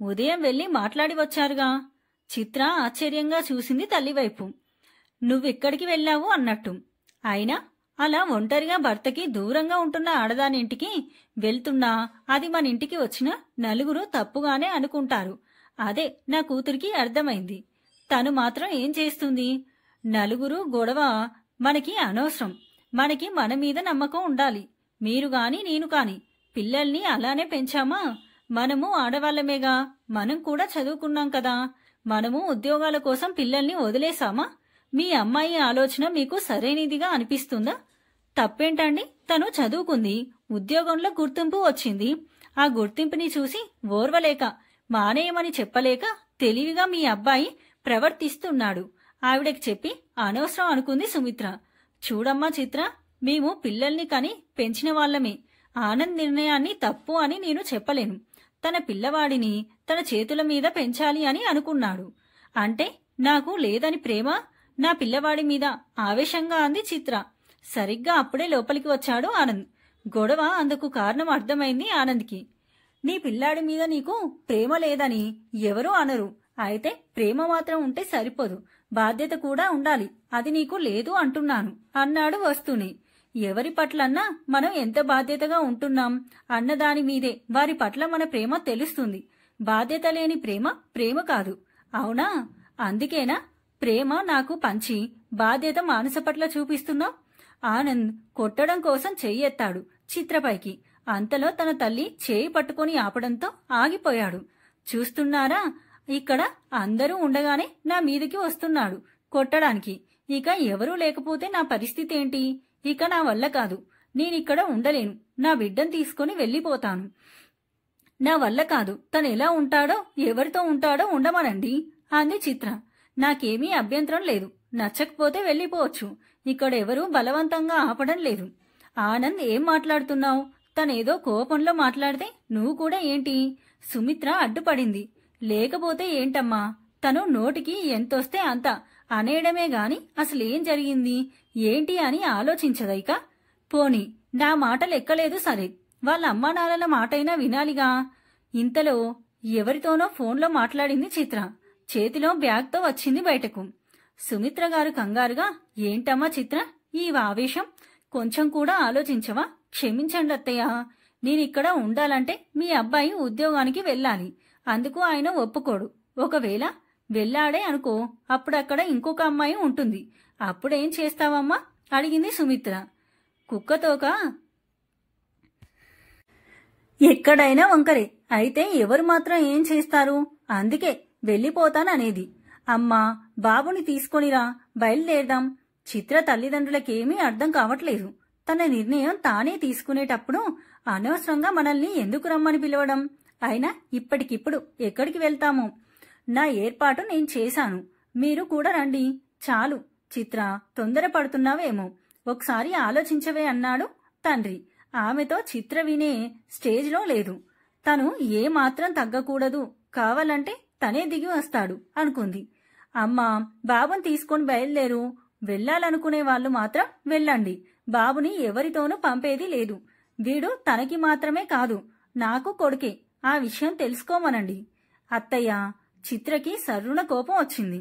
ఉదయం వెళ్ళి మాట్లాడి వచ్చారుగా. చిత్ర ఆశ్చర్యంగా చూసింది తల్లివైపు. నువ్వెక్కడికి వెళ్ళావు అన్నట్టు. అయినా అలా ఒంటరిగా భర్తకి దూరంగా ఉంటున్న ఆడదానింటికి వెళ్తున్నా అది మన ఇంటికి వచ్చిన నలుగురు తప్పుగానే అనుకుంటారు. అదే నా కూతురికి అర్థమైంది. తను మాత్రం ఏం చేస్తుంది? నలుగురు గొడవ మనకి అనవసరం. మనకి మన మీద నమ్మకం ఉండాలి. మీరు గాని నేను కాని పిల్లల్ని అలానే పెంచామా? మనము ఆడవాళ్లమేగా. మనం కూడా చదువుకున్నాం కదా. మనము ఉద్యోగాల కోసం పిల్లల్ని వదిలేశామా? మీ అమ్మాయి ఆలోచన మీకు సరైనదిగా అనిపిస్తుందా? తప్పేంటండి? తను చదువుకుంది, ఉద్యోగంలో గుర్తింపు వచ్చింది. ఆ గుర్తింపుని చూసి ఓర్వలేక మానేయమని చెప్పలేక తెలివిగా మీ అబ్బాయి ప్రవర్తిస్తున్నాడు. ఆవిడకి చెప్పి అనవసరం అనుకుంది సుమిత్ర. చూడమ్మా చిత్ర, మేము పిల్లల్ని కని పెంచిన వాళ్ళమే. ఆనంద్ నిర్ణయాన్ని తప్పు అని నేను చెప్పలేను. తన పిల్లవాడిని తన చేతుల మీద పెంచాలి అని అనుకున్నాడు. అంటే నాకు లేదని ప్రేమ నా పిల్లవాడి మీద ఆవేశంగా అంది చిత్ర. సరిగ్గా అప్పుడే లోపలికి వచ్చాడు ఆనంద్. గొడవ అందుకు కారణం అర్థమైంది ఆనంద్కి. నీ పిల్లాడి మీద నీకు ప్రేమ లేదని ఎవరూ అనరు. అయితే ప్రేమ మాత్రం ఉంటే సరిపోదు, బాధ్యత కూడా ఉండాలి. అది నీకు లేదు అంటున్నాను అన్నాడు వస్తూనే. ఎవరి పట్లన్నా మనం ఎంత బాధ్యతగా ఉంటున్నాం అన్నదాని మీదే వారి పట్ల మన ప్రేమ తెలుస్తుంది. బాధ్యత లేని ప్రేమ ప్రేమ కాదు. అవునా? అందుకేనా ప్రేమ నాకు పంచి బాధ్యత మానస పట్ల చూపిస్తున్నావు? ఆనంద్ కొట్టడం కోసం చెయ్యెత్తాడు చిత్రపైకి. అంతలో తన తల్లి చేయి పట్టుకుని ఆపడంతో ఆగిపోయాడు. చూస్తున్నారా, ఇక్కడ అందరూ ఉండగానే నా మీదికి వస్తున్నాడు కొట్టడానికి. ఇక ఎవరూ లేకపోతే నా పరిస్థితి ఏంటి? ఇక నా వల్ల కాదు. నేనిక్కడ ఉండలేను. నా బిడ్డను తీసుకుని వెళ్ళిపోతాను. నా వల్ల కాదు. తను ఎలా ఉంటాడో ఎవరితో ఉంటాడో ఉండమనండి అంది చిత్ర. నాకేమీ అభ్యంతరం లేదు. నచ్చకపోతే వెళ్ళిపోవచ్చు. ఇక్కడెవరూ బలవంతంగా ఆపడం లేదు. ఆనంద్, ఏం మాట్లాడుతున్నావు? తనేదో కోపంలో మాట్లాడితే నువ్వు కూడా ఏంటి? సుమిత్ర అడ్డుపడింది. లేకపోతే ఏంటమ్మా, తను నోటికి ఎంతొస్తే అంత అనేయడమే గాని అసలేం జరిగింది ఏంటి అని ఆలోచించదైక. పోనీ నా మాట లెక్కలేదు సరే, వాళ్ళ అమ్మానాన్నల మాటైనా వినాలిగా. ఇంతలో ఎవరితోనో ఫోన్లో మాట్లాడింది చిత్ర. చేతిలో బ్యాగ్తో వచ్చింది బయటకు. సుమిత్ర గారు కంగారుగా, ఏంటమ్మా చిత్ర ఈ ఆవేశం? కొంచెం కూడా ఆలోచించవా? క్షమించండి అత్తయ్య. నేనిక్కడ ఉండాలంటే మీ అబ్బాయి ఉద్యోగానికి వెళ్ళాలి. అందుకు ఆయన ఒప్పుకోడు. ఒకవేళ వెళ్ళాడే అనుకో, అప్పుడక్కడ ఇంకొక అమ్మాయి ఉంటుంది. అప్పుడేం చేస్తావమ్మా? అడిగింది సుమిత్ర. కుక్కతోక ఎక్కడైనా వంకరే. అయితే ఎవరు మాత్రం ఏం చేస్తారు? అందుకే వెళ్ళిపోతాననేది. అమ్మా, బాబుని తీసుకొనిరా, బయలుదేరదాం. చిత్ర తల్లిదండ్రులకేమీ అర్థం కావట్లేదు. తన నిర్ణయం తానే తీసుకునేటప్పుడు అనవసరంగా మనల్ని ఎందుకు రమ్మని పిలవడం? అయినా ఇప్పటికిప్పుడు ఎక్కడికి వెళ్తాము? నా ఏర్పాటు నేను చేశాను. మీరు కూడా రండి. చాలు చిత్ర, తొందరపడుతున్నావేమో. ఒకసారి ఆలోచించవే అన్నాడు తండ్రి. ఆమెతో చిత్ర వినే స్టేజ్లో లేదు. తను ఏమాత్రం తగ్గకూడదు. కావాలంటే తనే దిగి వస్తాడు అనుకుంది. అమ్మా, బాబుని తీసుకొని బయలుదేరు. వెళ్లాలనుకునే వాళ్ళు మాత్రం వెళ్ళండి. బాబుని ఎవరితోనూ పంపేది లేదు. వీడు తనకి మాత్రమే కాదు, నాకు కొడుకే. ఆ విషయం తెలుసుకోమనండి. అత్తయ్య, చిత్రకి సర్రున కోపం వచ్చింది.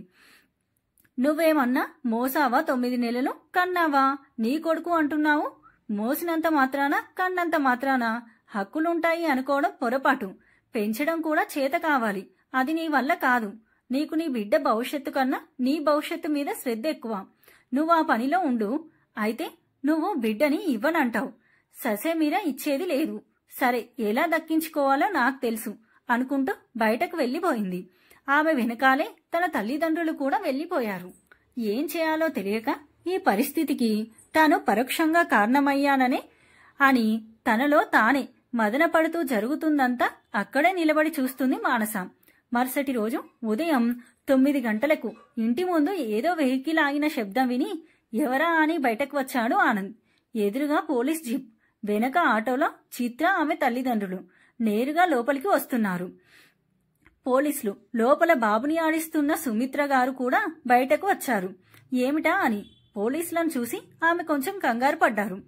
నువ్వేమన్నా మోసావా? 9 నెలలు కన్నావా? నీ కొడుకు అంటున్నావు. మోసినంత మాత్రాన, కన్నంత మాత్రాన హక్కులుంటాయి అనుకోవడం పొరపాటు. పెంచడం కూడా చేత కావాలి. అది నీ వల్ల కాదు. నీకు నీ బిడ్డ భవిష్యత్తు కన్నా నీ భవిష్యత్తు మీద శ్రద్ధ ఎక్కువ. నువ్వు ఆ పనిలో ఉండు. అయితే నువ్వు బిడ్డని ఇవ్వనంటావు. ససే మీర ఇచ్చేది లేదు. సరే, ఎలా దక్కించుకోవాలో నాకు తెలుసు అనుకుంటూ బయటకు వెళ్లిపోయింది. ఆమె వెనకాలే తన తల్లిదండ్రులు కూడా వెళ్లిపోయారు. ఏం చేయాలో తెలియక ఈ పరిస్థితికి తాను పరోక్షంగా కారణమయ్యాననే అని తనలో తానే మదనపడుతూ జరుగుతుందంతా అక్కడే నిలబడి చూస్తుంది మానస. మరుసటి రోజు ఉదయం 9 గంటలకు ఇంటి ముందు ఏదో వెహికల్ ఆగిన శబ్దం విని ఎవరా అని బయటకు వచ్చాడు ఆనంద్. ఎదురుగా పోలీస్ జీప్, వెనక ఆటోలో చిత్ర, ఆమె తల్లిదండ్రులు నేరుగా లోపలికి వస్తున్నారు. పోలీసులు లోపల బాబుని ఆడిస్తున్న సుమిత్ర గారు కూడా బయటకు వచ్చారు. ఏమిటా అని పోలీసులను చూసి ఆమె కొంచెం కంగారు పడ్డారు.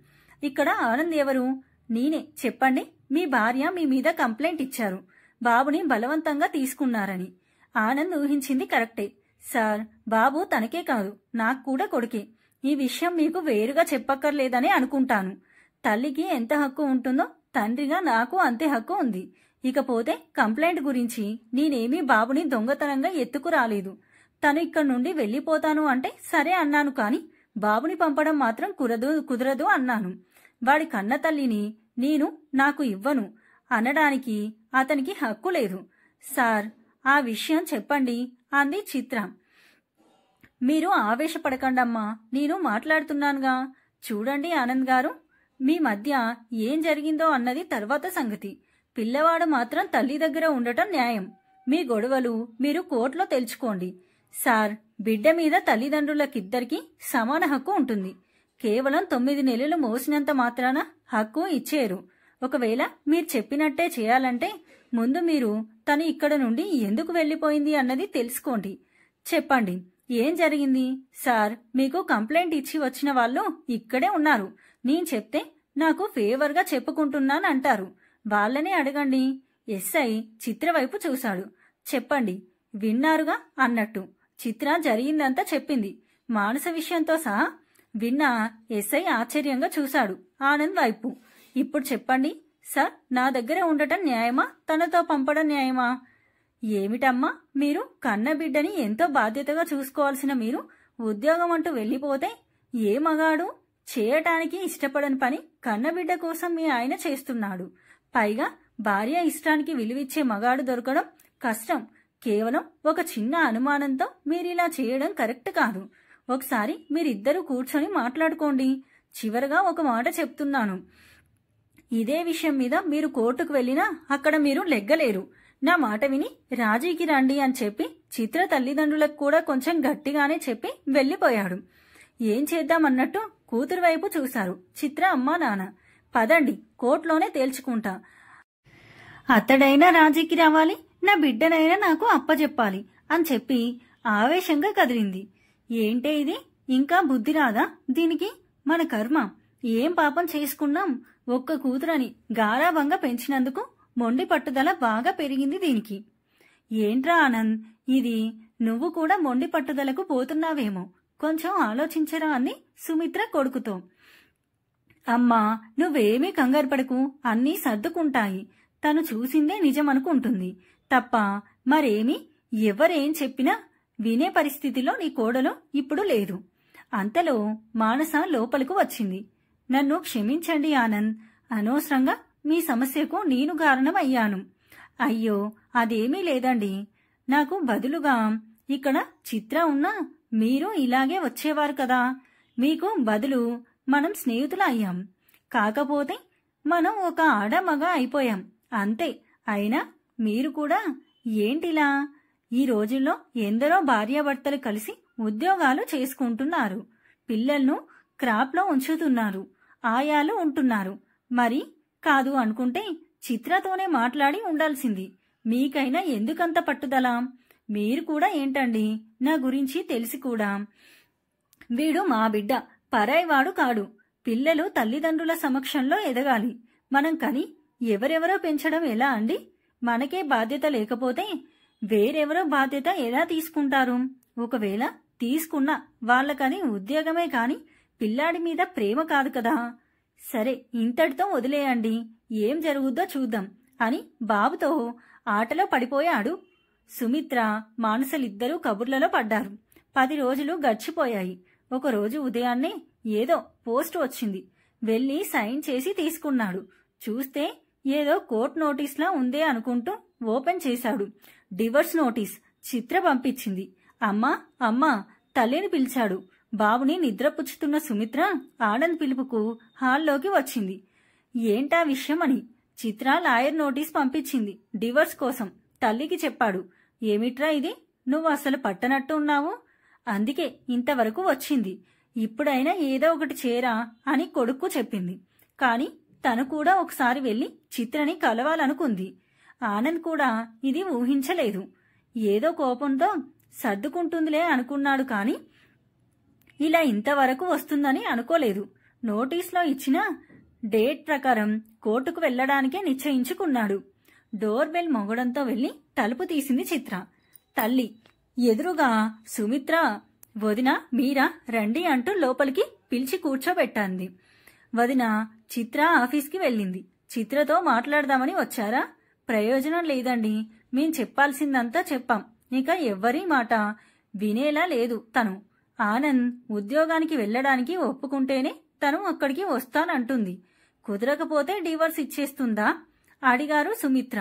ఇక్కడ ఆనంద్ ఎవరు? నేనే. చెప్పండి. మీ భార్య మీ మీద కంప్లైంట్ ఇచ్చారు, బాబుని బలవంతంగా తీసుకున్నారని. ఆనంద్ ఊహించింది కరెక్టే. సార్, బాబు తనకే కాదు, నాకు కూడా కొడుకే. ఈ విషయం మీకు వేరుగా చెప్పక్కర్లేదని అనుకుంటాను. తల్లికి ఎంత హక్కు ఉంటుందో తండ్రిగా నాకు అంతే హక్కు ఉంది. ఇకపోతే కంప్లైంట్ గురించి నేనేమీ బాబుని దొంగతనంగా ఎత్తుకురాలేదు. తను ఇక్కడి నుండి వెళ్లిపోతాను అంటే సరే అన్నాను, కాని బాబుని పంపడం మాత్రం కుదరదు అన్నాను. వాడి కన్న తల్లిని నేను నాకు ఇవ్వను అనడానికి అతనికి హక్కు లేదు. సార్, ఆ విషయం చెప్పండి అంది చిత్ర. మీరు ఆవేశపడకండమ్మా, నేను మాట్లాడుతున్నానుగా. చూడండి ఆనంద్ గారు, మీ మధ్య ఏం జరిగిందో అన్నది తర్వాత సంగతి. పిల్లవాడు మాత్రం తల్లి దగ్గర ఉండటం న్యాయం. మీ గొడవలు మీరు కోర్టులో తెలుసుకోండి. సార్, బిడ్డ మీద తల్లిదండ్రులకిద్దరికీ సమాన హక్కు ఉంటుంది. కేవలం 9 నెలలు మోసినంత మాత్రాన హక్కు ఇచ్చేరు. ఒకవేళ మీరు చెప్పినట్టే చేయాలంటే ముందు మీరు తను ఇక్కడ నుండి ఎందుకు వెళ్లిపోయింది అన్నది తెలుసుకోండి. చెప్పండి, ఏం జరిగింది? సార్, మీకు కంప్లైంట్ ఇచ్చి వచ్చిన వాళ్ళు ఇక్కడే ఉన్నారు. నేను చెప్తే నాకు ఫేవర్గా చెప్పుకుంటున్నానంటారు. వాళ్ళనే అడగండి. ఎస్ఐ చిత్ర వైపు చూశాడు. చెప్పండి, విన్నారుగా అన్నట్టు చిత్ర జరిగిందంతా చెప్పింది, మానస విషయంతో సహా. విన్నా ఎస్ఐ ఆశ్చర్యంగా చూశాడు ఆనంద్ వైపు. ఇప్పుడు చెప్పండి సార్, నా దగ్గర ఉండటం న్యాయమా, తనతో పంపడం న్యాయమా? ఏమిటమ్మా మీరు? కన్న బిడ్డని ఎంతో బాధ్యతగా చూసుకోవాల్సిన మీరు ఉద్యోగం అంటూ వెళ్లిపోతే ఏ మగాడు చేయటానికి ఇష్టపడని పని కన్నబిడ్డ కోసం మీ ఆయన చేస్తున్నాడు. పైగా భార్య ఇష్టానికి విలువిచ్చే మగాడు దొరకడం కష్టం. కేవలం ఒక చిన్న అనుమానంతో మీరిలా చేయడం కరెక్ట్ కాదు. ఒకసారి మీరిద్దరూ కూర్చొని మాట్లాడుకోండి. చివరగా ఒక మాట చెప్తున్నాను, ఇదే విషయం మీద మీరు కోర్టుకు వెళ్ళినా అక్కడ మీరు లెగ్గలేరు. నా మాట విని రాజీకి రండి అని చెప్పి చిత్ర తల్లిదండ్రులకు కూడా కొంచెం గట్టిగానే చెప్పి వెళ్లిపోయాడు. ఏం చేద్దామన్నట్టు కూతురు వైపు చూశారు చిత్ర అమ్మా నాన్న. పదండి, కోర్టులోనే తేల్చుకుంటా. అతడైనా రాజీకి రావాలి, నా బిడ్డనైనా నాకు అప్పచెప్పాలి అని చెప్పి ఆవేశంగా కదిలింది. ఏంటే ఇది? ఇంకా బుద్ధి రాదా దీనికి? మన కర్మ. ఏం పాపం చేసుకున్నాం? ఒక్క కూతురని గారాబంగా పెంచినందుకు మొండి పట్టుదల బాగా పెరిగింది దీనికి. ఏంట్రా ఆనంద్ ఇది? నువ్వు కూడా మొండి పట్టుదలకు పోతున్నావేమో, కొంచెం ఆలోచించరా అంది సుమిత్ర కొడుకుతో. అమ్మా, నువ్వేమీ కంగారు పడకు, అన్నీ సర్దుకుంటాయి. తను చూసిందే నిజమనుకుంటుంది తప్ప మరేమీ ఎవరేం చెప్పినా వినే పరిస్థితిలో నీ కోడలు ఇప్పుడు లేదు. అంతలో మానస లోపలకు వచ్చింది. నన్ను క్షమించండి ఆనంద్, అనవసరంగా మీ సమస్యకు నేను కారణమయ్యాను. అయ్యో, అదేమీ లేదండి. నాకు బదులుగా ఇక్కడ చిత్ర ఉన్నా మీరు ఇలాగే వచ్చేవారు కదా. మీకు బదులు మనం స్నేహితులు అయ్యాం. కాకపోతే మనం ఒక ఆడ మగ అయిపోయాం అంతే. అయినా మీరు కూడా ఏంటిలా? ఈ రోజుల్లో ఎందరో భార్యాభర్తలు కలిసి ఉద్యోగాలు చేసుకుంటున్నారు, పిల్లలను క్రాప్లో ఉంచుతున్నారు, ఆయాలు ఉంటున్నారు. మరి కాదు అనుకుంటే చిత్రతోనే మాట్లాడి ఉండాల్సింది. మీకైనా ఎందుకంత పట్టుదల? మీరు కూడా ఏంటండి, నా గురించి తెలిసి కూడా. వీడు మా బిడ్డ, పరాయివాడు కాడు. పిల్లలు తల్లిదండ్రుల సమక్షంలో ఎదగాలి. మనం కని ఎవరెవరో పెంచడం ఎలా అండి? మనకే బాధ్యత లేకపోతే వేరెవరో బాధ్యత ఎలా తీసుకుంటారు? ఒకవేళ తీసుకున్నా వాళ్ళకది ఉద్యోగమే కాని పిల్లాడి మీద ప్రేమ కాదు కదా. సరే, ఇంతటితో వదిలేయండి, ఏం జరుగుద్దో చూద్దాం అని బాబుతో ఆటలో పడిపోయాడు. సుమిత్ర, మానసలిద్దరూ కబుర్లలో పడ్డారు. 10 రోజులు గడిచిపోయాయి. ఒకరోజు ఉదయాన్నే ఏదో పోస్ట్ వచ్చింది. వెళ్లి సైన్ చేసి తీసుకున్నాడు. చూస్తే ఏదో కోర్టు నోటీస్లా ఉందే అనుకుంటూ ఓపెన్ చేశాడు. డివర్స్ నోటీస్ చిత్ర పంపించింది. అమ్మా అమ్మా తల్లిని పిలిచాడు. బాబుని నిద్రపుచ్చుతున్న సుమిత్ర ఆనంద్ పిలుపుకు హాల్లోకి వచ్చింది. ఏంటా విషయం అని. చిత్ర లాయర్ నోటీస్ పంపించింది డివర్స్ కోసం. తల్లికి చెప్పాడు. ఏమిట్రా ఇది, నువ్వు అసలు పట్టనట్టు ఉన్నావు, అందుకే ఇంతవరకు వచ్చింది. ఇప్పుడైనా ఏదో ఒకటి చేరా అని కొడుక్కు చెప్పింది. కాని తను కూడా ఒకసారి వెళ్లి చిత్రని కలవాలనుకుంది. ఆనంద్ కూడా ఇది ఊహించలేదు. ఏదో కోపంతో సర్దుకుంటుందిలే అనుకున్నాడు. కాని ఇలా ఇంతవరకు వస్తుందని అనుకోలేదు. నోటీస్లో ఇచ్చిన డేట్ ప్రకారం కోర్టుకు వెళ్లడానికే నిశ్చయించుకున్నాడు. డోర్ బెల్ మోగడంతో వెళ్లి తలుపు తీసింది చిత్ర. తల్లి ఎదురుగా సుమిత్ర, వదిన మీరా రండి అంటూ లోపలికి పిలిచి కూర్చోబెట్టాంది. వదిన చిత్ర ఆఫీస్కి వెళ్ళింది. చిత్రతో మాట్లాడదామని వచ్చారా? ప్రయోజనం లేదండి, మేం చెప్పాల్సిందంతా చెప్పాం. ఇక ఎవ్వరీ మాట వినేలా లేదు. తను ఆనంద్ ఉద్యోగానికి వెళ్లడానికి ఒప్పుకుంటేనే తను అక్కడికి వస్తానంటుంది. కుదరకపోతే డివర్స్ ఇచ్చేస్తుందా అడిగారు సుమిత్ర.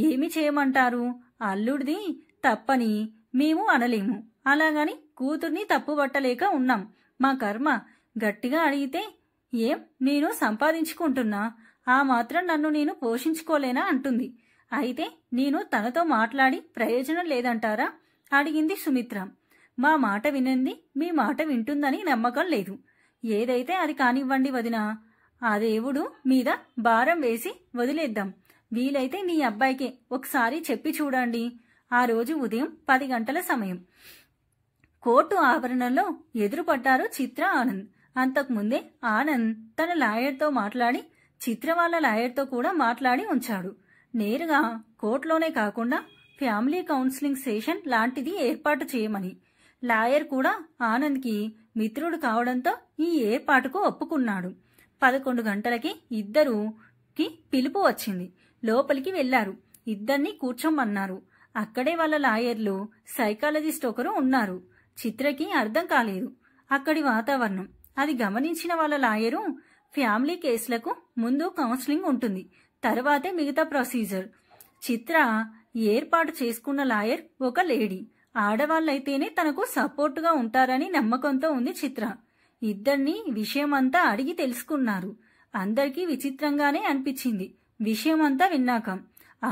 ఏమి చేయమంటారు? అల్లుడిది తప్పని మేము అనలేము, అలాగని కూతుర్ని తప్పుబట్టలేక ఉన్నాం. మా కర్మ. గట్టిగా అడిగితే ఏం నేను సంపాదించుకుంటున్నా, ఆ మాత్రం నన్ను నేను పోషించుకోలేనా అంటుంది. అయితే నేను తనతో మాట్లాడి ప్రయోజనం లేదంటారా అడిగింది సుమిత్ర. మా మాట వినంది మీ మాట వింటుందని నమ్మకం లేదు. ఏదైతే అది కానివ్వండి వదినా. ఆ దేవుడు మీద భారం వేసి వదిలేద్దాం. వీలైతే మీ అబ్బాయికే ఒకసారి చెప్పి చూడండి. ఆ రోజు ఉదయం 10 గంటల సమయం. కోర్టు ఆవరణలో ఎదురుపడ్డారు చిత్ర, ఆనంద్. అంతకుముందే ఆనంద్ తన లాయర్తో మాట్లాడి చిత్ర వాళ్ళ లాయర్తో కూడా మాట్లాడి ఉంచాడు. నేరుగా కోర్టులోనే కాకుండా ఫ్యామిలీ కౌన్సిలింగ్ సెషన్ లాంటిది ఏర్పాటు చేయమని. లాయర్ కూడా ఆనంద్కి మిత్రుడు కావడంతో ఈ ఏర్పాటుకు ఒప్పుకున్నాడు. 11 గంటలకి ఇద్దరుకి పిలుపు వచ్చింది. లోపలికి వెళ్లారు. ఇద్దరిని కూర్చోమన్నారు. అక్కడే వాళ్ళ లాయర్లు, సైకాలజిస్ట్ ఒకరు ఉన్నారు. చిత్రకి అర్థం కాలేదు అక్కడి వాతావరణం. అది గమనించిన వాళ్ళ లాయరు, ఫ్యామిలీ కేసులకు ముందు కౌన్సిలింగ్ ఉంటుంది, తర్వాతే మిగతా ప్రొసీజర్. చిత్ర ఏర్పాటు చేసుకున్న లాయర్ ఒక లేడీ. ఆడవాళ్ళైతేనే తనకు సపోర్టుగా ఉంటారని నమ్మకంతో ఉంది చిత్ర. ఇద్దరిని విషయమంతా అడిగి తెలుసుకున్నారు. అందరికీ విచిత్రంగానే అనిపించింది విషయమంతా విన్నాక.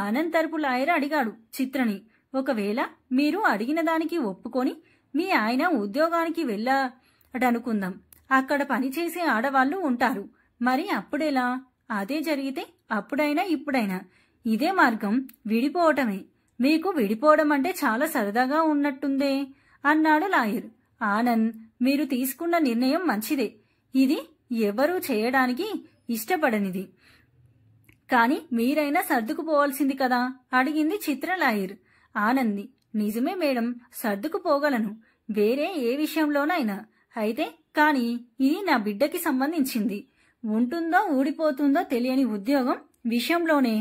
ఆనంద్ తరపు లాయర్ అడిగాడు చిత్రని, ఒకవేళ మీరు అడిగిన దానికి ఒప్పుకొని మీ ఆయన ఉద్యోగానికి వెళ్ళాడనుకుందాం, అక్కడ పనిచేసే ఆడవాళ్లు ఉంటారు, మరి అప్పుడెలా? అదే జరిగితే అప్పుడైనా ఇప్పుడైనా ఇదే మార్గం, విడిపోవటమే. మీకు విడిపోవడం అంటే చాలా సరదాగా ఉన్నట్టుందే అన్నాడు లాయర్. ఆనంద్, మీరు తీసుకున్న నిర్ణయం మంచిదే. ఇది ఎవరూ చేయడానికి ఇష్టపడనిది. కాని మీరైనా సర్దుకుపోవాల్సింది కదా అడిగింది చిత్ర లాయర్. ఆనంది, నిజమే మేడం, సర్దుకుపోగలను, వేరే ఏ విషయంలోనైనా అయితే. కాని ఇది నా బిడ్డకి సంబంధించింది. ఉంటుందో ఊడిపోతుందో తెలియని ఉద్యోగం విషయంలోనే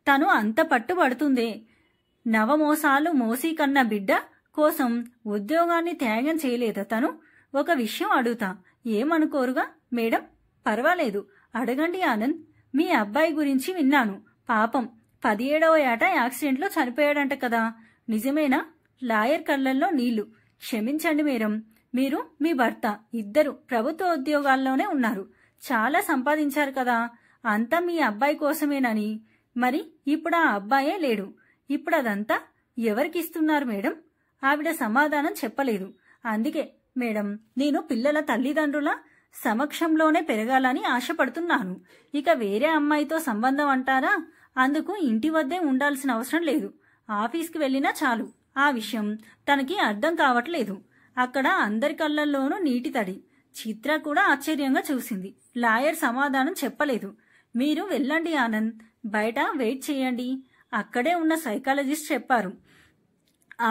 తను అంత పట్టుబడుతుందే. నవమోసాలు మోసి కన్న బిడ్డ కోసం ఉద్యోగాన్ని త్యాగం చేయలేదా తను? ఒక విషయం అడుగుతా, ఏమనుకోరుగా మేడం? పర్వాలేదు, అడగండి ఆనంద్. మీ అబ్బాయి గురించి విన్నాను. పాపం 17వ ఏట యాక్సిడెంట్లో చనిపోయాడంట కదా, నిజమేనా? లాయర్ కళ్ళల్లో నీళ్లు. క్షమించండి మేడం, మీరు మీ భర్త ఇద్దరు ప్రభుత్వ ఉద్యోగాల్లోనే ఉన్నారు, చాలా సంపాదించారు కదా, అంతా మీ అబ్బాయి కోసమేనని. మరి ఇప్పుడు ఆ అబ్బాయే లేడు, ఇప్పుడు అదంతా ఎవరికిస్తున్నారు మేడం? ఆవిడ సమాధానం చెప్పలేదు. అందుకే మేడం, నేను పిల్లల తల్లిదండ్రుల సమక్షంలోనే పెరగాలని ఆశపడుతున్నాను. ఇక వేరే అమ్మాయితో సంబంధం అంటారా? అందుకు ఇంటి వద్దే ఉండాల్సిన అవసరం లేదు, ఆఫీస్కి వెళ్ళినా చాలు. ఆ విషయం తనకి అర్థం కావట్లేదు. అక్కడ అందరి కళ్ళల్లోనూ నీటి తడి. చిత్ర కూడా ఆశ్చర్యంగా చూసింది. లాయర్ సమాధానం చెప్పలేదు. మీరు వెళ్ళండి ఆనంద్, బయట వెయిట్ చేయండి, అక్కడే ఉన్న సైకాలజిస్ట్ చెప్పారు.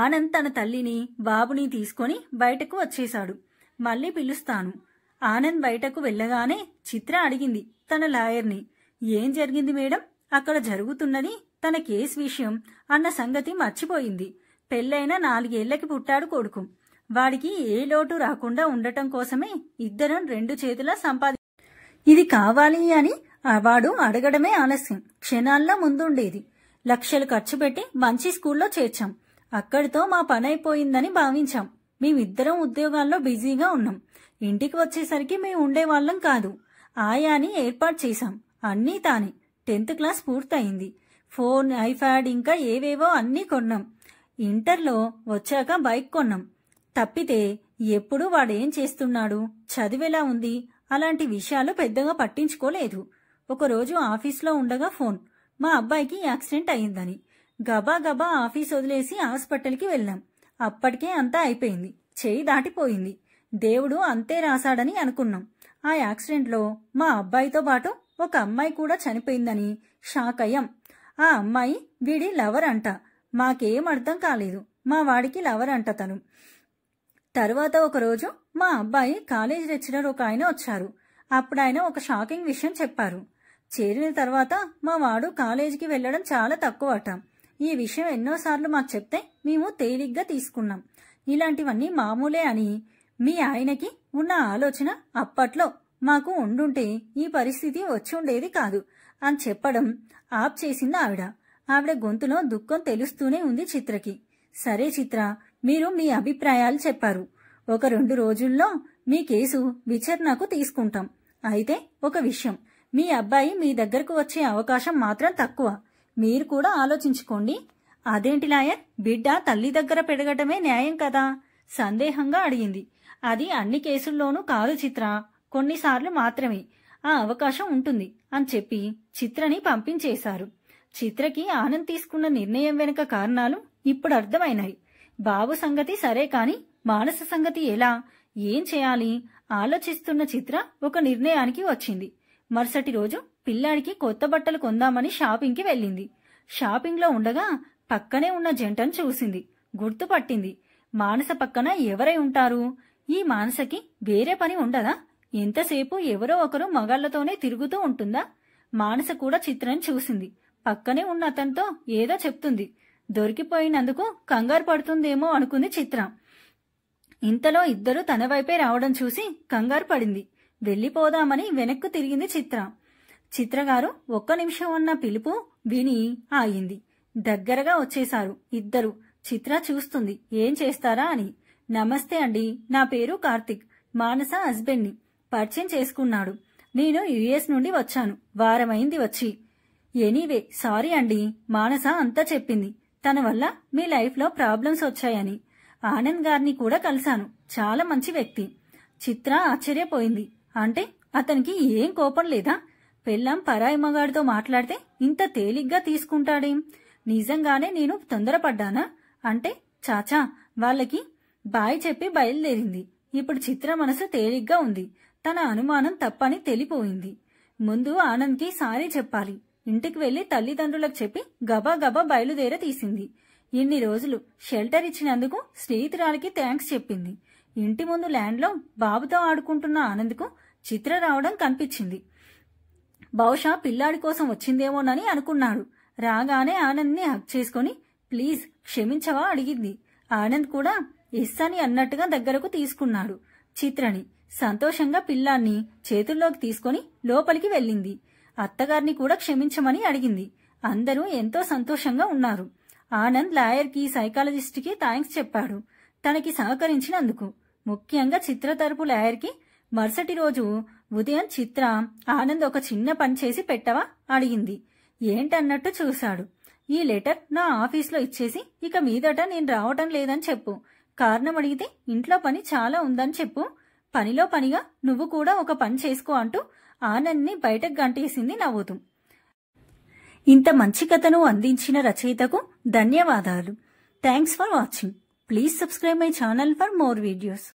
ఆనంద్ తన తల్లిని బాబుని తీసుకొని బయటకు వచ్చేశాడు. మళ్ళీ పిలుస్తాను. ఆనంద్ బయటకు వెళ్ళగానే చిత్ర అడిగింది తన లాయర్ని, ఏం జరిగింది మేడం? అక్కడ జరుగుతున్నది తన కేసు విషయం అన్న సంగతి మర్చిపోయింది. పెళ్ళైన 4 ఏళ్లకి పుట్టాడు కొడుకు. వాడికి ఏ లోటు రాకుండా ఉండటం కోసమే ఇద్దరం 2 చేతులా ఇది కావాలి అని వాడు అడగడమే ఆలస్యం. క్షణాల్లో ముందుండేది. లక్షలు ఖర్చు పెట్టి మంచి స్కూల్లో చేర్చాం. అక్కడితో మా పనైపోయిందని భావించాం. మేమిద్దరం ఉద్యోగాల్లో బిజీగా ఉన్నాం. ఇంటికి వచ్చేసరికి మేము ఉండేవాళ్ళం కాదు. ఆయాని ఏర్పాటు చేశాం. అన్నీ తానే. 10th క్లాస్ పూర్తయింది. ఫోన్, ఐప్యాడ్ ఇంకా ఏవేవో అన్నీ కొన్నాం. ఇంటర్లో వచ్చాక బైక్ కొన్నాం. తప్పితే ఎప్పుడు వాడేం చేస్తున్నాడు, చదివెలా ఉంది, అలాంటి విషయాలు పెద్దగా పట్టించుకోలేదు. ఒకరోజు ఆఫీస్లో ఉండగా ఫోన్, మా అబ్బాయికి యాక్సిడెంట్ అయిందని. గబా గబా ఆఫీస్ వదిలేసి హాస్పిటల్కి వెళ్ళాం. అప్పటికే అంతా అయిపోయింది. చేయి దాటిపోయింది. దేవుడు అంతే రాశాడని అనుకున్నాం. ఆ యాక్సిడెంట్లో మా అబ్బాయితో పాటు ఒక అమ్మాయి కూడా చనిపోయిందని షాక్ అయ్యాం. ఆ అమ్మాయి వీడి లవర్ అంట. మాకేం అర్థం కాలేదు. మా వాడికి లవర్ అంట తను. తర్వాత ఒకరోజు మా అబ్బాయి కాలేజ్ లెక్చరర్ ఒక ఆయన వచ్చారు. అప్పుడు ఆయన ఒక షాకింగ్ విషయం చెప్పారు. చేరిన తర్వాత మా వాడు కాలేజీకి వెళ్లడం చాలా తక్కువట. ఈ విషయం ఎన్నోసార్లు మాకు చెప్తే మేము తేలిగ్గా తీసుకున్నాం. ఇలాంటివన్నీ మామూలే అని. మీ ఆయనకి ఉన్న ఆలోచన అప్పట్లో మాకు ఉండుంటే ఈ పరిస్థితి వచ్చి ఉండేది కాదు అని చెప్పడం ఆప్ చేసింది ఆవిడ. ఆవిడ గొంతులో దుఃఖం తెలుస్తూనే ఉంది చిత్రకి. సరే చిత్ర, మీరు మీ అభిప్రాయాలు చెప్పారు. ఒక 2 రోజుల్లో మీ కేసు విచారణకు తీసుకుంటాం. అయితే ఒక విషయం, మీ అబ్బాయి మీ దగ్గరకు వచ్చే అవకాశం మాత్రం తక్కువ. మీరు కూడా ఆలోచించుకోండి. అదేంటి లాయర్, బిడ్డ తల్లి దగ్గర పెరగటమే న్యాయం కదా? సందేహంగా అడిగింది. అది అన్ని కేసుల్లోనూ కాదు చిత్ర, కొన్నిసార్లు మాత్రమే ఆ అవకాశం ఉంటుంది అని చెప్పి చిత్రని పంపించేశారు. చిత్రకి ఆనంద్ తీసుకున్న నిర్ణయం వెనుక కారణాలు ఇప్పుడు అర్థమైనాయి. బాబు సంగతి సరే కాని మానస సంగతి ఎలా, ఏం చేయాలి ఆలోచిస్తున్న చిత్ర ఒక నిర్ణయానికి వచ్చింది. మరుసటి రోజు పిల్లాడికి కొత్త బట్టలు కొందామని షాపింగ్కి వెళ్ళింది. షాపింగ్లో ఉండగా పక్కనే ఉన్న జంటను చూసింది. గుర్తుపట్టింది. మానస పక్కన ఎవరై ఉంటారు? ఈ మానసకి వేరే పని ఉండదా? ఎంతసేపు ఎవరో ఒకరు మగాళ్లతోనే తిరుగుతూ ఉంటుందా? మానస కూడా చిత్రని చూసింది. పక్కనే ఉన్న అతనితో ఏదో చెప్తుంది. దొరికిపోయినందుకు కంగారు పడుతుందేమో అనుకుంది చిత్ర. ఇంతలో ఇద్దరు తన వైపే రావడం చూసి కంగారు పడింది. వెళ్లిపోదామని వెనక్కు తిరిగింది చిత్ర. చిత్రగారు 1 నిమిషం అన్న పిలుపు విని ఆగింది. దగ్గరగా వచ్చేశారు ఇద్దరు. చిత్ర చూస్తుంది ఏం చేస్తారా అని. నమస్తే అండి, నా పేరు కార్తిక్, మానస హస్బెండ్ని. పరిచయం చేసుకున్నాడు. నేను యుఎస్ నుండి వచ్చాను, వారమైంది వచ్చి. ఎనీవే సారీ అండి, మానస అంతా చెప్పింది. తన వల్ల మీ లైఫ్లో ప్రాబ్లమ్స్ వచ్చాయని. ఆనంద్ గారిని కూడా కలిశాను, చాలా మంచి వ్యక్తి. చిత్ర ఆశ్చర్యపోయింది. అంటే అతనికి ఏం కోపం లేదా? పెళ్ళాం పరాయి మగాడితో మాట్లాడితే ఇంత తేలిగ్గా తీసుకుంటాడేం? నిజంగానే నేను తొందరపడ్డానా? అంటే చాచా వాళ్ళకి బాయ్ చెప్పి బయలుదేరింది. ఇప్పుడు చిత్ర మనసు తేలిగ్గా ఉంది. తన అనుమానం తప్పని తెలిపోయింది. ముందు ఆనంద్కి సారీ చెప్పాలి. ఇంటికి వెళ్లి తల్లిదండ్రులకు చెప్పి గబా గబా బయలుదేర తీసింది. ఇన్ని రోజులు షెల్టర్ ఇచ్చినందుకు స్నేహితురాలికి థ్యాంక్స్ చెప్పింది. ఇంటి ముందు ల్యాండ్లో బాబుతో ఆడుకుంటున్న ఆనంద్కు చిత్ర రావడం కనిపించింది. బహుశా పిల్లాడి కోసం వచ్చిందేమోనని అనుకున్నాడు. రాగానే ఆనంద్ని హక్ చేసుకుని ప్లీజ్ క్షమించవా అడిగింది. ఆనంద్ కూడా ఎస్ అని అన్నట్టుగా దగ్గరకు తీసుకున్నాడు. చిత్రని సంతోషంగా పిల్లాన్ని చేతుల్లోకి తీసుకుని లోపలికి వెళ్ళింది. అత్తగారిని కూడా క్షమించమని అడిగింది. అందరూ ఎంతో సంతోషంగా ఉన్నారు. ఆనంద్ లాయర్కి సైకాలజిస్ట్కి థ్యాంక్స్ చెప్పాడు తనకి సహకరించినందుకు. ముఖ్యంగా చిత్ర తరపు లాయర్కి. మరుసటి రోజు ఉదయం చిత్ర ఆనంద్ ఒక చిన్న పని చేసి పెట్టవా అడిగింది. ఏంటన్నట్టు చూశాడు. ఈ లెటర్ నా ఆఫీస్లో ఇచ్చేసి ఇక మీదట నేను రావటం లేదని చెప్పు. కారణం అడిగితే ఇంట్లో పని చాలా ఉందని చెప్పు. పనిలో పనిగా నువ్వు కూడా ఒక పని చేసుకో అంటూ ఆనంద్ని బయటకు గంటేసింది నవ్వుతూ. ఇంత మంచి కథను అందించిన రచయితకు ధన్యవాదాలు. Thanks for watching. Please subscribe my channel for more videos.